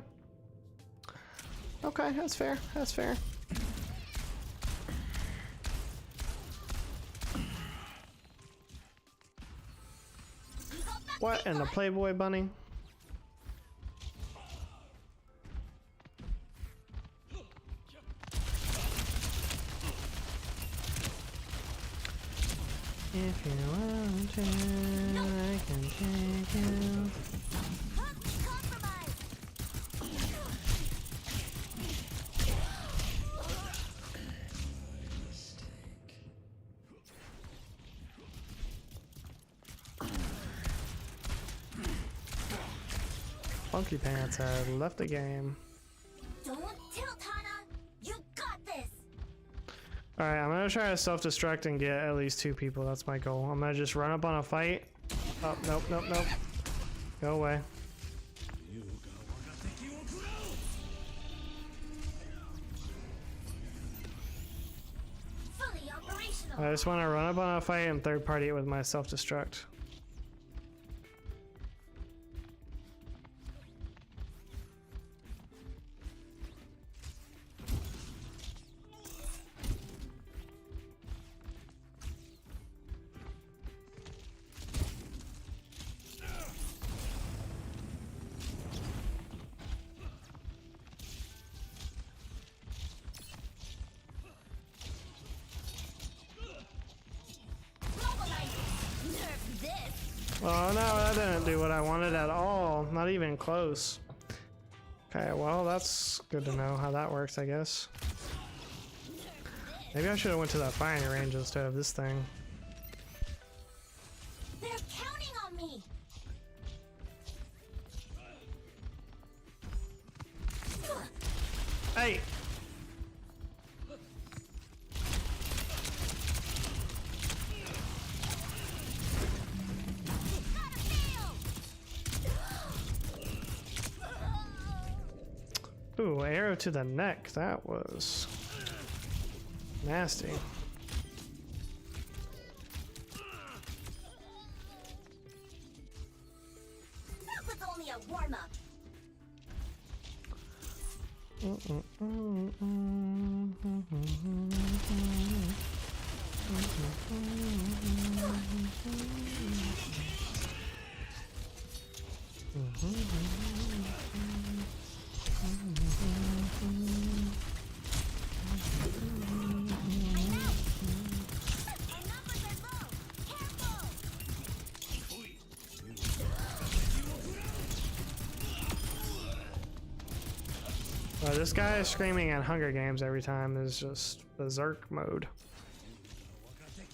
[SPEAKER 1] Okay, that's fair, that's fair. What in the Playboy Bunny? If you want to, I can take you. Funky Pants had left the game.
[SPEAKER 5] Don't tilt, Hana. You got this.
[SPEAKER 1] Alright, I'm gonna try to self-destruct and get at least 2 people. That's my goal. I'm gonna just run up on a fight. Oh, nope, nope, nope. Go away.
[SPEAKER 5] Fully operational.
[SPEAKER 1] I just want to run up on a fight and third party it with my self-destruct. Oh no, that didn't do what I wanted at all. Not even close. Okay, well that's good to know how that works, I guess. Maybe I should have went to that firing range instead of this thing.
[SPEAKER 5] They're counting on me.
[SPEAKER 1] Hey! Ooh, arrow to the neck. That was nasty.
[SPEAKER 5] That was only a warm-up.
[SPEAKER 1] This guy is screaming at Hunger Games every time is just berserk mode.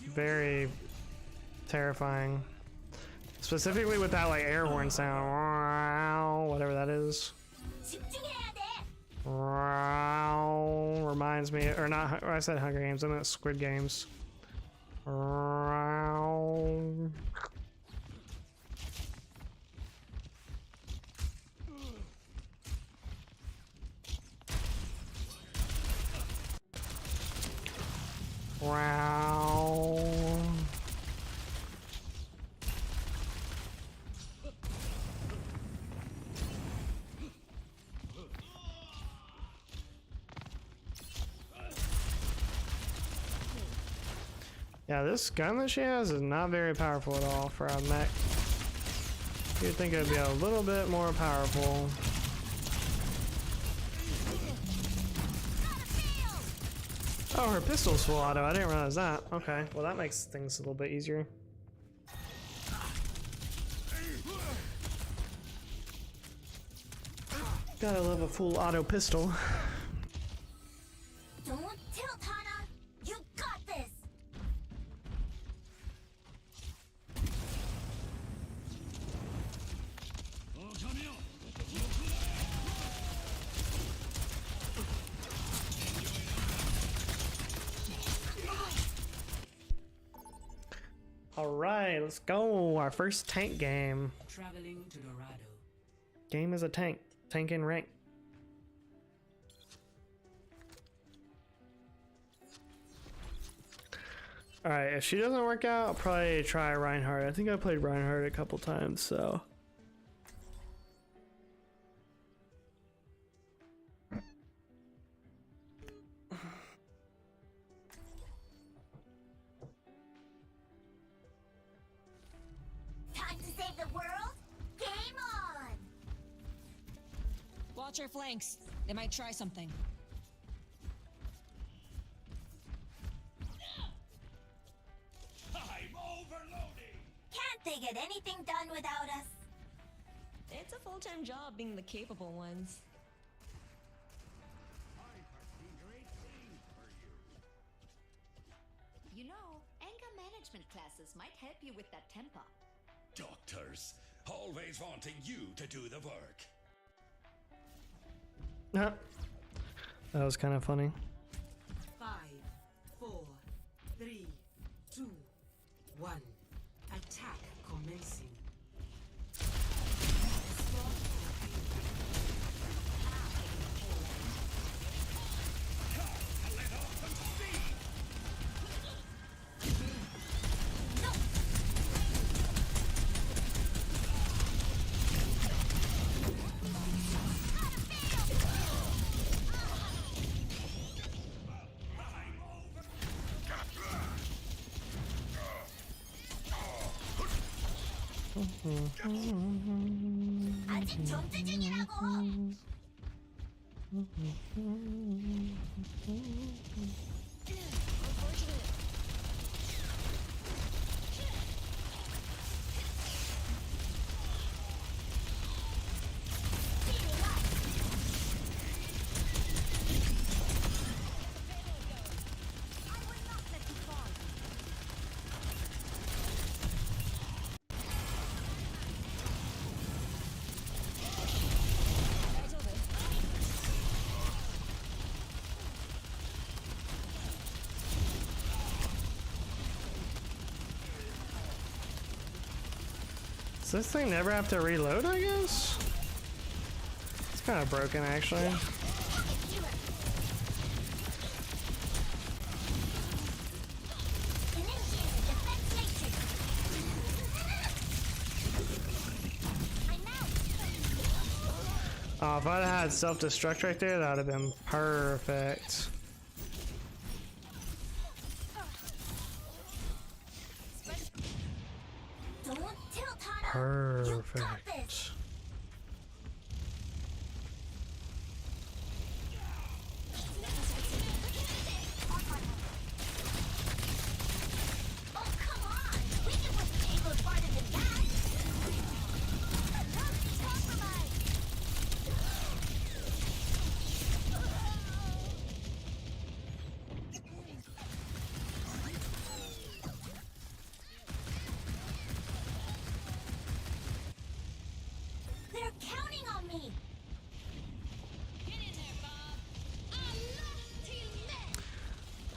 [SPEAKER 1] Very terrifying. Specifically with that like air horn sound, whatever that is. Reminds me, or not, I said Hunger Games, I meant Squid Games. Wow. Yeah, this gun that she has is not very powerful at all for a mech. You'd think it'd be a little bit more powerful. Oh, her pistol's full auto. I didn't realize that. Okay, well that makes things a little bit easier. Gotta love a full auto pistol.
[SPEAKER 5] Don't tilt, Hana. You got this.
[SPEAKER 1] Alright, let's go. Our first tank game.
[SPEAKER 4] Traveling to Dorado.
[SPEAKER 1] Game is a tank. Tank in rank. Alright, if she doesn't work out, I'll probably try Reinhardt. I think I played Reinhardt a couple times, so.
[SPEAKER 5] Time to save the world? Game on!
[SPEAKER 11] Watch our flanks. They might try something.
[SPEAKER 10] I'm overloading!
[SPEAKER 5] Can't they get anything done without us?
[SPEAKER 11] It's a full-time job being the capable ones.
[SPEAKER 12] You know, anger management classes might help you with that temper.
[SPEAKER 10] Doctors, always wanting you to do the work.
[SPEAKER 1] That was kind of funny.
[SPEAKER 4] 5, 4, 3, 2, 1. Attack commencing.
[SPEAKER 5] 아직 전투 중이라고.
[SPEAKER 1] Does this thing never have to reload, I guess? It's kind of broken, actually. Oh, if I'd had self-destruct right there, that would have been perfect. Perfect.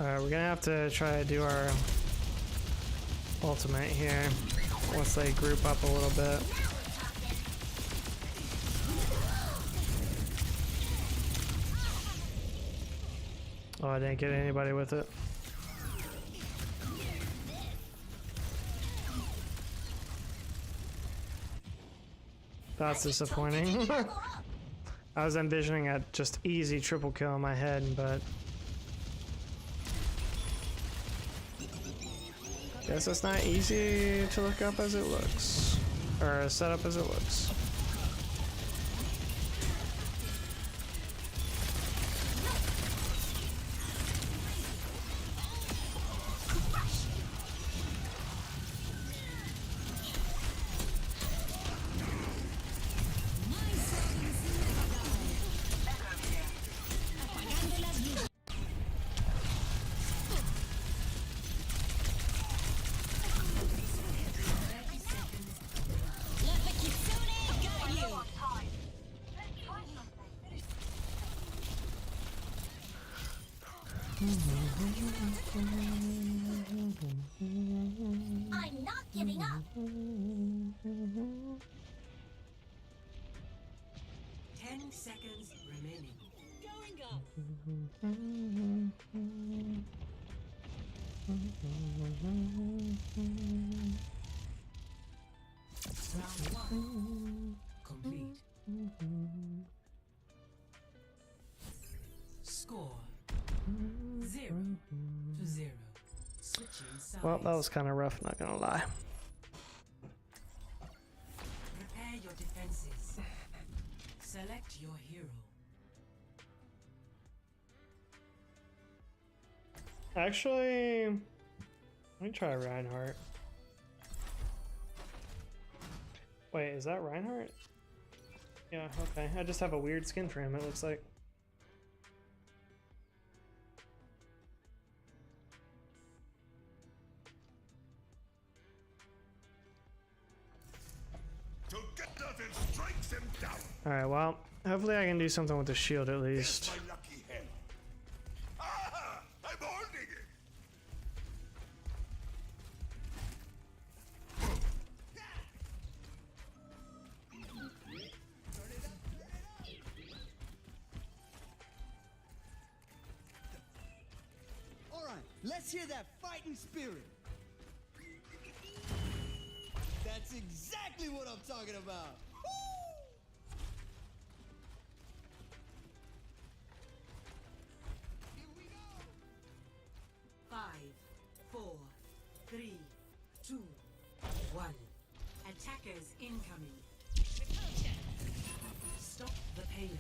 [SPEAKER 1] Alright, we're gonna have to try to do our ultimate here once they group up a little bit. Oh, I didn't get anybody with it. That's disappointing. I was envisioning a just easy triple kill in my head, but Guess it's not easy to look up as it looks, or set up as it looks.
[SPEAKER 5] I'm not giving up.
[SPEAKER 4] 10 seconds remaining.
[SPEAKER 6] Going up.
[SPEAKER 4] Round 1 complete. Score 0-0. Switching sides.
[SPEAKER 1] Well, that was kind of rough, not gonna lie.
[SPEAKER 4] Prepare your defenses. Select your hero.
[SPEAKER 1] Actually, let me try Reinhardt. Wait, is that Reinhardt? Yeah, okay. I just have a weird skin for him, it looks like. Alright, well, hopefully I can do something with the shield at least.
[SPEAKER 9] I'm holding it.
[SPEAKER 8] All right, let's hear that fighting spirit. That's exactly what I'm talking about. Here we go.
[SPEAKER 4] 5, 4, 3, 2, 1. Attackers incoming. Stop the payload.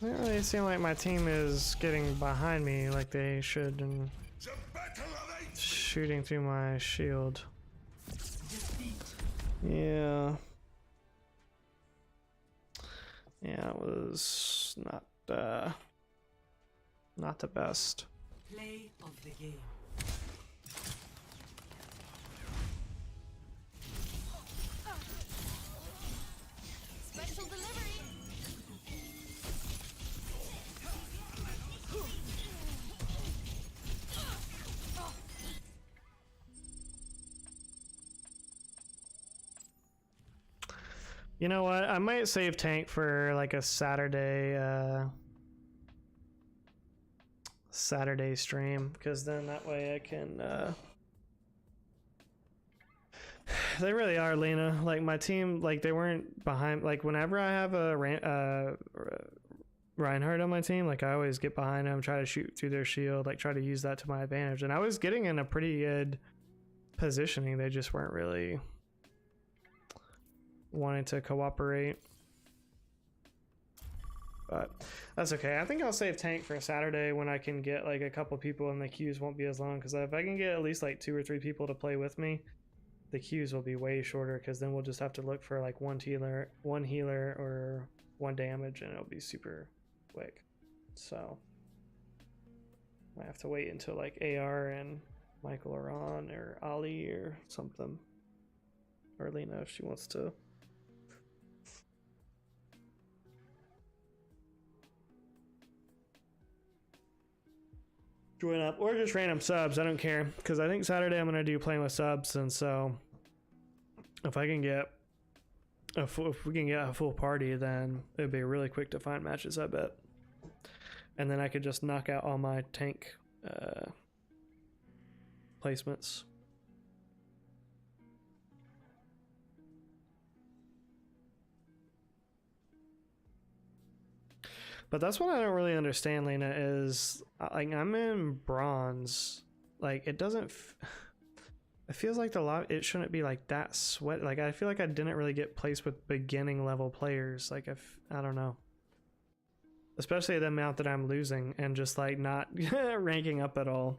[SPEAKER 1] Doesn't really seem like my team is getting behind me like they should and shooting through my shield. Yeah. Yeah, it was not the best.
[SPEAKER 4] Play of the game.
[SPEAKER 5] Special delivery.
[SPEAKER 1] You know what? I might save tank for like a Saturday stream, because then that way I can they really are, Lena. Like my team, like they weren't behind. Like whenever I have a Reinhardt on my team, like I always get behind them, try to shoot through their shield, like try to use that to my advantage. And I was getting in a pretty good positioning. They just weren't really wanting to cooperate. But that's okay. I think I'll save tank for a Saturday when I can get like a couple people and the queues won't be as long, because if I can get at least like 2 or 3 people to play with me, the queues will be way shorter because then we'll just have to look for like one healer, or one damage, and it'll be super quick. So I have to wait until like AR and Michael are on, or Ali or something, or Lena if she wants to. Join up, or just random subs. I don't care, because I think Saturday I'm gonna do playing with subs, and so if I can get if we can get a full party, then it'd be really quick to find matches, I bet. And then I could just knock out all my tank placements. But that's what I don't really understand, Lena, is like I'm in bronze. Like it doesn't it feels like it shouldn't be like that sweat. Like I feel like I didn't really get placed with beginning level players. Like I don't know. Especially the amount that I'm losing and just like not ranking up at all.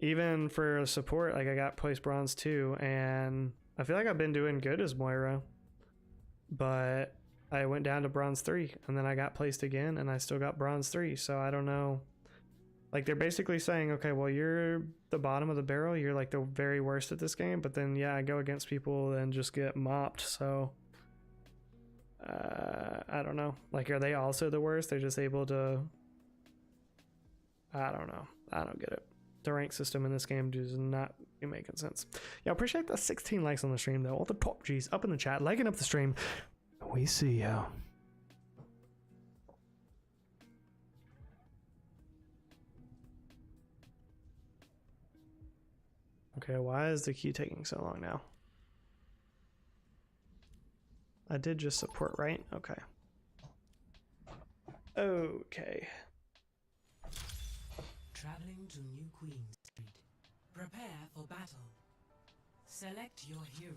[SPEAKER 1] Even for support, like I got placed bronze 2, and I feel like I've been doing good as Moira. But I went down to bronze 3, and then I got placed again, and I still got bronze 3. So I don't know. Like they're basically saying, okay, well you're the bottom of the barrel. You're like the very worst at this game. But then yeah, I go against people and just get mopped. So I don't know. Like are they also the worst? They're just able to. I don't know. I don't get it. The rank system in this game does not be making sense. Yeah, appreciate the 16 likes on the stream though. All the top G's up in the chat, liking up the stream. We see you. Okay, why is the queue taking so long now? I did just support, right? Okay. Okay.
[SPEAKER 4] Traveling to New Queen Street. Prepare for battle. Select your hero.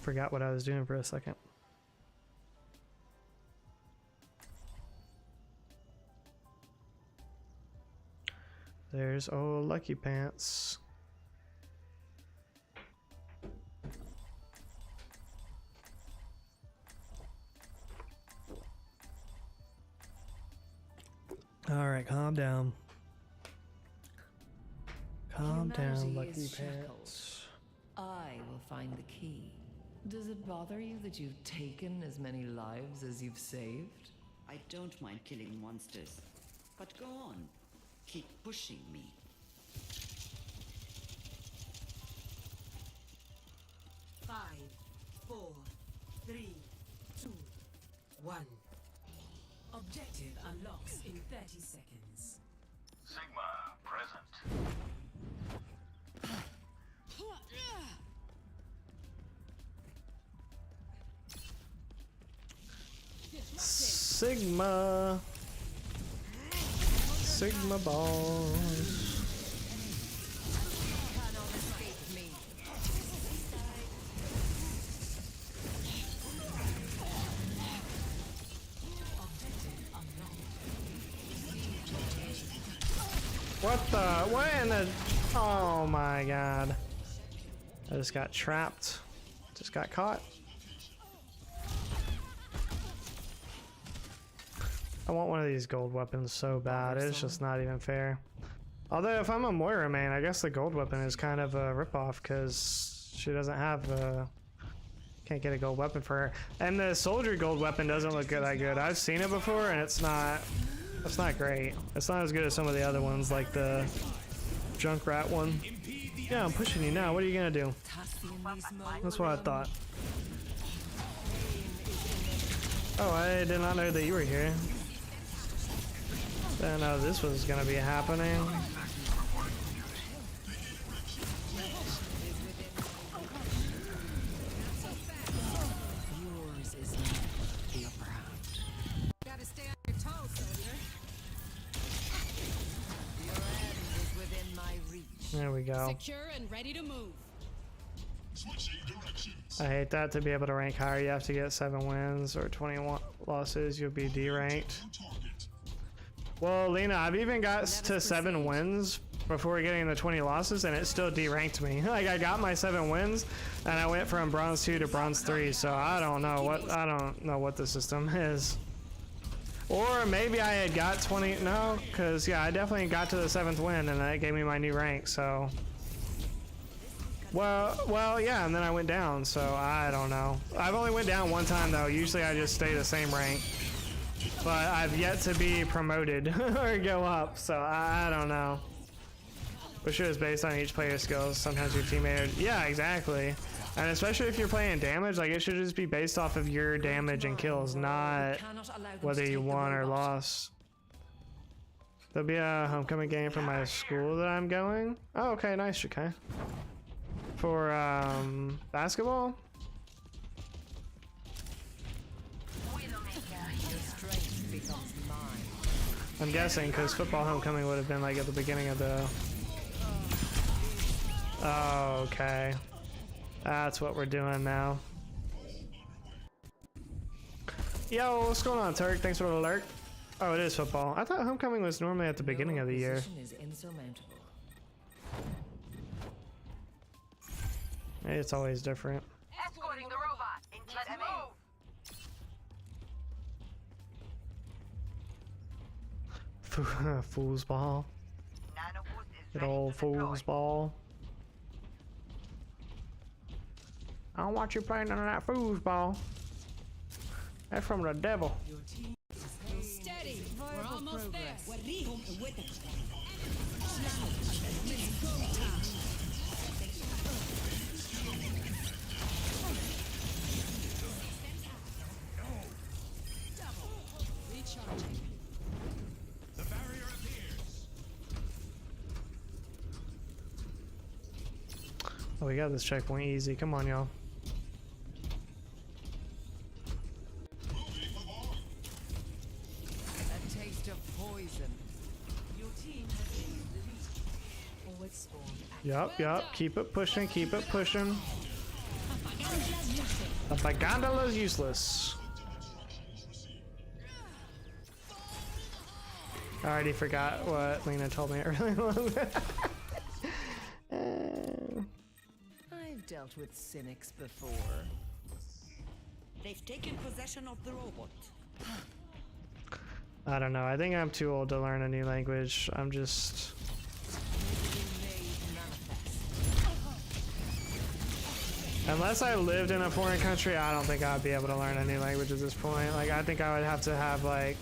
[SPEAKER 1] Forgot what I was doing for a second. There's old Lucky Pants. All right, calm down. Calm down, Lucky Pants.
[SPEAKER 3] I will find the key. Does it bother you that you've taken as many lives as you've saved?
[SPEAKER 6] I don't mind killing monsters. But go on. Keep pushing me.
[SPEAKER 4] Five, 4, 3, 2, 1. Objective unlocks in 30 seconds.
[SPEAKER 13] Sigma present.
[SPEAKER 1] Sigma. Sigma balls. What the? What in the? Oh my god. I just got trapped. Just got caught. I want one of these gold weapons so bad. It's just not even fair. Although if I'm a Moira main, I guess the gold weapon is kind of a ripoff because she doesn't have a... Can't get a gold weapon for her. And the soldier gold weapon doesn't look that good. I've seen it before and it's not great. It's not as good as some of the other ones, like the Junkrat one. Yeah, I'm pushing you now. What are you gonna do? That's what I thought. Oh, I did not know that you were here. Didn't know this was gonna be happening.
[SPEAKER 3] Yours is not the upper hand.
[SPEAKER 14] Gotta stay on your toes, soldier.
[SPEAKER 3] Your end is within my reach.
[SPEAKER 1] There we go.
[SPEAKER 14] Secure and ready to move.
[SPEAKER 1] I hate that. To be able to rank higher, you have to get 7 wins or 21 losses. You'll be D ranked. Well, Lena, I've even got to 7 wins before getting the 20 losses, and it still deranked me. Like, I got my 7 wins, and I went from bronze 2 to bronze 3. So I don't know what the system is. Or maybe I had got 20. No, because yeah, I definitely got to the 7th win, and that gave me my new rank. So. Well, yeah, and then I went down. So I don't know. I've only went down one time though. Usually I just stay the same rank. But I've yet to be promoted or go up, so I don't know. Which is based on each player's skills. Sometimes your teammate, yeah, exactly. And especially if you're playing damage, like it should just be based off of your damage and kills, not whether you won or lost. There'll be a homecoming game for my school that I'm going. Oh, okay, nice, okay. For basketball. I'm guessing because football homecoming would have been like at the beginning of the. Oh, okay. That's what we're doing now. Yo, what's going on, Turk? Thanks for the alert. Oh, it is football. I thought homecoming was normally at the beginning of the year. It's always different.
[SPEAKER 7] Escorting the robot. Let's move.
[SPEAKER 1] Fool's ball. Good old fool's ball. I don't want you playing on that fool's ball. That's from the devil.
[SPEAKER 14] Steady. We're almost there. Recharging.
[SPEAKER 10] The barrier appears.
[SPEAKER 1] Oh, we got this checkpoint easy. Come on, y'all.
[SPEAKER 3] A taste of poison.
[SPEAKER 4] Your team has been deleted. Forward spawn.
[SPEAKER 1] Yup. Keep it pushing. Keep it pushing. The Bagandala is useless. I already forgot what Lena told me earlier.
[SPEAKER 3] I've dealt with cynics before.
[SPEAKER 6] They've taken possession of the robot.
[SPEAKER 1] I don't know. I think I'm too old to learn a new language. I'm just. Unless I lived in a foreign country, I don't think I'd be able to learn a new language at this point. Like, I think I would have to have, like,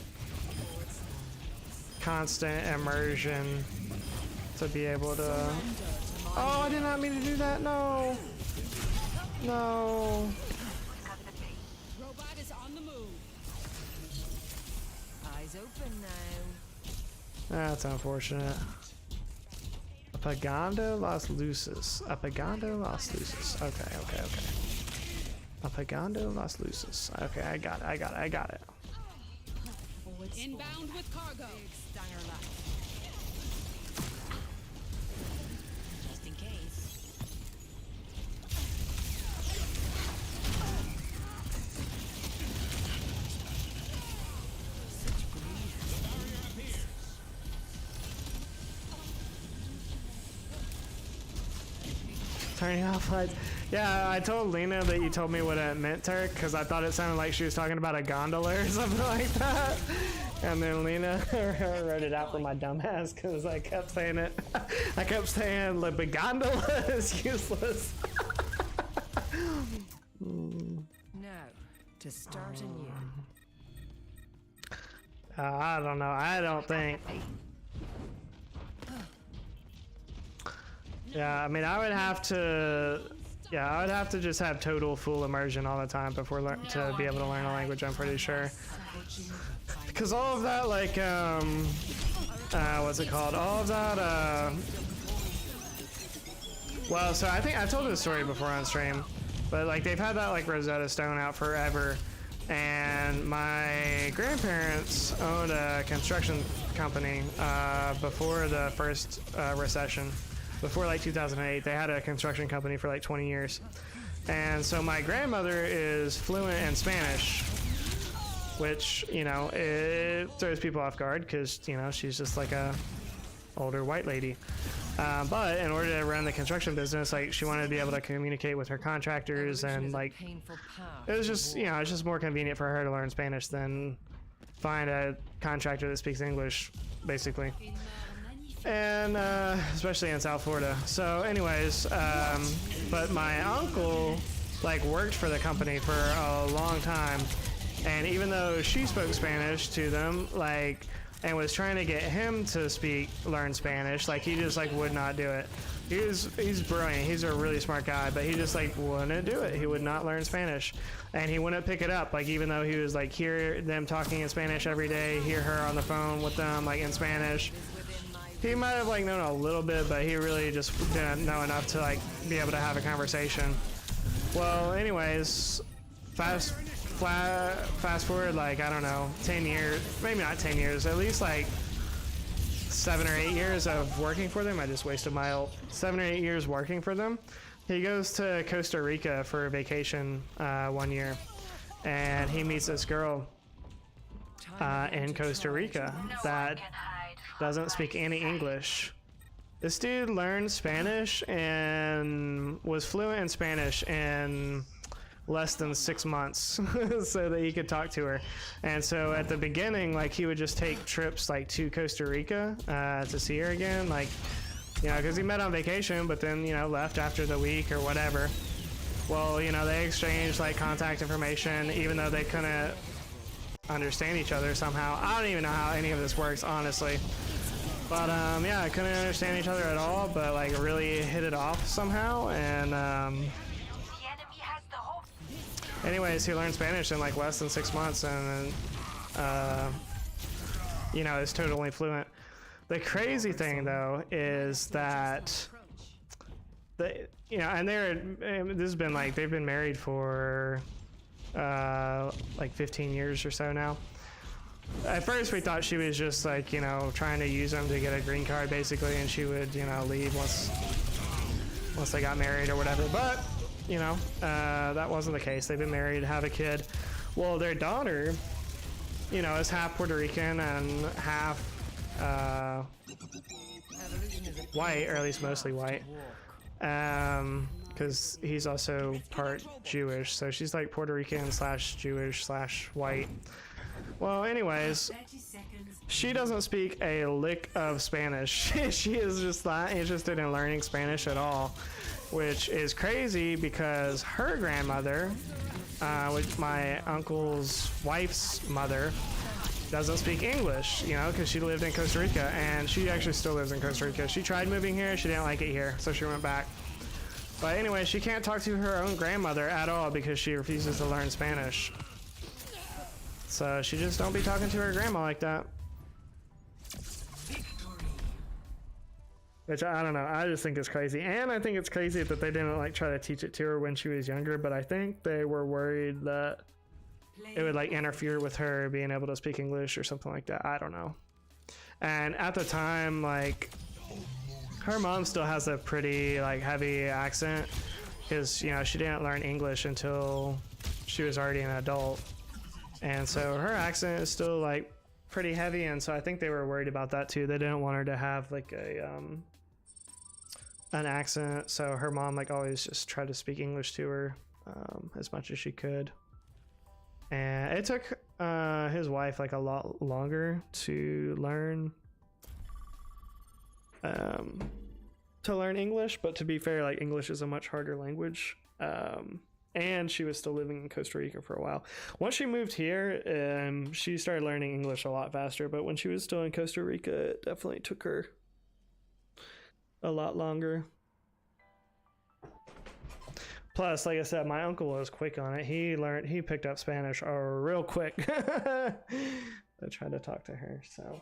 [SPEAKER 1] constant immersion to be able to. Oh, I did not mean to do that. No. No.
[SPEAKER 14] Robot is on the move.
[SPEAKER 3] Eyes open now.
[SPEAKER 1] That's unfortunate. Apagando Las Luces. Apagando Las Luces. Okay. Apagando Las Luces. Okay, I got it.
[SPEAKER 14] Inbound with cargo.
[SPEAKER 3] Stanger left.
[SPEAKER 6] Just in case.
[SPEAKER 1] Turning off lights. Yeah, I told Lena that you told me what it meant to her because I thought it sounded like she was talking about a gondola or something like that. And then Lena wrote it out for my dumbass because I kept saying it. I kept saying the gondola is useless.
[SPEAKER 3] Now, to start anew.
[SPEAKER 1] I don't know. I don't think. Yeah, I mean, I would have to. Yeah, I would have to just have total full immersion all the time before to be able to learn a language. I'm pretty sure. Because all of that, like, what's it called? All of that, well, so I think I told this story before on stream, but like they've had that like Rosetta Stone out forever, and my grandparents owned a construction company before the first recession. Before like 2008, they had a construction company for like 20 years. And so my grandmother is fluent in Spanish, which, you know, it throws people off guard because, you know, she's just like a older white lady. But in order to run the construction business, like, she wanted to be able to communicate with her contractors, and like, it was just, you know, it's just more convenient for her to learn Spanish than find a contractor that speaks English, basically. And especially in South Florida. So anyways, but my uncle like worked for the company for a long time, and even though she spoke Spanish to them, like, and was trying to get him to learn Spanish, like, he just like would not do it. He's brilliant, he's a really smart guy, but he just like wouldn't do it. He would not learn Spanish, and he wouldn't pick it up, like, even though he was like hear them talking in Spanish every day, hear her on the phone with them like in Spanish. He might have like known a little bit, but he really just didn't know enough to like be able to have a conversation. Well, anyways, fast forward like, I don't know, 10 years, maybe not 10 years, at least like 7 or 8 years of working for them. I just wasted my 7 or 8 years working for them. He goes to Costa Rica for a vacation one year, and he meets this girl in Costa Rica that doesn't speak any English. This dude learned Spanish and was fluent in Spanish in less than 6 months so that he could talk to her. And so at the beginning, like, he would just take trips like to Costa Rica to see her again, like, you know, because he met on vacation, but then, you know, left after the week or whatever. Well, you know, they exchanged like contact information, even though they couldn't understand each other somehow. I don't even know how any of this works, honestly. But yeah, I couldn't understand each other at all, but like really hit it off somehow. And anyways, he learned Spanish in like less than 6 months, and you know, is totally fluent. The crazy thing though is that you know, and this has been like, they've been married for like 15 years or so now. At first we thought she was just like, you know, trying to use him to get a green card basically, and she would, you know, leave once they got married or whatever. But, you know, that wasn't the case. They've been married, have a kid. Well, their daughter, you know, is half Puerto Rican and half white, or at least mostly white. Because he's also part Jewish, so she's like Puerto Rican / Jewish / white. Well, anyways, she doesn't speak a lick of Spanish. She is just not interested in learning Spanish at all, which is crazy because her grandmother, which my uncle's wife's mother, doesn't speak English, you know, because she lived in Costa Rica, and she actually still lives in Costa Rica. She tried moving here, she didn't like it here, so she went back. But anyway, she can't talk to her own grandmother at all because she refuses to learn Spanish. So she just don't be talking to her grandma like that. Which, I don't know, I just think it's crazy. And I think it's crazy that they didn't like try to teach it to her when she was younger, but I think they were worried that it would like interfere with her being able to speak English or something like that. I don't know. And at the time, like, her mom still has a pretty like heavy accent because, you know, she didn't learn English until she was already an adult. And so her accent is still like pretty heavy, and so I think they were worried about that too. They didn't want her to have like an accent, so her mom like always just tried to speak English to her as much as she could. And it took his wife like a lot longer to learn English, but to be fair, like, English is a much harder language. And she was still living in Costa Rica for a while. Once she moved here, she started learning English a lot faster, but when she was still in Costa Rica, it definitely took her a lot longer. Plus, like I said, my uncle was quick on it. He picked up Spanish real quick. I tried to talk to her, so.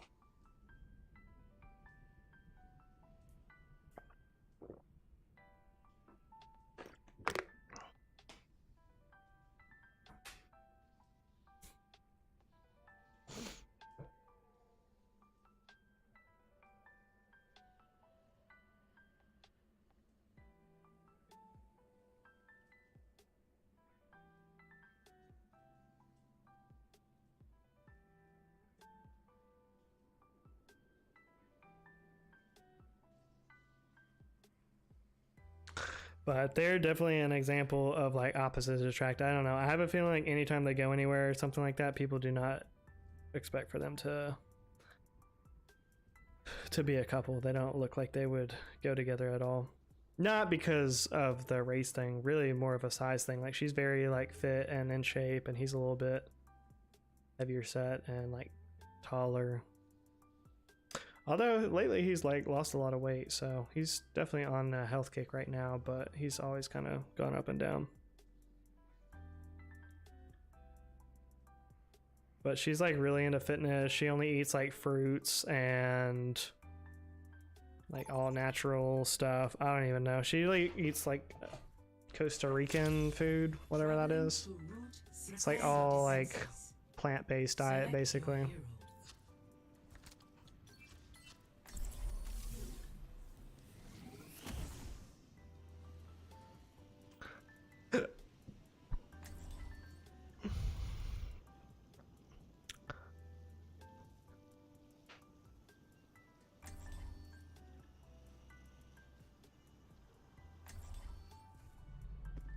[SPEAKER 1] But they're definitely an example of like opposites attract. I don't know. I have a feeling like anytime they go anywhere or something like that, people do not expect for them to be a couple. They don't look like they would go together at all. Not because of the race thing, really more of a size thing. Like she's very like fit and in shape, and he's a little bit heavier set and like taller. Although lately he's like lost a lot of weight, so he's definitely on a health kick right now, but he's always kind of gone up and down. But she's like really into fitness. She only eats like fruits and like all natural stuff. I don't even know. She like eats like Costa Rican food, whatever that is. It's like all like plant-based diet basically.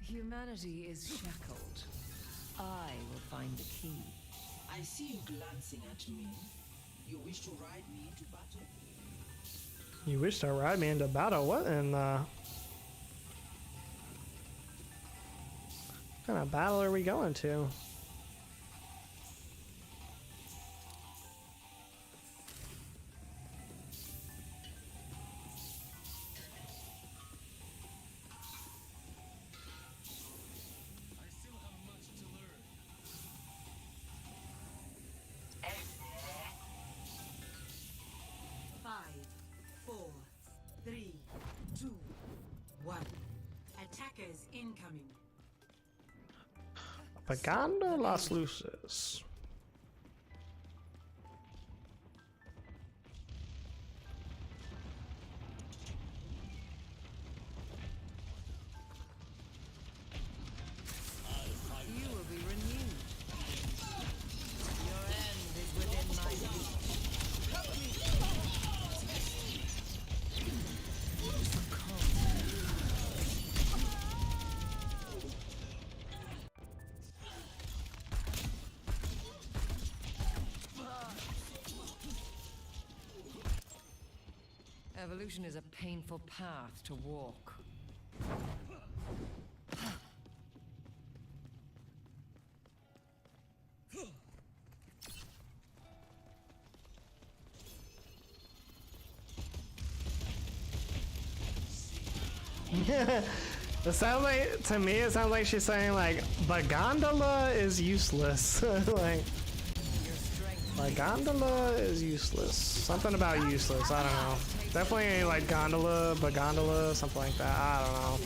[SPEAKER 3] Humanity is shackled. I will find the key.
[SPEAKER 4] I see you glancing at me. You wish to ride me into battle?
[SPEAKER 1] You wish to ride me into battle? What in the... What kind of battle are we going to?
[SPEAKER 4] Incoming.
[SPEAKER 1] Apagando las luces.
[SPEAKER 3] You will be renewed. Your end is within my reach. Evolution is a painful path to walk.
[SPEAKER 1] It sounds like, to me, it sounds like she's saying like, the gondola is useless. Like, the gondola is useless. Something about useless, I don't know. Definitely like gondola, but gondola, something like that, I don't know.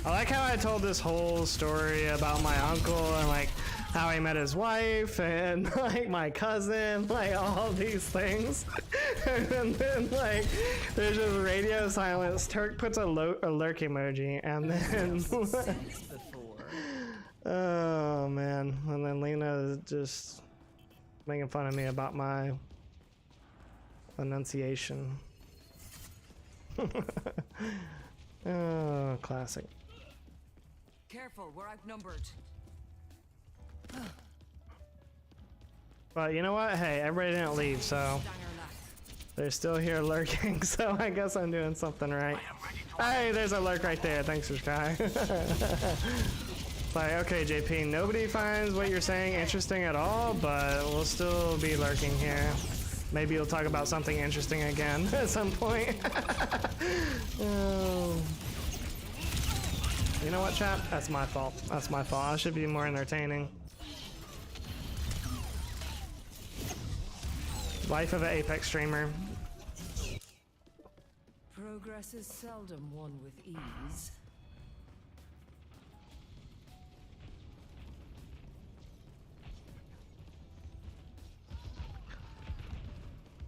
[SPEAKER 1] I like how I told this whole story about my uncle and like how he met his wife and like my cousin, like all these things. And then like there's just radio silence. Turk puts a lurk emoji and then oh man, and then Lena is just making fun of me about my enunciation. Oh, classic.
[SPEAKER 3] Careful, we're outnumbered.
[SPEAKER 1] But you know what? Hey, everybody didn't leave, so they're still here lurking, so I guess I'm doing something right. Hey, there's a lurk right there. Thanks, Sky. Like, okay, JP, nobody finds what you're saying interesting at all, but we'll still be lurking here. Maybe you'll talk about something interesting again at some point. Oh. You know what, chat? That's my fault. That's my fault. I should be more entertaining. Life of an Apex streamer.
[SPEAKER 3] Progress is seldom won with ease.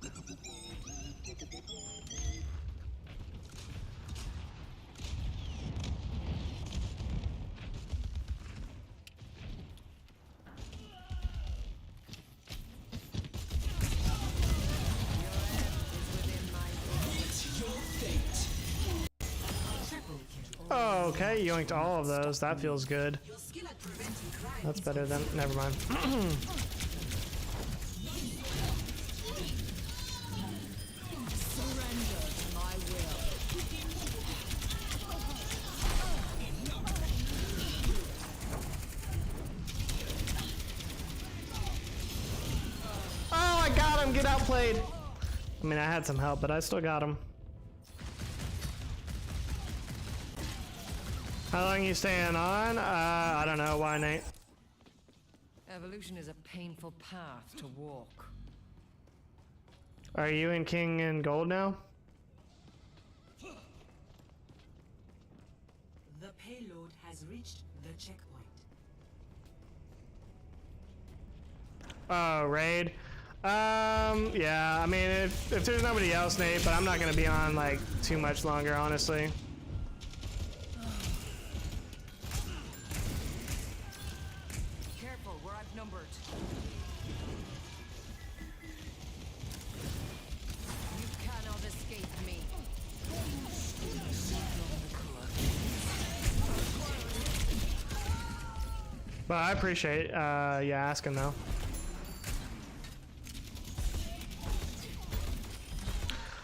[SPEAKER 3] Your end is within my
[SPEAKER 1] Okay, yoinked all of those. That feels good. That's better than. Never mind. Oh, I got him. Get outplayed. I mean, I had some help, but I still got him. How long you staying on? I don't know. Why, Nate?
[SPEAKER 3] Evolution is a painful path to walk.
[SPEAKER 1] Are you in King and Gold now?
[SPEAKER 4] The payload has reached the checkpoint.
[SPEAKER 1] Oh, raid. Yeah. I mean, if there's nobody else, Nate, but I'm not gonna be on like too much longer, honestly.
[SPEAKER 3] Careful, we're outnumbered. You cannot escape me.
[SPEAKER 1] But I appreciate you asking though.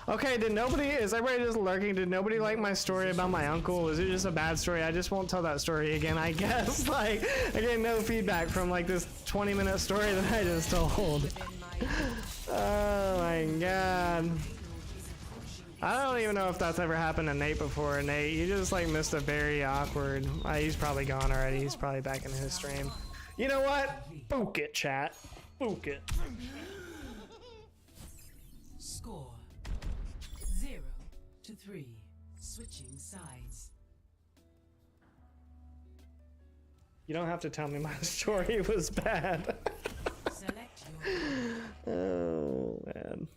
[SPEAKER 1] Okay, is everybody just lurking? Did nobody like my story about my uncle? Was it just a bad story? I just won't tell that story again, I guess. Like, I get no feedback from like this 20-minute story that I just told. Oh my god. I don't even know if that's ever happened to Nate before. Nate, you just like missed a very awkward. He's probably gone already. He's probably back in his stream. You know what? Book it, chat. Book it.
[SPEAKER 4] Score 0-3. Switching sides.
[SPEAKER 1] You don't have to tell me my story was bad.
[SPEAKER 4] Select your.
[SPEAKER 1] Oh man.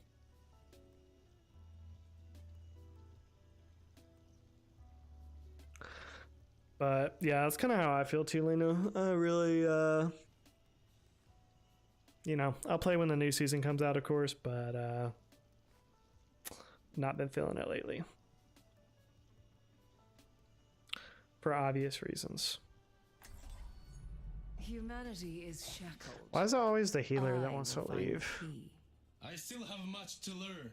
[SPEAKER 1] But yeah, that's kind of how I feel too, Lena. I really, you know, I'll play when the new season comes out, of course, but not been feeling it lately. For obvious reasons.
[SPEAKER 3] Humanity is shackled.
[SPEAKER 1] Why is it always the healer that wants to leave?
[SPEAKER 2] I still have much to learn.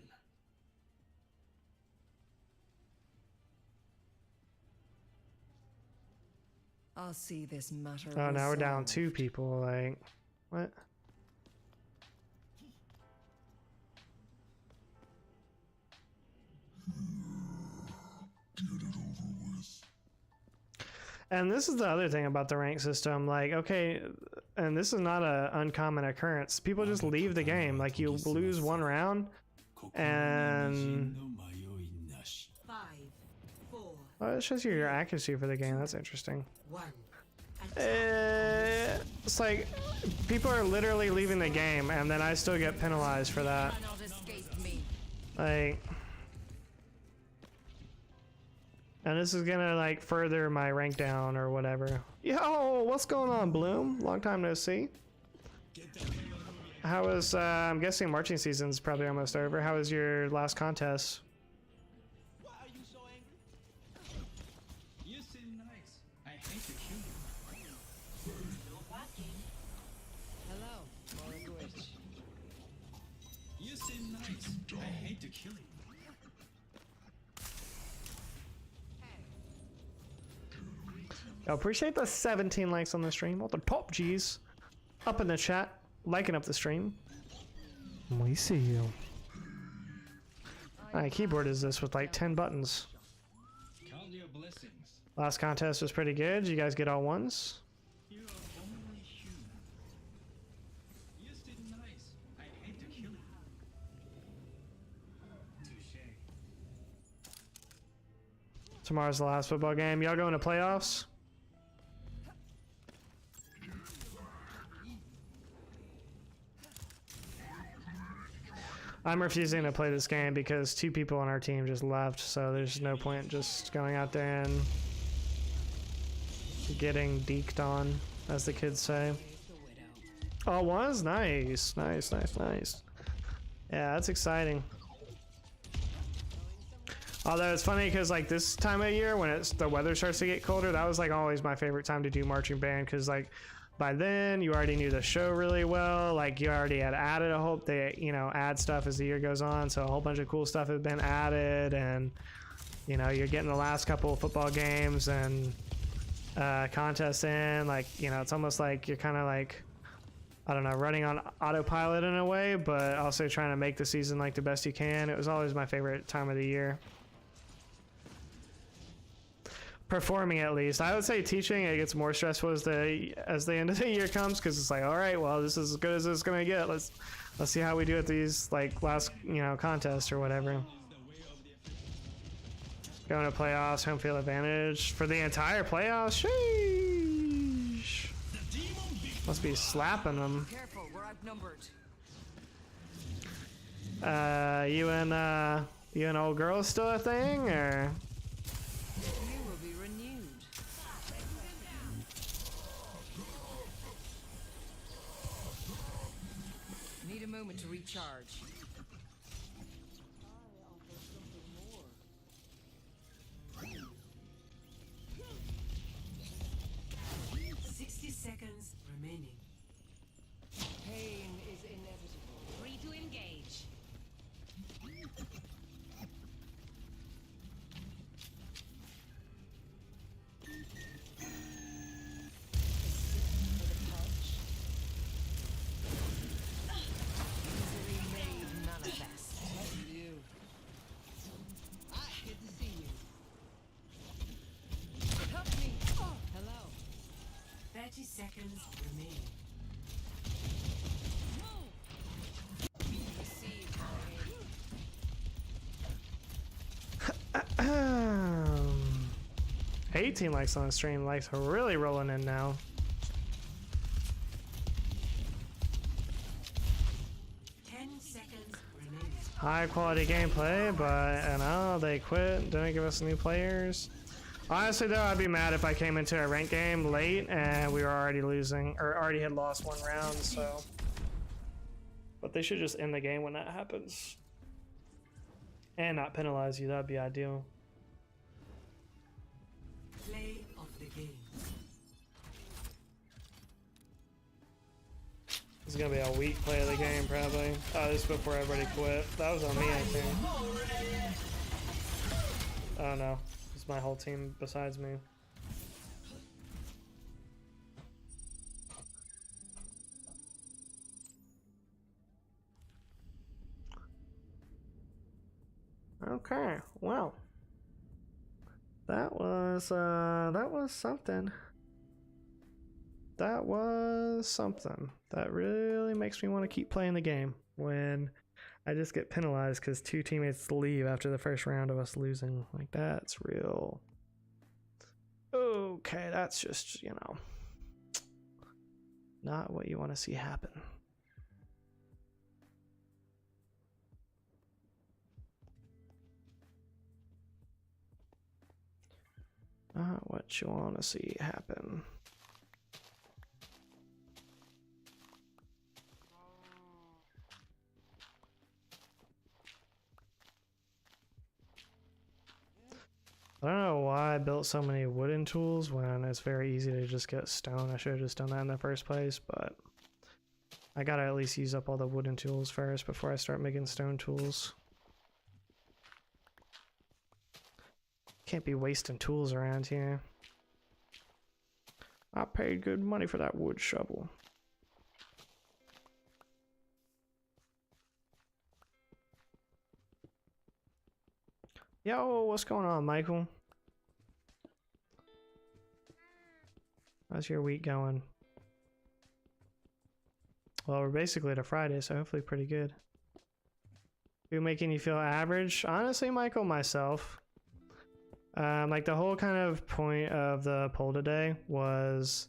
[SPEAKER 3] I'll see this matter.
[SPEAKER 1] Oh, now we're down
[SPEAKER 3] resolved.
[SPEAKER 1] 2 people. Like, what? And this is the other thing about the rank system. Like, okay, and this is not an uncommon occurrence. People just leave the game. Like, you lose one round, and
[SPEAKER 4] 5, 4,
[SPEAKER 1] oh, it shows you your accuracy for the game. That's interesting.
[SPEAKER 4] 1.
[SPEAKER 1] It's like people are literally leaving the game, and then I still get penalized for that.
[SPEAKER 3] Cannot escape me.
[SPEAKER 1] Like, and this is gonna like further my rank down or whatever. Yo, what's going on, Bloom? Long time no see. How was I'm guessing marching season's probably almost over. How was your last contest?
[SPEAKER 2] Why are you so angry? You seem nice. I hate to kill you.
[SPEAKER 14] Hello, Overwatch.
[SPEAKER 2] You seem nice. I hate to kill you.
[SPEAKER 1] I appreciate the 17 likes on the stream. All the top G's up in the chat, liking up the stream. We see you. My keyboard is this with like 10 buttons.
[SPEAKER 2] Count your blessings.
[SPEAKER 1] Last contest was pretty good. Did you guys get all ones?
[SPEAKER 2] You are only human. You seem nice. I hate to kill you. Touché.
[SPEAKER 1] Tomorrow's the last football game. Y'all going to playoffs? I'm refusing to play this game because 2 people on our team just left, so there's no point just going out there and getting deked on, as the kids say. Oh, it was? Nice. Nice, nice, nice. Yeah, that's exciting. Although it's funny because like this time of year when the weather starts to get colder, that was like always my favorite time to do marching band, because like by then you already knew the show really well. Like you already had added a whole, they add stuff as the year goes on, so a whole bunch of cool stuff has been added, and you're getting the last couple of football games and contests in. Like it's almost like you're kind of like, I don't know, running on autopilot in a way, but also trying to make the season like the best you can. It was always my favorite time of the year. Performing, at least. I would say teaching, it gets more stressful as the end of the year comes, because it's like, all right, well, this is as good as it's gonna get. Let's see how we do at these like last contests or whatever. Going to playoffs, home field advantage for the entire playoffs. Sheesh. Must be slapping them.
[SPEAKER 3] Careful, we're outnumbered.
[SPEAKER 1] You and old girl still a thing, or?
[SPEAKER 3] You will be renewed. Need a moment to recharge.
[SPEAKER 4] 60 seconds remaining.
[SPEAKER 3] Pain is inevitable.
[SPEAKER 12] Free to engage.
[SPEAKER 3] Misery made manifest.
[SPEAKER 14] You. Good to see you.
[SPEAKER 3] Help me. Oh, hello.
[SPEAKER 4] 30 seconds remaining.
[SPEAKER 3] Receive my aid.
[SPEAKER 1] 18 likes on the stream. Likes are really rolling in now. High quality gameplay, but they quit. Didn't give us new players. Honestly though, I'd be mad if I came into a ranked game late and we were already losing, or already had lost one round, so. But they should just end the game when that happens. And not penalize you, that'd be ideal.
[SPEAKER 4] Play of the game.
[SPEAKER 1] It's gonna be a weak play of the game, probably. Oh, this is before everybody quit. That was on me, I think. Oh no, it's my whole team besides me. Okay, well, that was something. That was something. That really makes me want to keep playing the game when I just get penalized because 2 teammates leave after the first round of us losing. Like, that's real. Okay, that's just, not what you want to see happen. Not what you want to see happen. I don't know why I built so many wooden tools when it's very easy to just get stone. I should have just done that in the first place, but I gotta at least use up all the wooden tools first before I start making stone tools. Can't be wasting tools around here. I paid good money for that wood shovel. Yo, what's going on, Michael? How's your week going? Well, we're basically at a Friday, so hopefully pretty good. Who making you feel average? Honestly, Michael, myself. Like the whole kind of point of the poll today was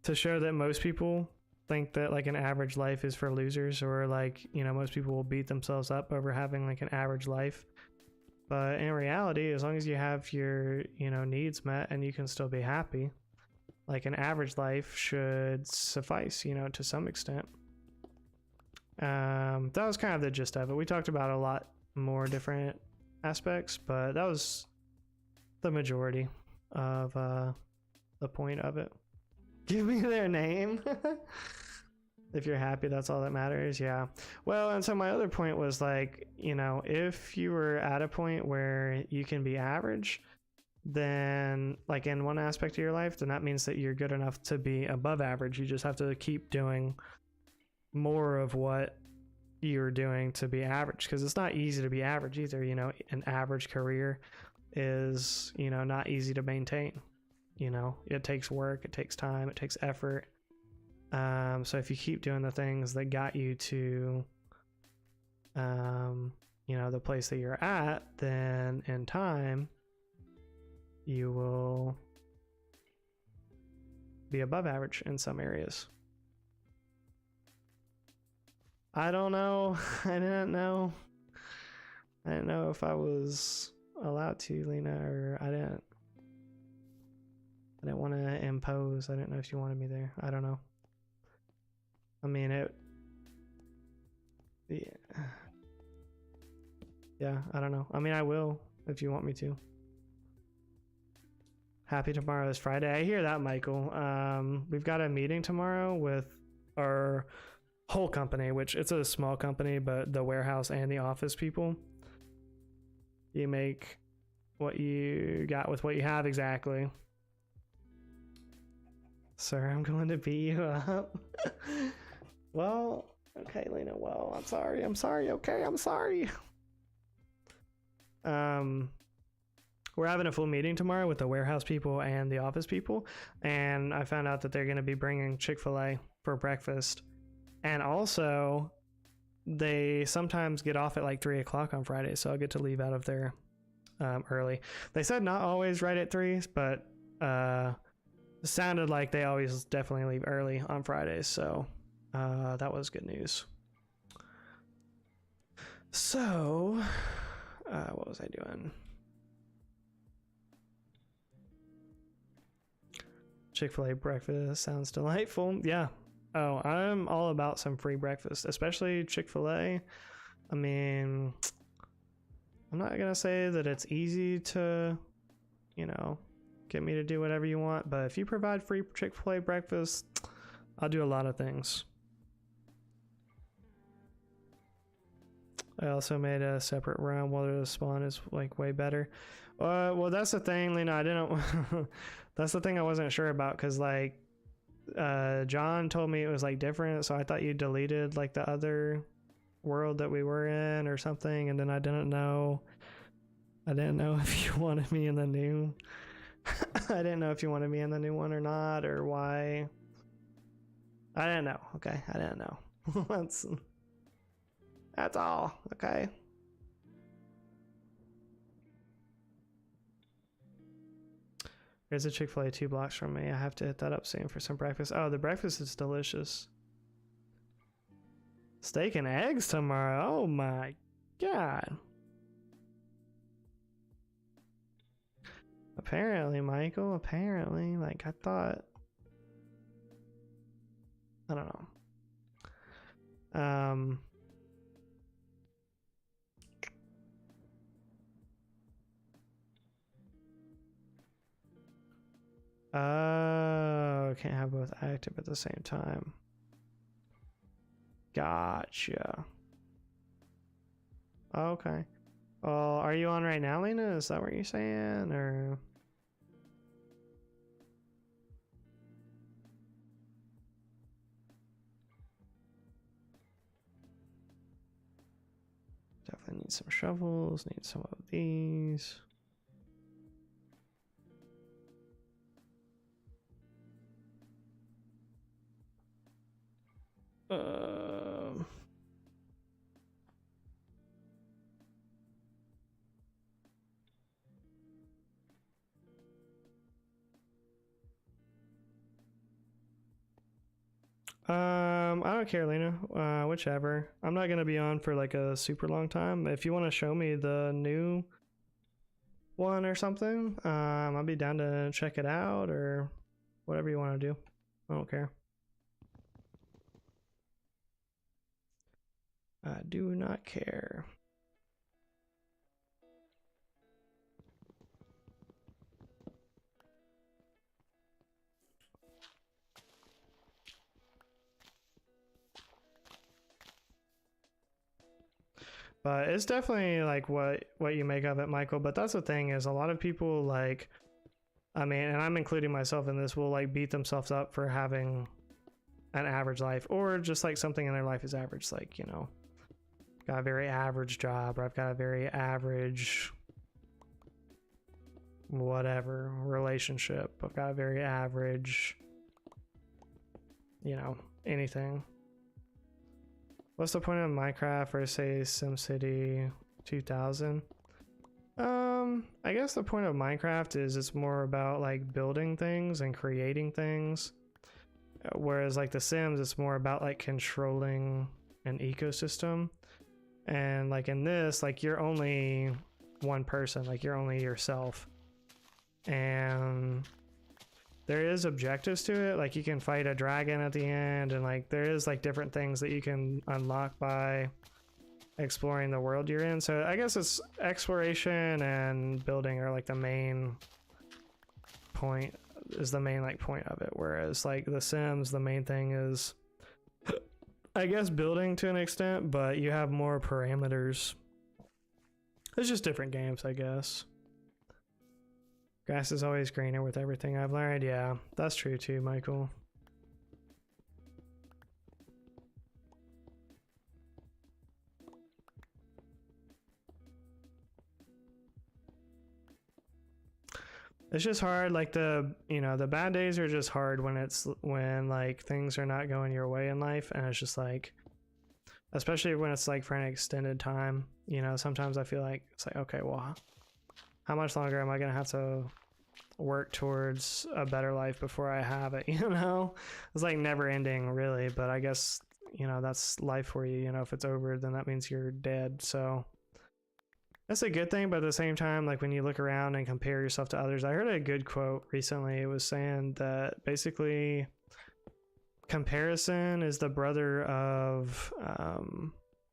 [SPEAKER 1] to show that most people think that like an average life is for losers, or like, most people will beat themselves up over having like an average life. But in reality, as long as you have your, needs met and you can still be happy, like an average life should suffice, to some extent. That was kind of the gist of it. We talked about a lot more different aspects, but that was the majority of the point of it. Give me their name. If you're happy, that's all that matters. Yeah. Well, and so my other point was like, you know, if you were at a point where you can be average, then like in one aspect of your life, then that means that you're good enough to be above average. You just have to keep doing more of what you're doing to be average, because it's not easy to be average either. You know, an average career is, you know, not easy to maintain. You know, it takes work, it takes time, it takes effort. So if you keep doing the things that got you to, you know, the place that you're at, then in time, you will be above average in some areas. I don't know. I didn't know if I was allowed to, Lena, or I didn't want to impose. I didn't know if you wanted me there. I don't know. I mean, yeah, I don't know. I mean, I will if you want me to. Happy tomorrow is Friday. I hear that, Michael. We've got a meeting tomorrow with our whole company, which it's a small company, but the warehouse and the office people. You make what you got with what you have, exactly. Sir, I'm going to beat you up. Well, okay, Lena. Well, I'm sorry. Okay, I'm sorry. We're having a full meeting tomorrow with the warehouse people and the office people, and I found out that they're going to be bringing Chick-fil-A for breakfast. And also, they sometimes get off at like 3 o'clock on Friday, so I'll get to leave out of there early. They said not always right at 3, but it sounded like they always definitely leave early on Fridays, so that was good news. So, what was I doing? Chick-fil-A breakfast sounds delightful. Yeah. Oh, I'm all about some free breakfast, especially Chick-fil-A. I mean, I'm not going to say that it's easy to, you know, get me to do whatever you want, but if you provide free Chick-fil-A breakfast, I'll do a lot of things. I also made a separate round. Whether the spawn is like way better. Well, that's the thing, Lena. I didn't. That's the thing I wasn't sure about, because like John told me it was like different, so I thought you deleted like the other world that we were in or something, and then I didn't know if you wanted me in the new. I didn't know if you wanted me in the new one or not, or why. I didn't know. Okay, I didn't know. That's all. Okay. There's a Chick-fil-A 2 blocks from me. I have to hit that up soon for some breakfast. Oh, the breakfast is delicious. Steak and eggs tomorrow. Oh my god. Apparently, Michael. Apparently. Like, I thought... I don't know. Oh, can't have both active at the same time. Gotcha. Okay. Well, are you on right now, Lena? Is that what you're saying, or? Definitely need some shovels, need some of these. I don't care, Lena. Whichever. I'm not gonna be on for like a super long time. If you want to show me the new one or something, I'll be down to check it out, or whatever you want to do. I don't care. I do not care. But it's definitely like what you make of it, Michael. But that's the thing, is a lot of people, like, I mean, and I'm including myself in this, will like beat themselves up for having an average life, or just like something in their life is average. Like, you know, got a very average job, or I've got a very average whatever relationship. I've got a very average, you know, anything. What's the point of Minecraft or say SimCity 2000? I guess the point of Minecraft is it's more about like building things and creating things, whereas like The Sims, it's more about like controlling an ecosystem. And like in this, like you're only one person, like you're only yourself, and there is objectives to it. Like you can fight a dragon at the end, and like there is like different things that you can unlock by exploring the world you're in. So I guess it's exploration and building are like the main point, is the main like point of it. Whereas like The Sims, the main thing is I guess building to an extent, but you have more parameters. It's just different games, I guess. Grass is always greener with everything I've learned. Yeah, that's true too, Michael. It's just hard, like the bad days are just hard when like things are not going your way in life, and it's just like, especially when it's like for an extended time, you know, sometimes I feel like it's like, okay, well, how much longer am I gonna have to work towards a better life before I have it, you know? It's like never ending really, but I guess, you know, that's life for you. You know, if it's over, then that means you're dead. So that's a good thing, but at the same time, like when you look around and compare yourself to others, I heard a good quote recently. It was saying that basically comparison is the brother of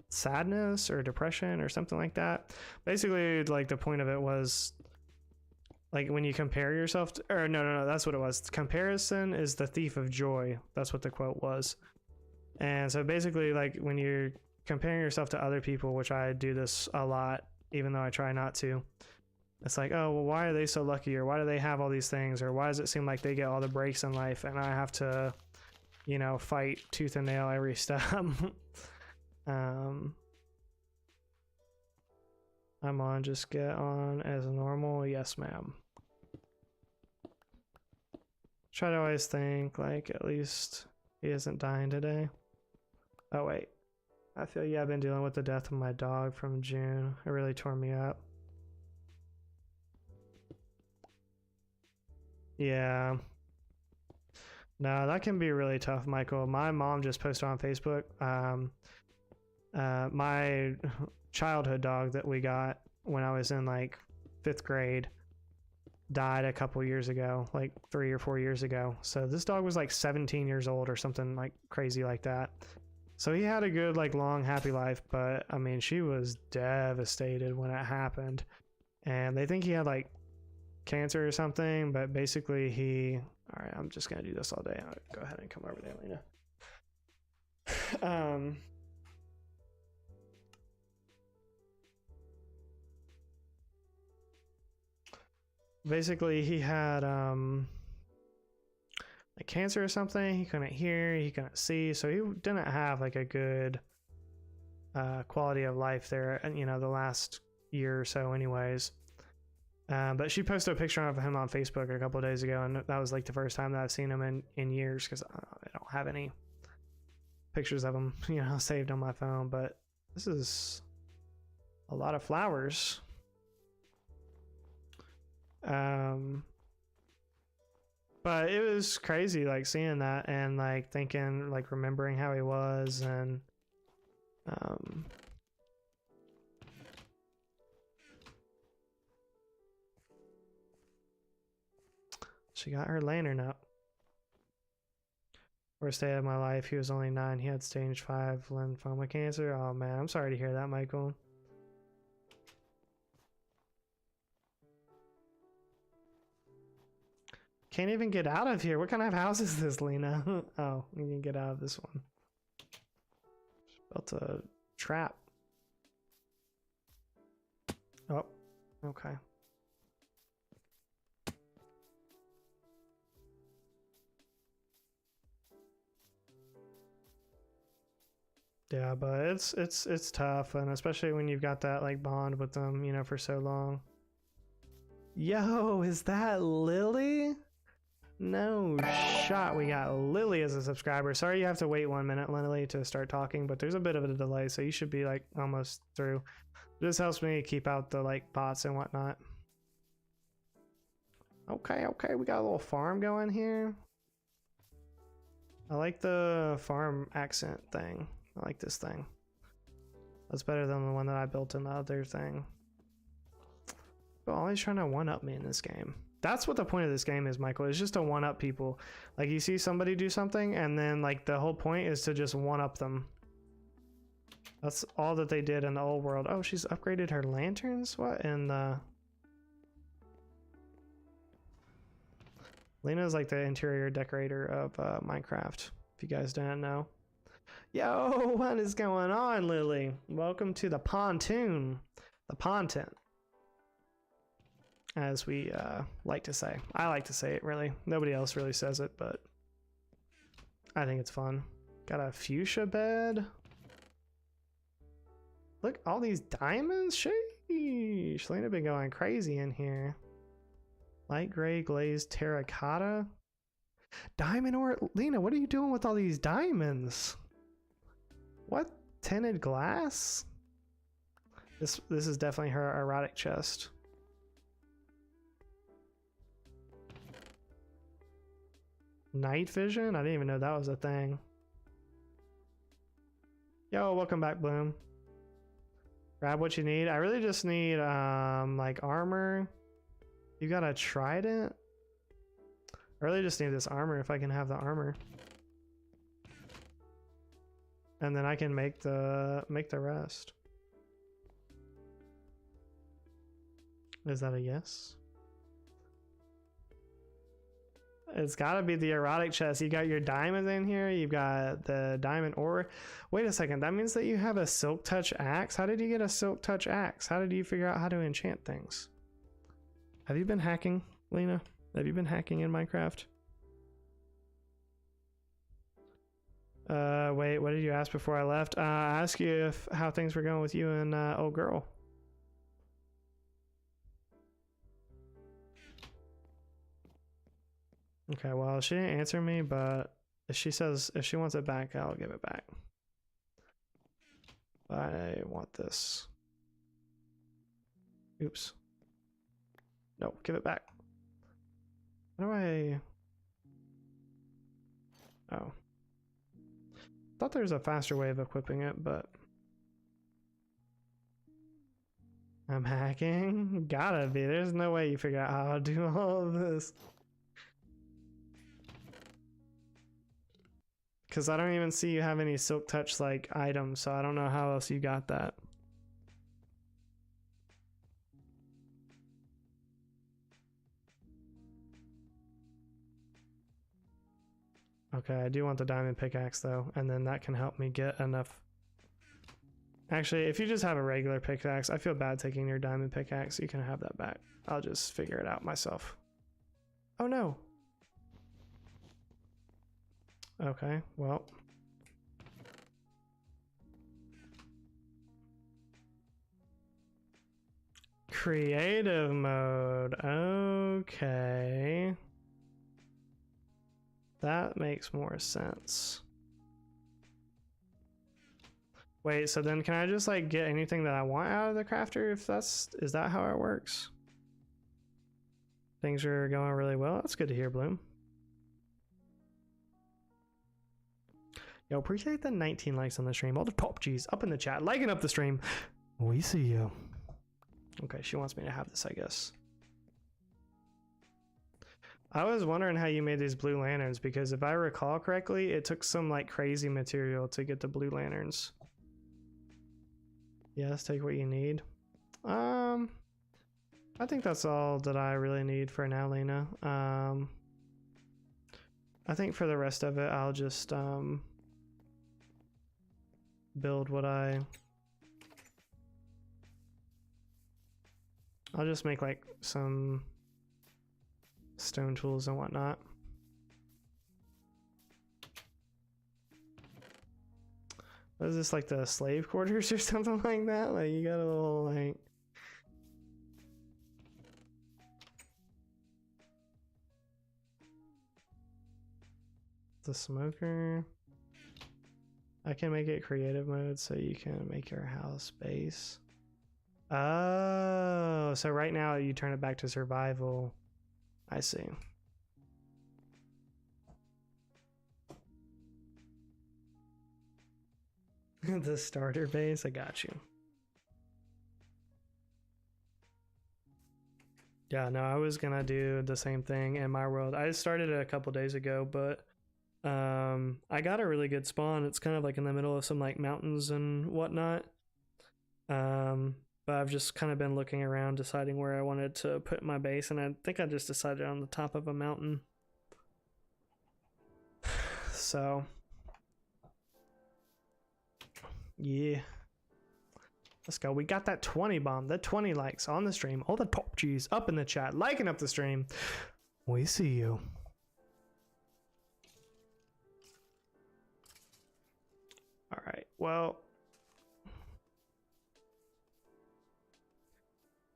[SPEAKER 1] sadness or depression or something like that. Basically, like the point of it was like when you compare yourself to, or no, that's what it was. Comparison is the thief of joy. That's what the quote was. And so basically, like when you're comparing yourself to other people, which I do this a lot, even though I try not to, it's like, oh, well, why are they so lucky? Or why do they have all these things? Or why does it seem like they get all the breaks in life and I have to, you know, fight tooth and nail every step? I'm on, just get on as normal. Yes, ma'am. Try to always think, like, at least he isn't dying today. Oh, wait. I feel, yeah, I've been dealing with the death of my dog from June. It really tore me up. Yeah. No, that can be really tough, Michael. My mom just posted on Facebook, my childhood dog that we got when I was in like 5th grade died a couple years ago, like 3 or 4 years ago. So this dog was like 17 years old or something like crazy like that. So he had a good, like, long, happy life, but I mean, she was devastated when it happened. And they think he had like cancer or something, but basically all right, I'm just gonna do this all day. I'll go ahead and come over there, Lena. Basically he had like cancer or something. He couldn't hear, he couldn't see, so he didn't have like a good quality of life there, you know, the last year or so anyways. But she posted a picture of him on Facebook a couple of days ago, and that was like the first time that I've seen him in years, because I don't have any pictures of him, you know, saved on my phone. But this is a lot of flowers. But it was crazy, like seeing that and like thinking, like remembering how he was, and she got her lantern up. Worst day of my life. He was only 9. He had stage 5 lymphoma cancer. Oh man, I'm sorry to hear that, Michael. Can't even get out of here. What kind of house is this, Lena? Oh, you can get out of this one. Built a trap. Oh, okay. Yeah, but it's tough, and especially when you've got that like bond with them, you know, for so long. Yo, is that Lily? No shot. We got Lily as a subscriber. Sorry you have to wait 1 minute, Lily, to start talking, but there's a bit of a delay, so you should be like almost through. This helps me keep out the like bots and whatnot. Okay, we got a little farm going here. I like the farm accent thing. I like this thing. That's better than the one that I built in the other thing. But always trying to one-up me in this game. That's what the point of this game is, Michael. It's just to one-up people. Like, you see somebody do something, and then like the whole point is to just one-up them. That's all that they did in the old world. Oh, she's upgraded her lanterns? What in the... Lena's like the interior decorator of Minecraft, if you guys didn't know. Yo, what is going on, Lily? Welcome to the pontoon. The ponton, as we like to say. I like to say it, really. Nobody else really says it, but I think it's fun. Got a fuchsia bed. Look, all these diamonds. Sheesh. Lena been going crazy in here. Light gray glazed terracotta. Diamond ore. Lena, what are you doing with all these diamonds? What? Tinted glass? This is definitely her erotic chest. Night vision? I didn't even know that was a thing. Yo, welcome back, Bloom. Grab what you need. I really just need like armor. You got a trident? I really just need this armor if I can have the armor. And then I can make the rest. Is that a yes? It's gotta be the erotic chest. You got your diamonds in here. You've got the diamond ore. Wait a second. That means that you have a silk touch axe. How did you get a silk touch axe? How did you figure out how to enchant things? Have you been hacking, Lena? Have you been hacking in Minecraft? Wait, what did you ask before I left? I asked you how things were going with you and old girl. Okay, well, she didn't answer me, but if she wants it back, I'll give it back. I want this. Oops. No, give it back. How do I... Oh. Thought there was a faster way of equipping it, but... I'm hacking? Gotta be. There's no way you figure out how to do all of this. Because I don't even see you have any silk touch like items, so I don't know how else you got that. Okay, I do want the diamond pickaxe though, and then that can help me get enough. Actually, if you just have a regular pickaxe, I feel bad taking your diamond pickaxe. You can have that back. I'll just figure it out myself. Oh no. Okay, well. Creative mode. Okay. That makes more sense. Wait, so then can I just like get anything that I want out of the crafter if is that how it works? Things are going really well. That's good to hear, Bloom. Yo, appreciate the 19 likes on the stream. All the top G's up in the chat, liking up the stream. We see you. Okay, she wants me to have this, I guess. I was wondering how you made these blue lanterns, because if I recall correctly, it took some like crazy material to get the blue lanterns. Yes, take what you need. I think that's all that I really need for now, Lena. I think for the rest of it, I'll just build what I I'll just make like some stone tools and whatnot. What is this, like the slave quarters or something like that? Like you got a little like... The smoker. I can make it creative mode so you can make your house base. Oh, so right now you turn it back to survival. I see. The starter base, I got you. Yeah, no, I was gonna do the same thing in my world. I started it a couple days ago, but I got a really good spawn. It's kind of like in the middle of some like mountains and whatnot. But I've just kind of been looking around deciding where I wanted to put my base, and I think I just decided on the top of a mountain. So yeah, let's go. We got that 20 bomb, the 20 likes on the stream, all the top G's up in the chat, liking up the stream. We see you. All right, well,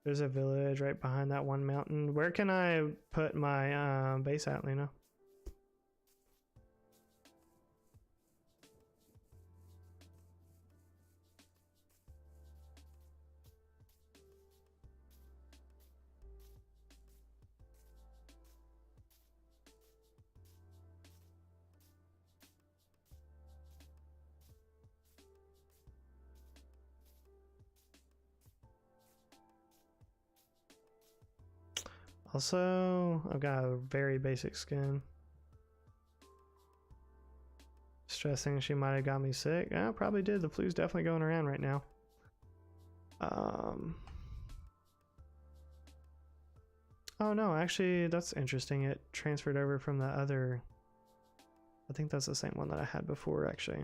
[SPEAKER 1] there's a village right behind that one mountain. Where can I put my base at, Lena? Also, I've got a very basic skin. Stressing she might have got me sick. Yeah, probably did. The flu's definitely going around right now. Oh no, actually that's interesting. It transferred over from the other. I think that's the same one that I had before, actually.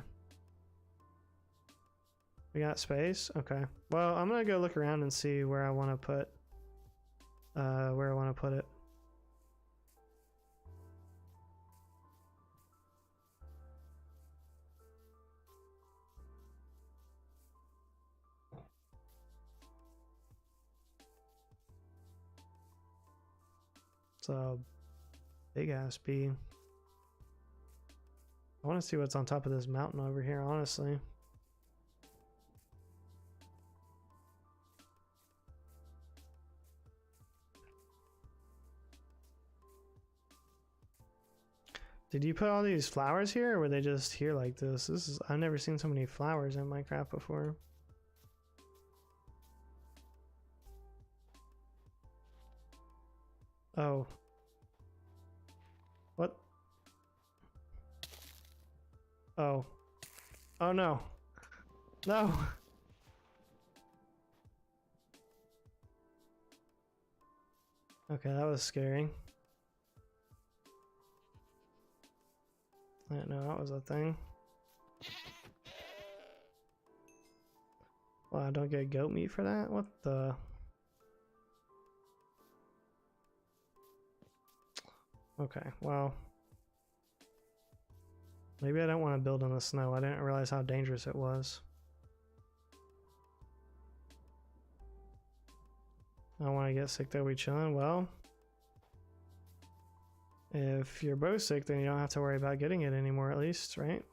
[SPEAKER 1] We got space? Okay. Well, I'm gonna go look around and see where I want to put it. It's a big ass bee. I want to see what's on top of this mountain over here, honestly. Did you put all these flowers here, or were they just here like this? I've never seen so many flowers in Minecraft before. Oh. What? Oh. Oh no. No. Okay, that was scary. I didn't know that was a thing. Well, I don't get goat meat for that? What the? Okay, well. Maybe I don't want to build in the snow. I didn't realize how dangerous it was. I don't want to get sick though, we chilling? Well, if you're both sick, then you don't have to worry about getting it anymore, at least, right?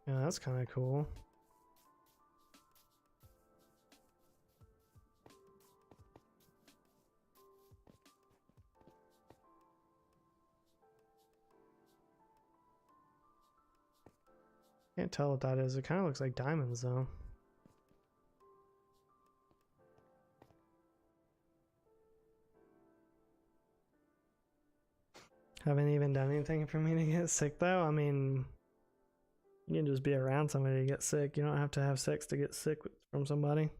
[SPEAKER 1] Yeah, that's kind of cool. Can't tell what that is. It kind of looks like diamonds, though. Haven't even done anything for me to get sick, though. I mean, you can just be around somebody to get sick. You don't have to have sex to get sick from somebody.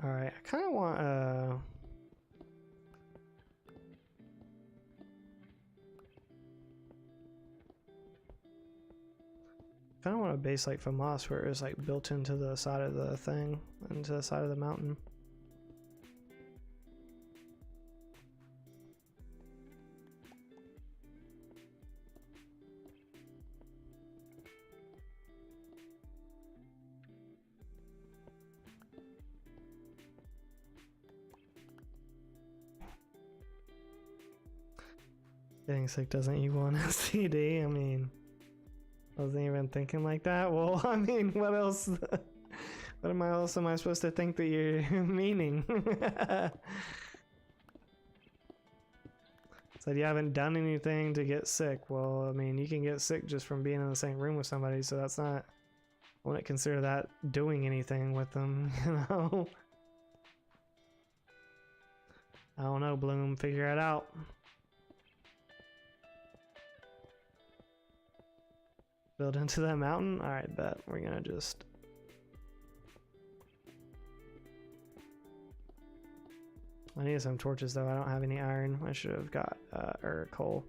[SPEAKER 1] Alright, I kind of want a base like FAMAS where it's like built into the side of the thing, into the side of the mountain. Getting sick doesn't equal an STD. I mean, I wasn't even thinking like that. Well, I mean, what else? What else am I supposed to think that you're meaning? Said you haven't done anything to get sick. Well, I mean, you can get sick just from being in the same room with somebody, so that's not. I wouldn't consider that doing anything with them, you know? I don't know, Bloom. Figure it out. Build into that mountain? Alright, bet. We're gonna just... I need some torches though. I don't have any iron. I should have got, or coal.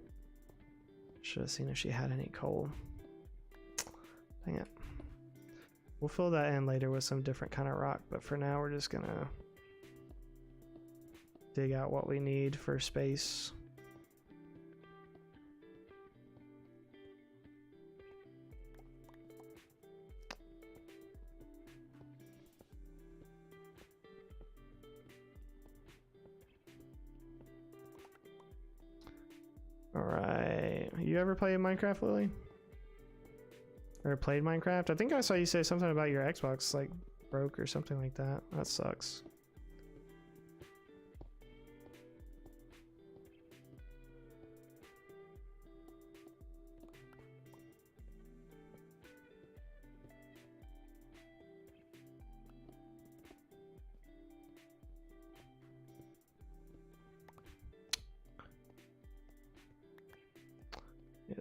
[SPEAKER 1] Should have seen if she had any coal. Dang it. We'll fill that in later with some different kind of rock, but for now we're just gonna dig out what we need for space. Alright. You ever played Minecraft, Lily? Or played Minecraft? I think I saw you say something about your Xbox, like, broke or something like that. That sucks.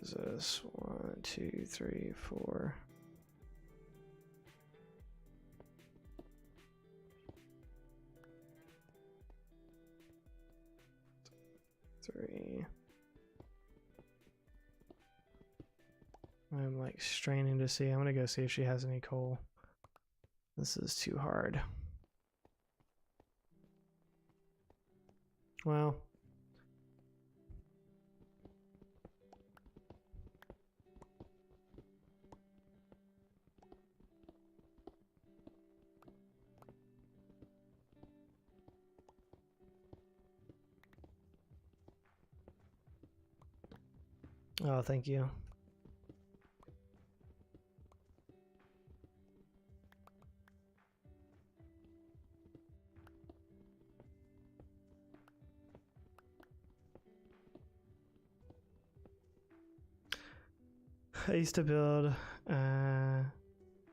[SPEAKER 1] Is this 1, 2, 3, 4? Three. I'm like straining to see. I'm gonna go see if she has any coal. This is too hard. Well. Oh, thank you. I used to build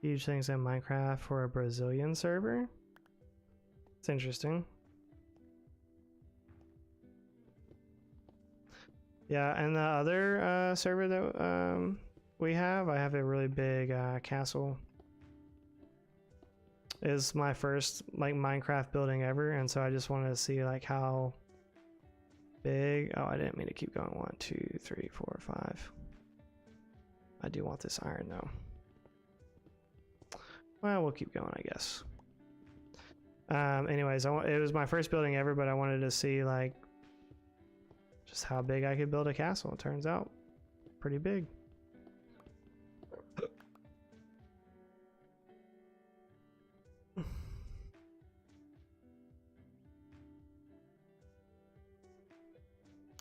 [SPEAKER 1] huge things in Minecraft for a Brazilian server. It's interesting. Yeah, and the other server that we have, I have a really big castle. It's my first like Minecraft building ever, and so I just wanted to see like how big. Oh, I didn't mean to keep going. 1, 2, 3, 4, 5. I do want this iron though. Well, we'll keep going, I guess. Anyways, it was my first building ever, but I wanted to see like just how big I could build a castle. It turns out pretty big.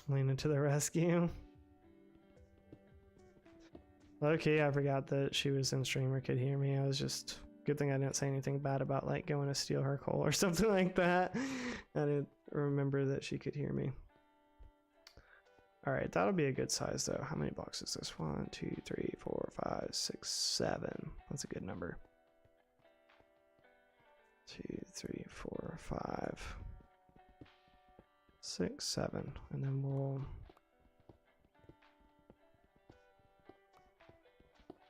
[SPEAKER 1] Lena to the rescue. Okay, I forgot that she was in stream or could hear me. I was just... Good thing I didn't say anything bad about like going to steal her coal or something like that. I didn't remember that she could hear me. Alright, that'll be a good size though. How many blocks is this? 1, 2, 3, 4, 5, 6, 7. That's a good number. 2, 3, 4, 5, 6, 7. And then we'll...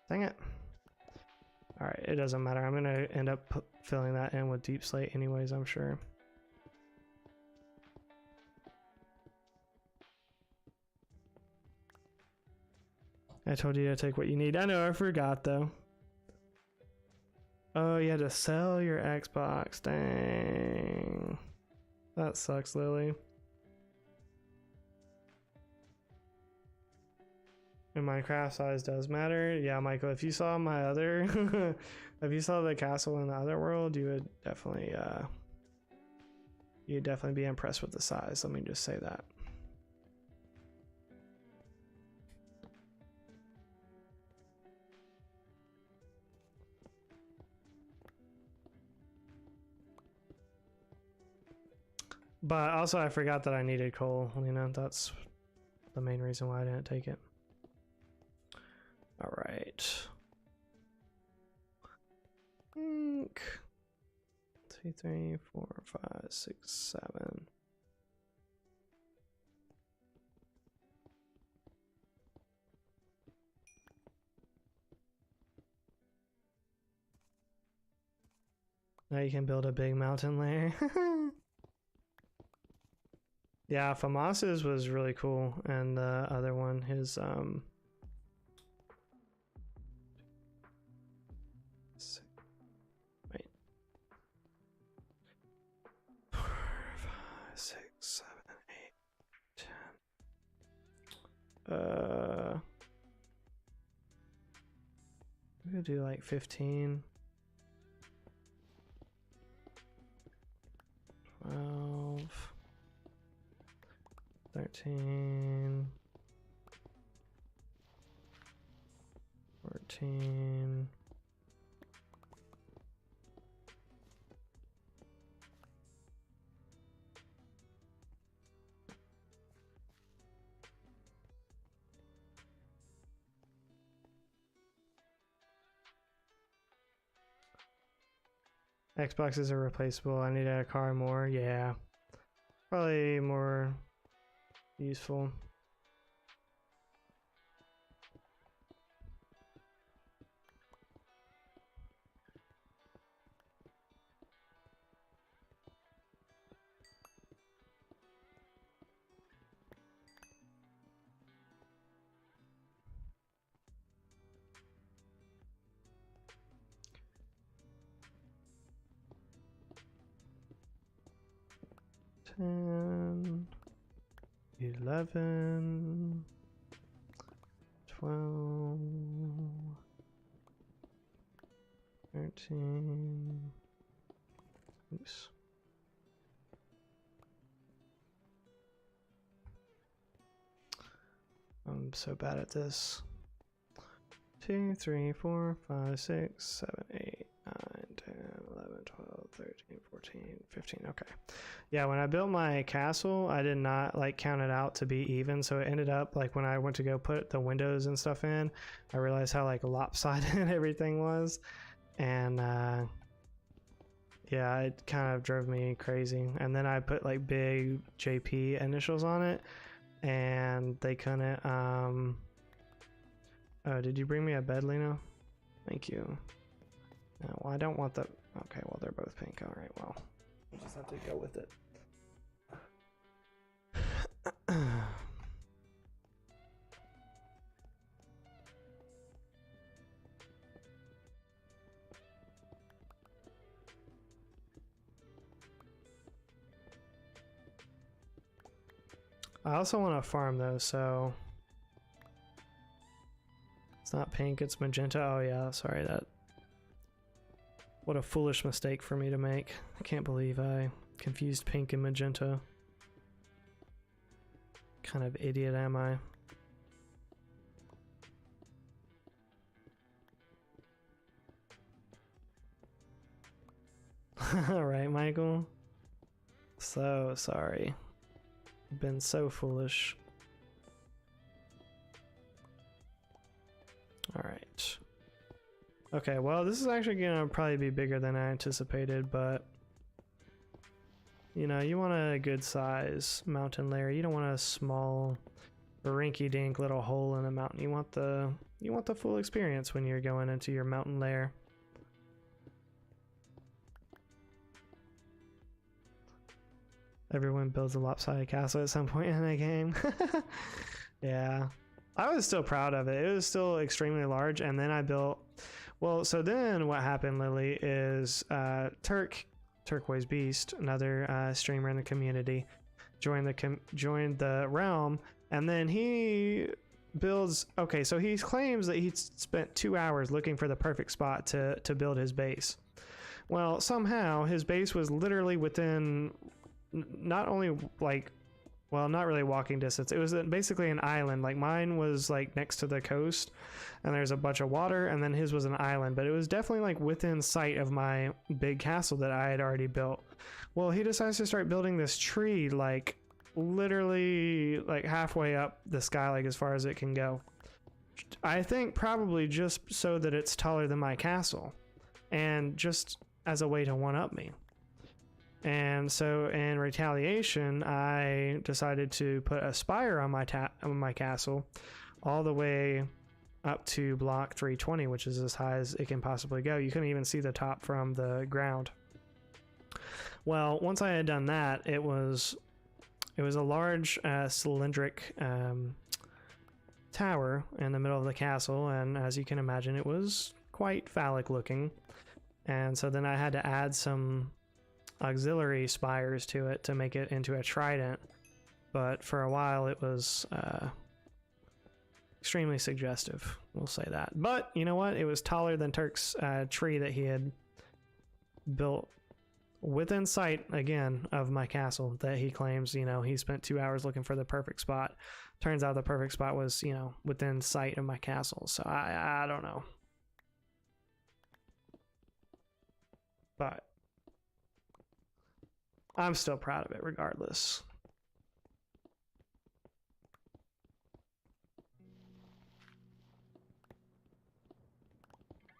[SPEAKER 1] Dang it. Alright, it doesn't matter. I'm gonna end up filling that in with deep slate anyways, I'm sure. I told you to take what you need. I know, I forgot though. Oh, you had to sell your Xbox. Dang. That sucks, Lily. And Minecraft size does matter. Yeah, Michael, if you saw my other if you saw the castle in the other world, you'd definitely be impressed with the size. Let me just say that. But also I forgot that I needed coal, you know, that's the main reason why I didn't take it. All right. 2, 3, 4, 5, 6, 7. Now you can build a big mountain layer. Yeah, Famas's was really cool, and the other one, his wait, 4, 5, 6, 7, 8, 10. We could do like 15, 12. 13, 14, 'Xboxes are replaceable. I need a car more. Yeah, probably more useful. Ten, 11, 12, 13. Oops. I'm so bad at this. 2, 3, 4, 5, 6, 7, 8, 9, 10, 11, 12, 13, 14, 15. Okay. Yeah, when I built my castle, I did not like count it out to be even. So it ended up like when I went to go put the windows and stuff in, I realized how like lopsided everything was. And yeah, it kind of drove me crazy. And then I put like big JP initials on it, and they couldn't oh, did you bring me a bed, Lena? Thank you. No, well, I don't want the... Okay, well, they're both pink. All right, well, we'll just have to go with it. I also want to farm, though, so... It's not pink, it's magenta. Oh, yeah, sorry, that... What a foolish mistake for me to make. I can't believe I confused pink and magenta. Kind of idiot am I? Alright, Michael. So sorry. I've been so foolish. Alright. Okay, well, this is actually gonna probably be bigger than I anticipated, but you know, you want a good size mountain layer. You don't want a small rinky-dink little hole in a mountain. You want the full experience when you're going into your mountain layer. Everyone builds a lopsided castle at some point in the game. Yeah. I was still proud of it. It was still extremely large, and then I built... Well, so then what happened, Lily, is Turquoise Beast, another streamer in the community, joined the realm, and then he builds... Okay, so he claims that he spent 2 hours looking for the perfect spot to build his base. Well, somehow his base was literally within not only like, well, not really walking distance. It was basically an island. Like mine was like next to the coast and there's a bunch of water, and then his was an island, but it was definitely like within sight of my big castle that I had already built. Well, he decides to start building this tree like literally like halfway up the sky, like as far as it can go. I think probably just so that it's taller than my castle, and just as a way to one-up me. And so in retaliation, I decided to put a spire on my castle all the way up to block 320, which is as high as it can possibly go. You couldn't even see the top from the ground. Well, once I had done that, it was a large cylindric tower in the middle of the castle, and as you can imagine, it was quite phallic looking. And so then I had to add some auxiliary spires to it to make it into a trident, but for a while it was extremely suggestive, we'll say that. But you know what, it was taller than Turk's tree that he had built within sight again of my castle that he claims, you know, he spent 2 hours looking for the perfect spot. Turns out the perfect spot was, you know, within sight of my castle. So I don't know, but I'm still proud of it regardless.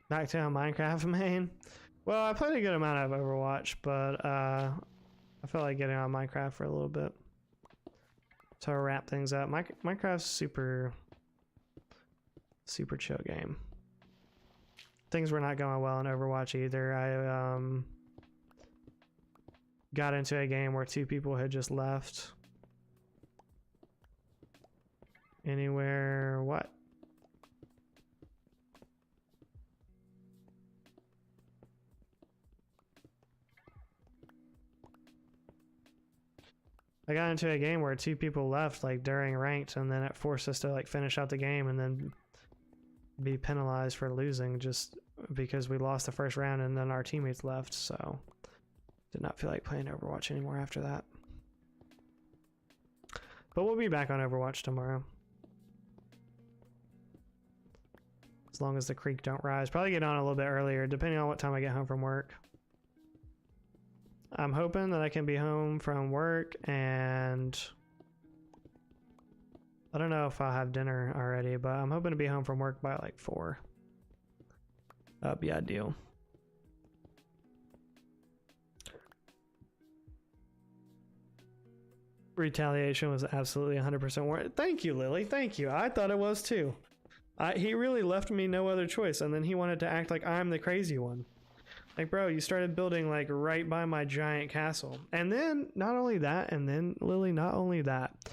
[SPEAKER 1] Back to Minecraft main. Well, I played a good amount of Overwatch, but I felt like getting on Minecraft for a little bit to wrap things up. Minecraft's super chill game. Things were not going well in Overwatch either. I got into a game where 2 people had just left. Anywhere, what? I got into a game where 2 people left like during ranked, and then it forced us to like finish out the game and then be penalized for losing just because we lost the first round and then our teammates left. So did not feel like playing Overwatch anymore after that. But we'll be back on Overwatch tomorrow, as long as the creek don't rise. Probably get on a little bit earlier depending on what time I get home from work. I'm hoping that I can be home from work, and I don't know if I'll have dinner already, but I'm hoping to be home from work by like 4. That'd be ideal. Retaliation was absolutely 100% worth it. Thank you, Lily. Thank you. I thought it was too. He really left me no other choice, and then he wanted to act like I'm the crazy one. Like, bro, you started building like right by my giant castle. And then not only that, and then Lily, not only that,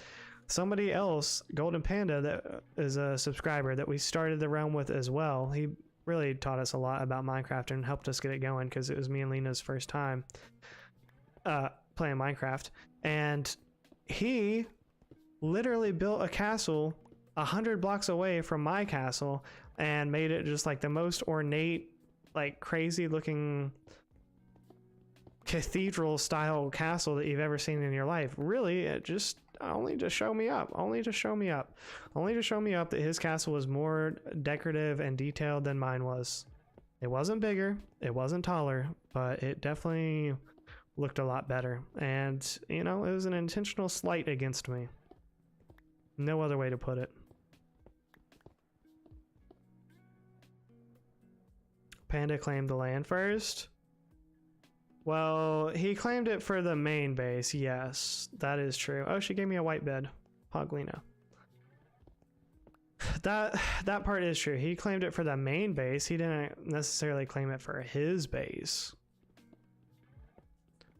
[SPEAKER 1] somebody else, Golden Panda, that is a subscriber that we started the realm with as well. He really taught us a lot about Minecraft and helped us get it going because it was me and Lena's first time playing Minecraft. And he literally built a castle 100 blocks away from my castle and made it just like the most ornate, like crazy looking cathedral style castle that you've ever seen in your life. Really, it just only to show me up that his castle was more decorative and detailed than mine was. It wasn't bigger, it wasn't taller, but it definitely looked a lot better. And you know, it was an intentional slight against me. No other way to put it. Panda claimed the land first. Well, he claimed it for the main base. Yes, that is true. Oh, she gave me a white bed. Hoglina. That part is true. He claimed it for the main base. He didn't necessarily claim it for his base.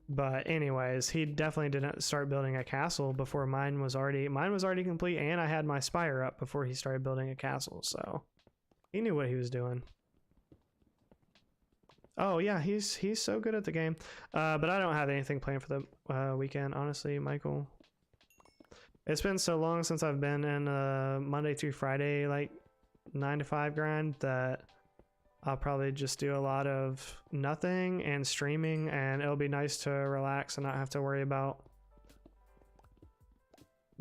[SPEAKER 1] But anyways, he definitely didn't start building a castle before mine was already complete, and I had my spire up before he started building a castle, so he knew what he was doing. Oh yeah, he's so good at the game. But I don't have anything planned for the weekend, honestly, Michael. It's been so long since I've been in Monday through Friday, like 9 to 5 grind, that I'll probably just do a lot of nothing and streaming, and it'll be nice to relax and not have to worry about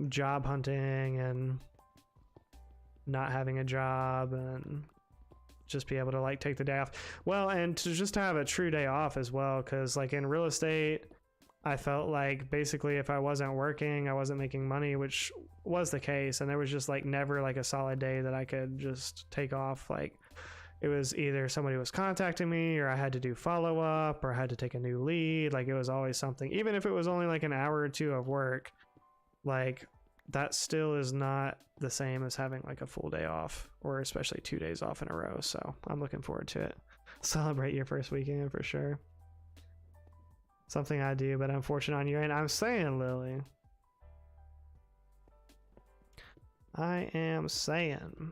[SPEAKER 1] job hunting and not having a job, and just be able to like take the day off. Well, and to just have a true day off as well, because like in real estate, I felt like basically if I wasn't working, I wasn't making money, which was the case, and there was just like never like a solid day that I could just take off. Like it was either somebody was contacting me, or I had to do follow-up, or I had to take a new lead. Like it was always something, even if it was only like an hour or two of work. Like that still is not the same as having like a full day off, or especially 2 days off in a row. So I'm looking forward to it. Celebrate your first weekend for sure. Something I do, but unfortunate on your end. I'm saying, Lily. I am saying.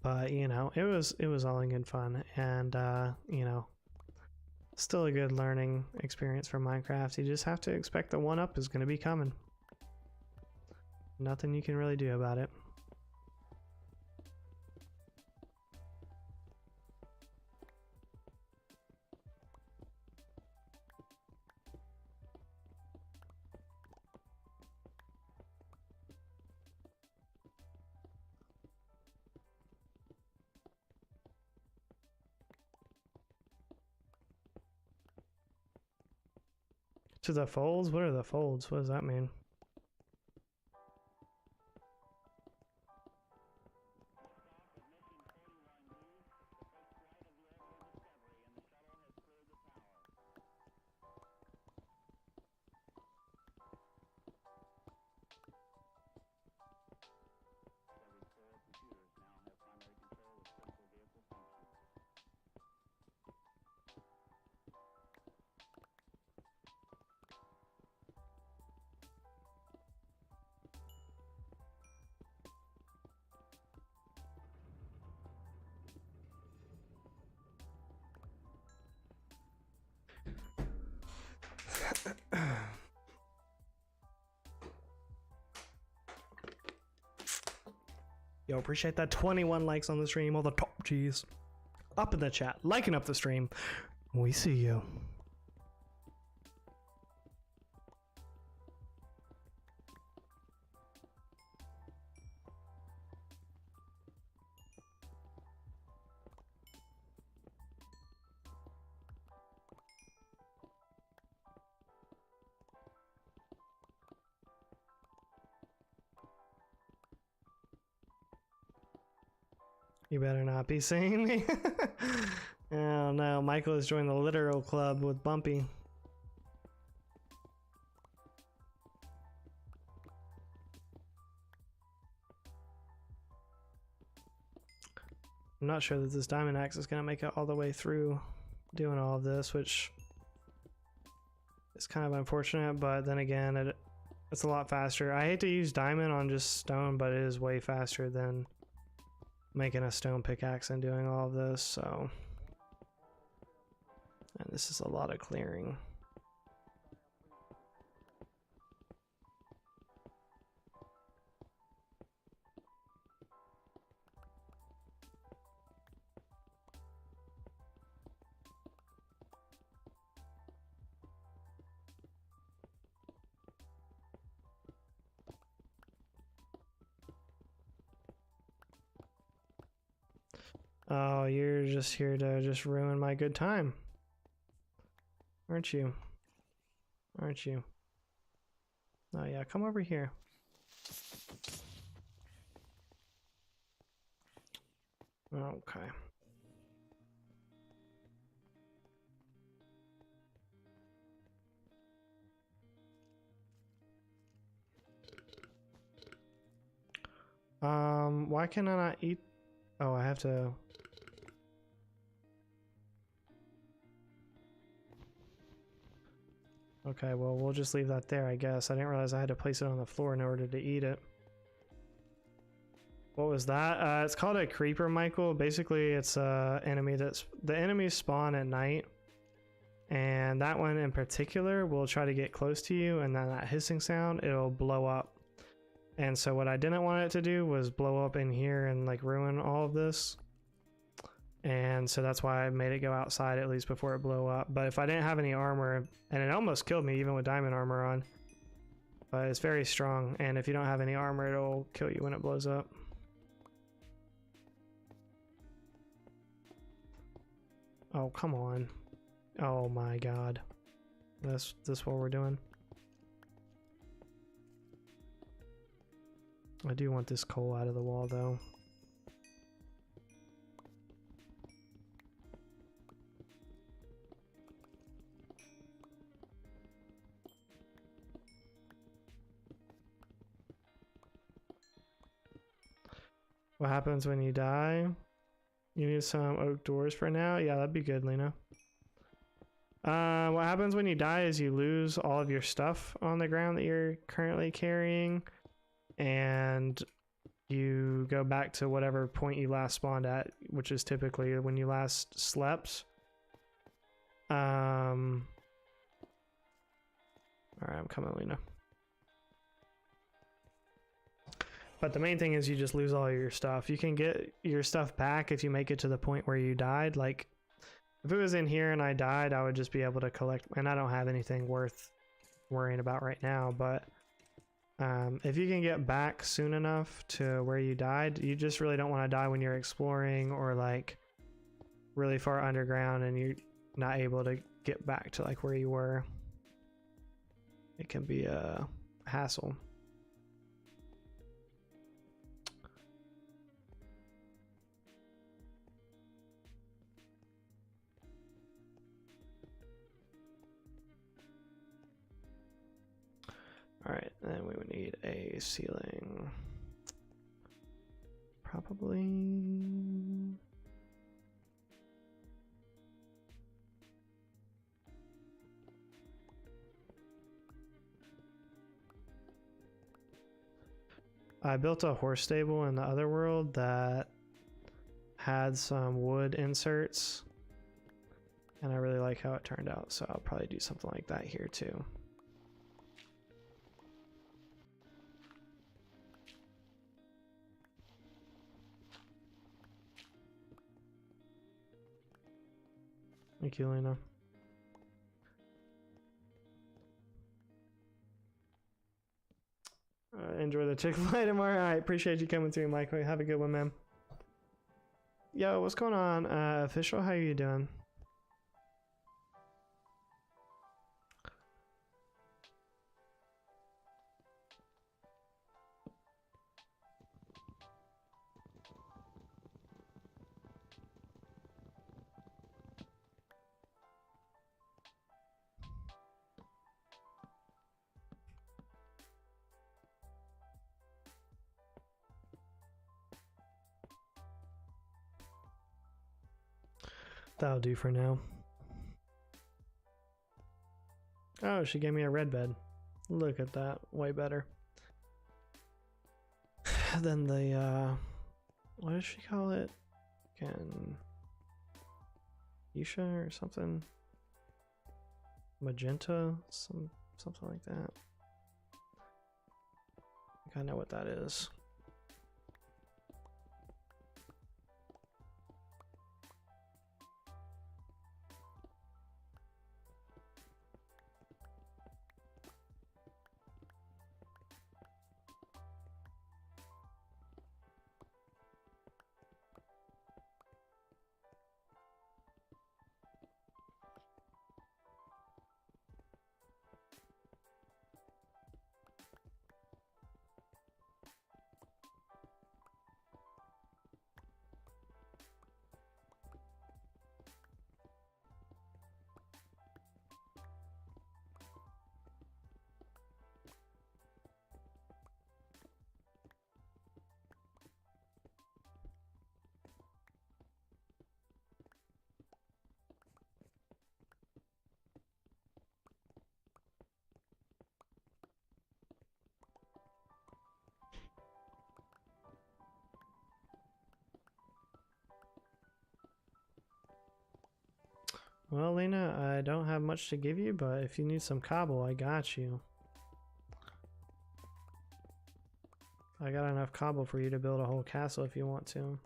[SPEAKER 1] But you know, it was all in good fun, and you know, still a good learning experience for Minecraft. You just have to expect the 1-up is going to be coming. Nothing you can really do about it. To the folds? What are the folds? What does that mean? Yo, appreciate that 21 likes on the stream. All the top G's up in the chat, liking up the stream. We see you. You better not be seeing me. Oh no, Michael has joined the literal club with Bumpy. I'm not sure that this diamond axe is going to make it all the way through doing all of this, which is kind of unfortunate, but then again, it's a lot faster. I hate to use diamond on just stone, but it is way faster than making a stone pickaxe and doing all of this, so. And this is a lot of clearing. Oh, you're just here to just ruin my good time. Aren't you? Aren't you? Oh yeah, come over here. Okay. Why can I not eat? Oh, I have to. Okay, well, we'll just leave that there, I guess. I didn't realize I had to place it on the floor in order to eat it. What was that? It's called a creeper, Michael. Basically, it's a enemy that's... The enemies spawn at night. And that one in particular will try to get close to you, and then that hissing sound, it'll blow up. And so what I didn't want it to do was blow up in here and like ruin all of this. And so that's why I made it go outside at least before it blew up. But if I didn't have any armor, and it almost killed me even with diamond armor on. But it's very strong, and if you don't have any armor, it'll kill you when it blows up. Oh, come on. Oh my god. This what we're doing? I do want this coal out of the wall though. What happens when you die? You need some oak doors for now? Yeah, that'd be good, Lena. What happens when you die is you lose all of your stuff on the ground that you're currently carrying, and you go back to whatever point you last spawned at, which is typically when you last slept. Alright, I'm coming, Lena. But the main thing is you just lose all your stuff. You can get your stuff back if you make it to the point where you died. Like, if it was in here and I died, I would just be able to collect, and I don't have anything worth worrying about right now, but if you can get back soon enough to where you died, you just really don't want to die when you're exploring or like really far underground and you're not able to get back to like where you were. It can be a hassle. Alright, then we would need a ceiling. Probably... I built a horse stable in the other world that had some wood inserts, and I really like how it turned out, so I'll probably do something like that here too. Thank you, Lena. Enjoy the Chick-fil-A tomorrow. I appreciate you coming through, Michael. Have a good one, man. Yo, what's going on? Official, how are you doing? That'll do for now. Oh, she gave me a red bed. Look at that. Way better. Then the, what does she call it? Fuchsia or something? Magenta? Something like that. I think I know what that is. Well, Lena, I don't have much to give you, but if you need some cobble, I got you. I got enough cobble for you to build a whole castle if you want to.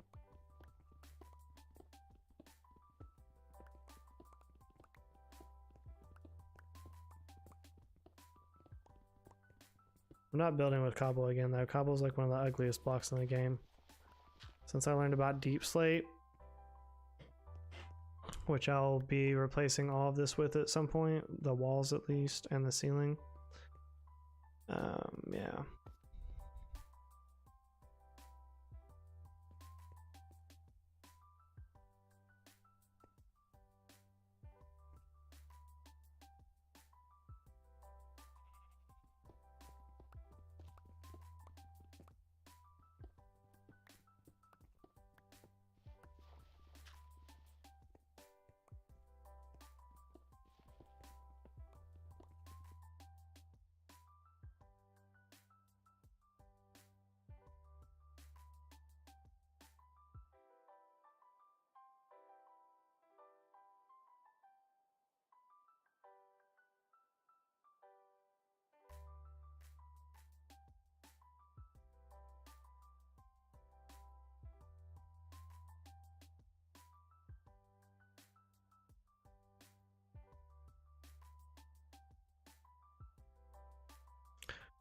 [SPEAKER 1] I'm not building with cobble again though. Cobble is like one of the ugliest blocks in the game. Since I learned about deep slate, which I'll be replacing all of this with at some point, the walls at least, and the ceiling. Yeah.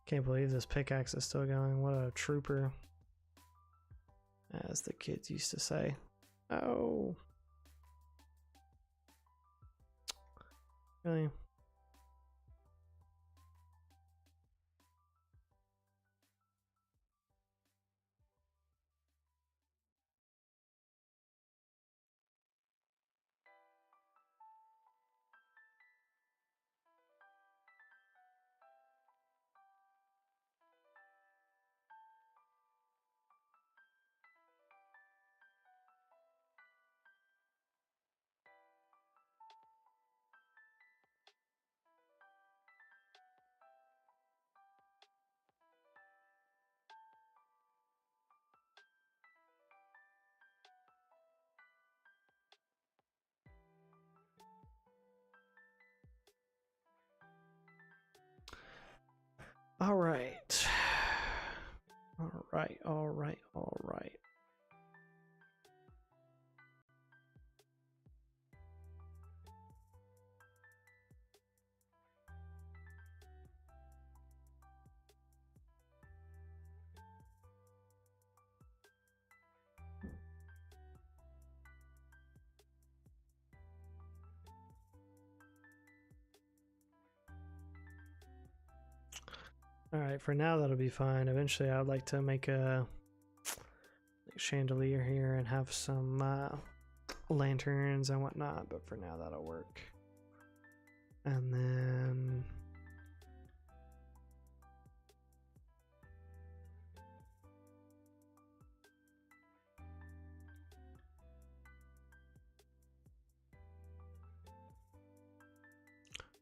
[SPEAKER 1] Can't believe this pickaxe is still going. What a trooper. As the kids used to say. Oh. Really? All right. All right, all right, all right. Alright, for now that'll be fine. Eventually I'd like to make a chandelier here and have some lanterns and whatnot, but for now that'll work. And then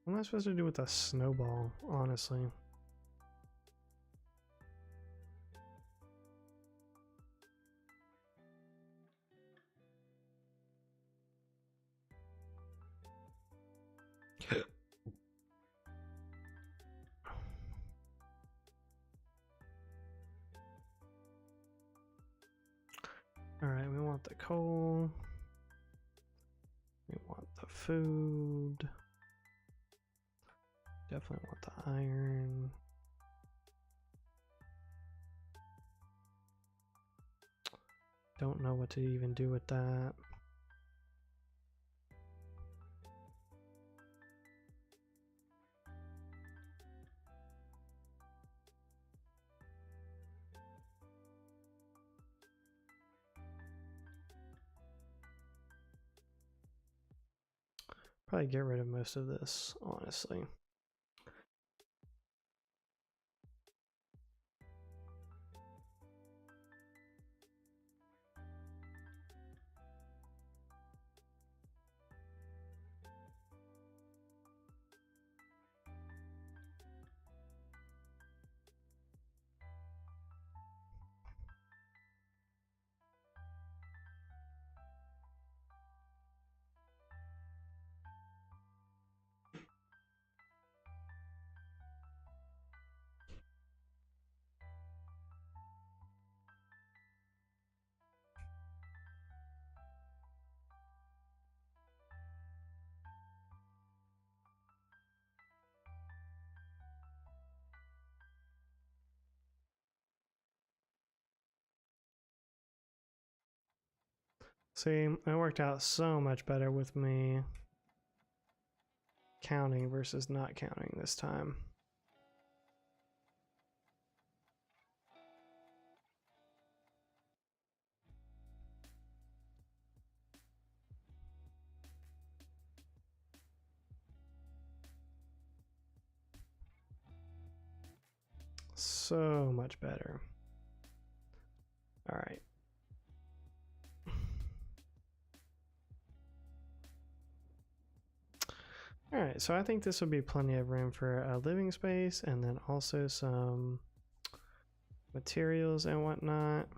[SPEAKER 1] what am I supposed to do with a snowball, honestly? Alright, we want the coal. We want the food. Definitely want the iron. Don't know what to even do with that. Probably get rid of most of this, honestly. See, it worked out so much better with me counting versus not counting this time. So much better. All right. All right, so I think this would be plenty of room for a living space and then also some materials and whatnot.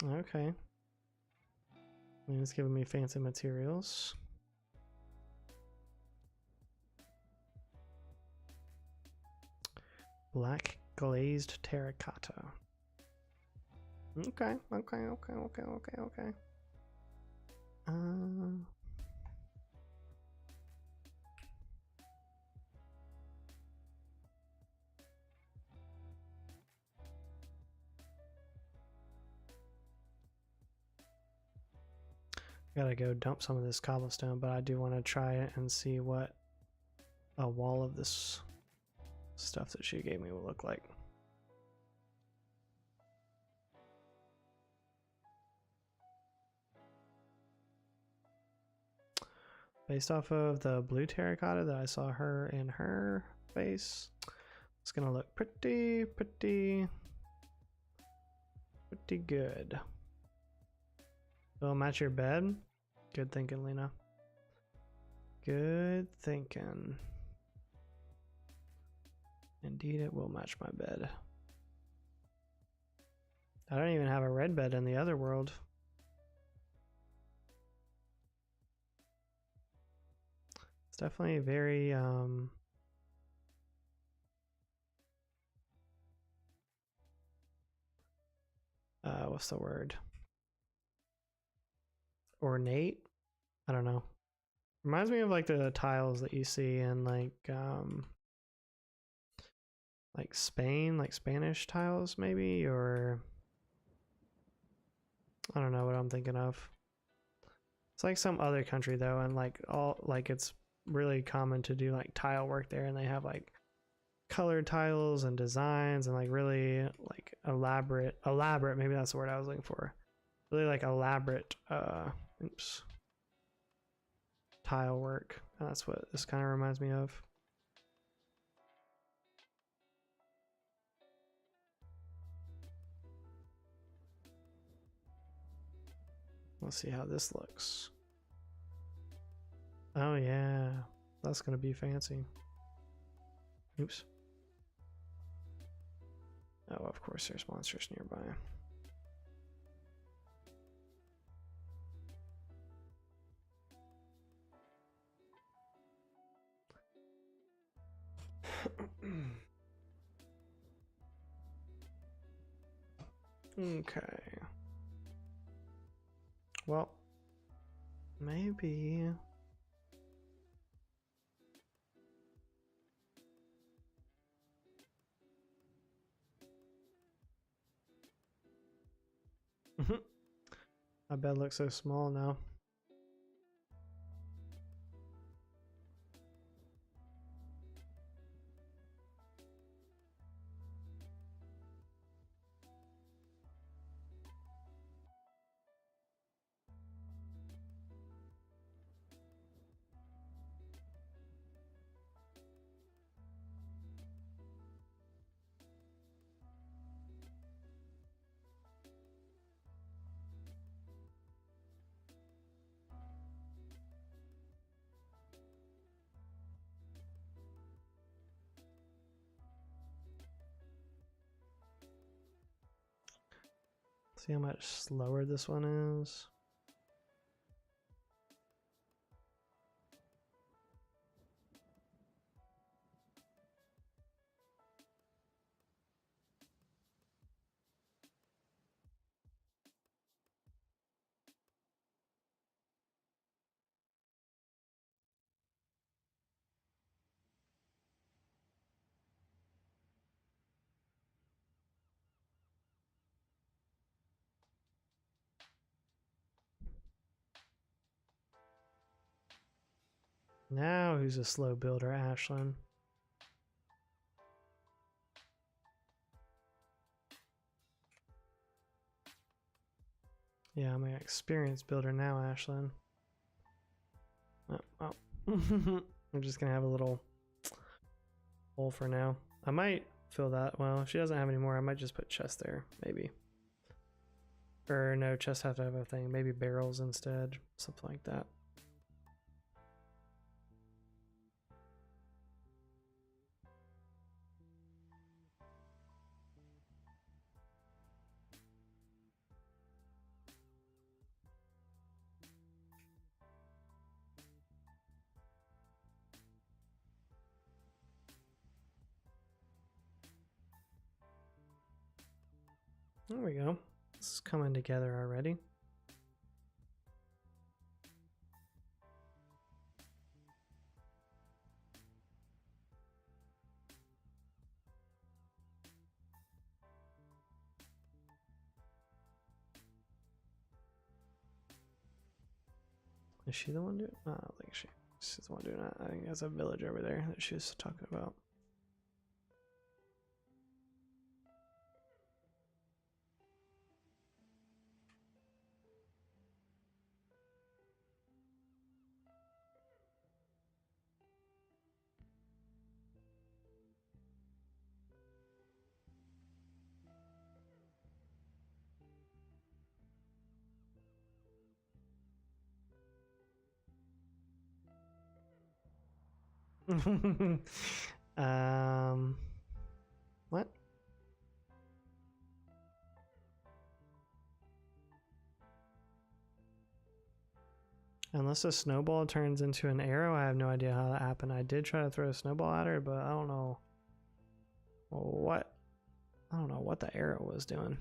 [SPEAKER 1] Okay. And it's giving me fancy materials. Black glazed terracotta. Okay. Gotta go dump some of this cobblestone, but I do want to try it and see what a wall of this stuff that she gave me will look like. Based off of the blue terracotta that I saw her in her face, it's gonna look pretty good. It'll match your bed. Good thinking, Lena. Good thinking. Indeed, it will match my bed. I don't even have a red bed in the other world. It's definitely very, what's the word? Ornate? I don't know. Reminds me of like the tiles that you see in like Spain, like Spanish tiles maybe, or I don't know what I'm thinking of. It's like some other country though, and like it's really common to do like tile work there, and they have like colored tiles and designs and like really like elaborate, maybe that's the word I was looking for. Really like elaborate tile work. That's what this kind of reminds me of. Let's see how this looks. Oh yeah, that's gonna be fancy. Oops. Oh, of course there's monsters nearby. Okay. Well, maybe. My bed looks so small now. See how much slower this one is. Now who's a slow builder, Ashlyn? Yeah, I'm an experienced builder now, Ashlyn. Oh. I'm just gonna have a little hole for now. I might fill that. Well, if she doesn't have any more, I might just put chest there, maybe. Or no, chests have to have a thing. Maybe barrels instead, something like that. There we go. It's coming together already. Is she the one doing? I don't think she's the one doing that. I think there's a village over there that she was talking about. What? Unless a snowball turns into an arrow, I have no idea how that happened. I did try to throw a snowball at her, but I don't know what. I don't know what the arrow was doing.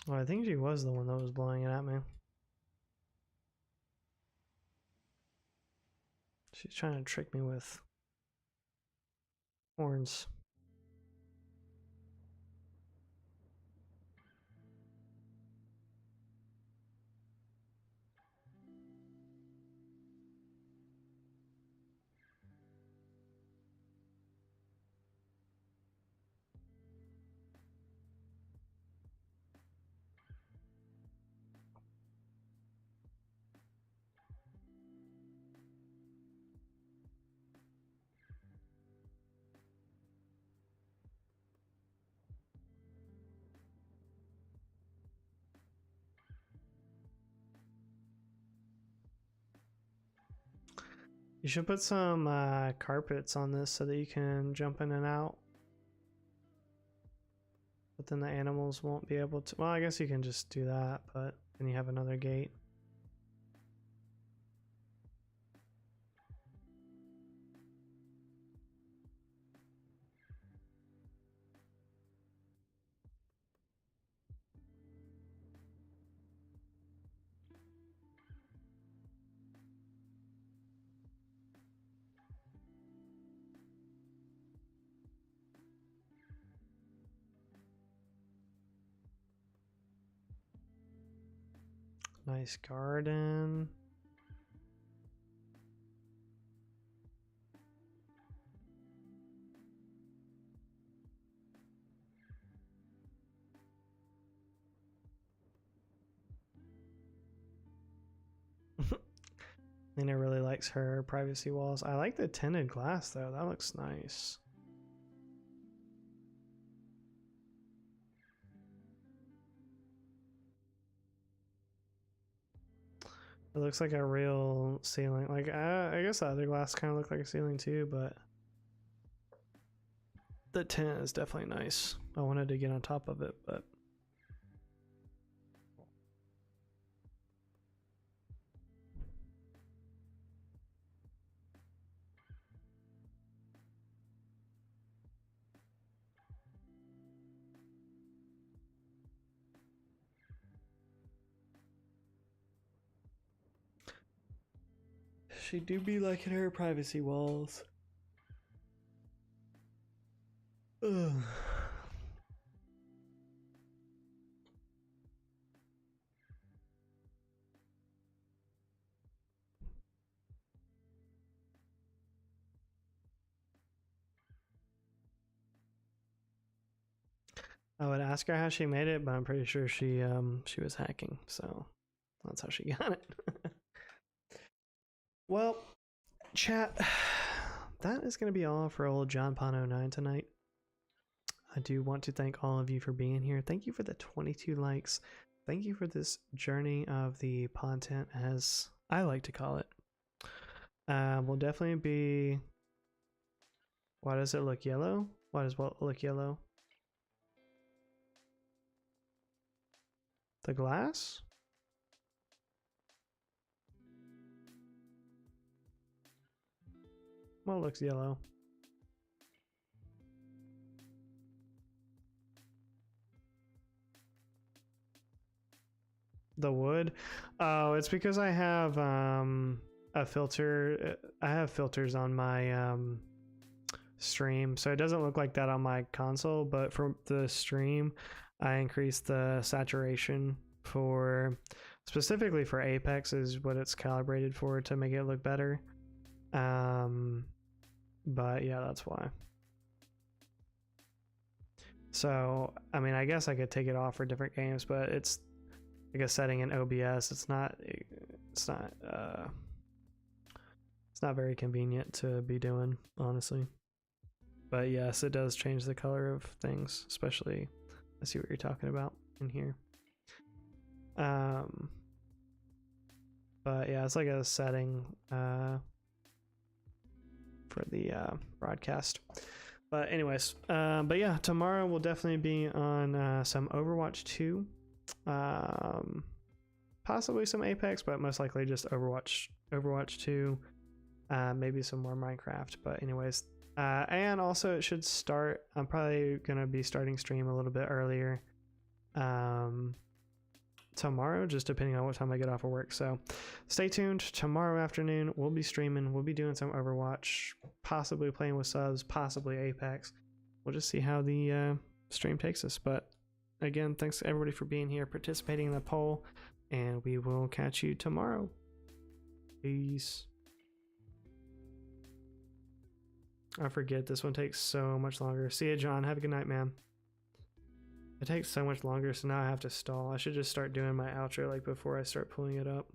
[SPEAKER 1] Well, I think she was the one that was blowing it at me. She's trying to trick me with horns. You should put some carpets on this so that you can jump in and out. But then the animals won't be able to. Well, I guess you can just do that, but then you have another gate. Nice garden. Lena really likes her privacy walls. I like the tinted glass though. That looks nice. It looks like a real ceiling. Like, I guess the other glass kind of looked like a ceiling too, but the tent is definitely nice. I wanted to get on top of it, but she do be liking her privacy walls. Ugh. I would ask her how she made it, but I'm pretty sure she was hacking, so that's how she got it. Well, chat, that is going to be all for old John Pon 09 tonight. I do want to thank all of you for being here. Thank you for the 22 likes. Thank you for this journey of the content, as I like to call it. Will definitely be... Why does it look yellow? Why does what look yellow? The glass? What looks yellow? The wood? Oh, it's because I have a filter. I have filters on my stream, so it doesn't look like that on my console, but for the stream I increased the saturation for specifically for Apex is what it's calibrated for to make it look better. But yeah, that's why. So I mean, I guess I could take it off for different games, but it's like a setting in OBS. It's not very convenient to be doing, honestly. But yes, it does change the color of things, especially I see what you're talking about in here. But yeah, it's like a setting for the broadcast. But anyways, but yeah, tomorrow we'll definitely be on some Overwatch 2, possibly some Apex, but most likely just Overwatch 2, maybe some more Minecraft. But anyways, and also it should start, I'm probably gonna be starting stream a little bit earlier tomorrow, just depending on what time I get off of work. So stay tuned. Tomorrow afternoon we'll be streaming, we'll be doing some Overwatch, possibly playing with subs, possibly Apex. We'll just see how the stream takes us. But again, thanks to everybody for being here, participating in the poll, and we will catch you tomorrow. Peace. I forget, this one takes so much longer. See ya, John. Have a good night, man. It takes so much longer, so now I have to stall. I should just start doing my outro like before I start pulling it up.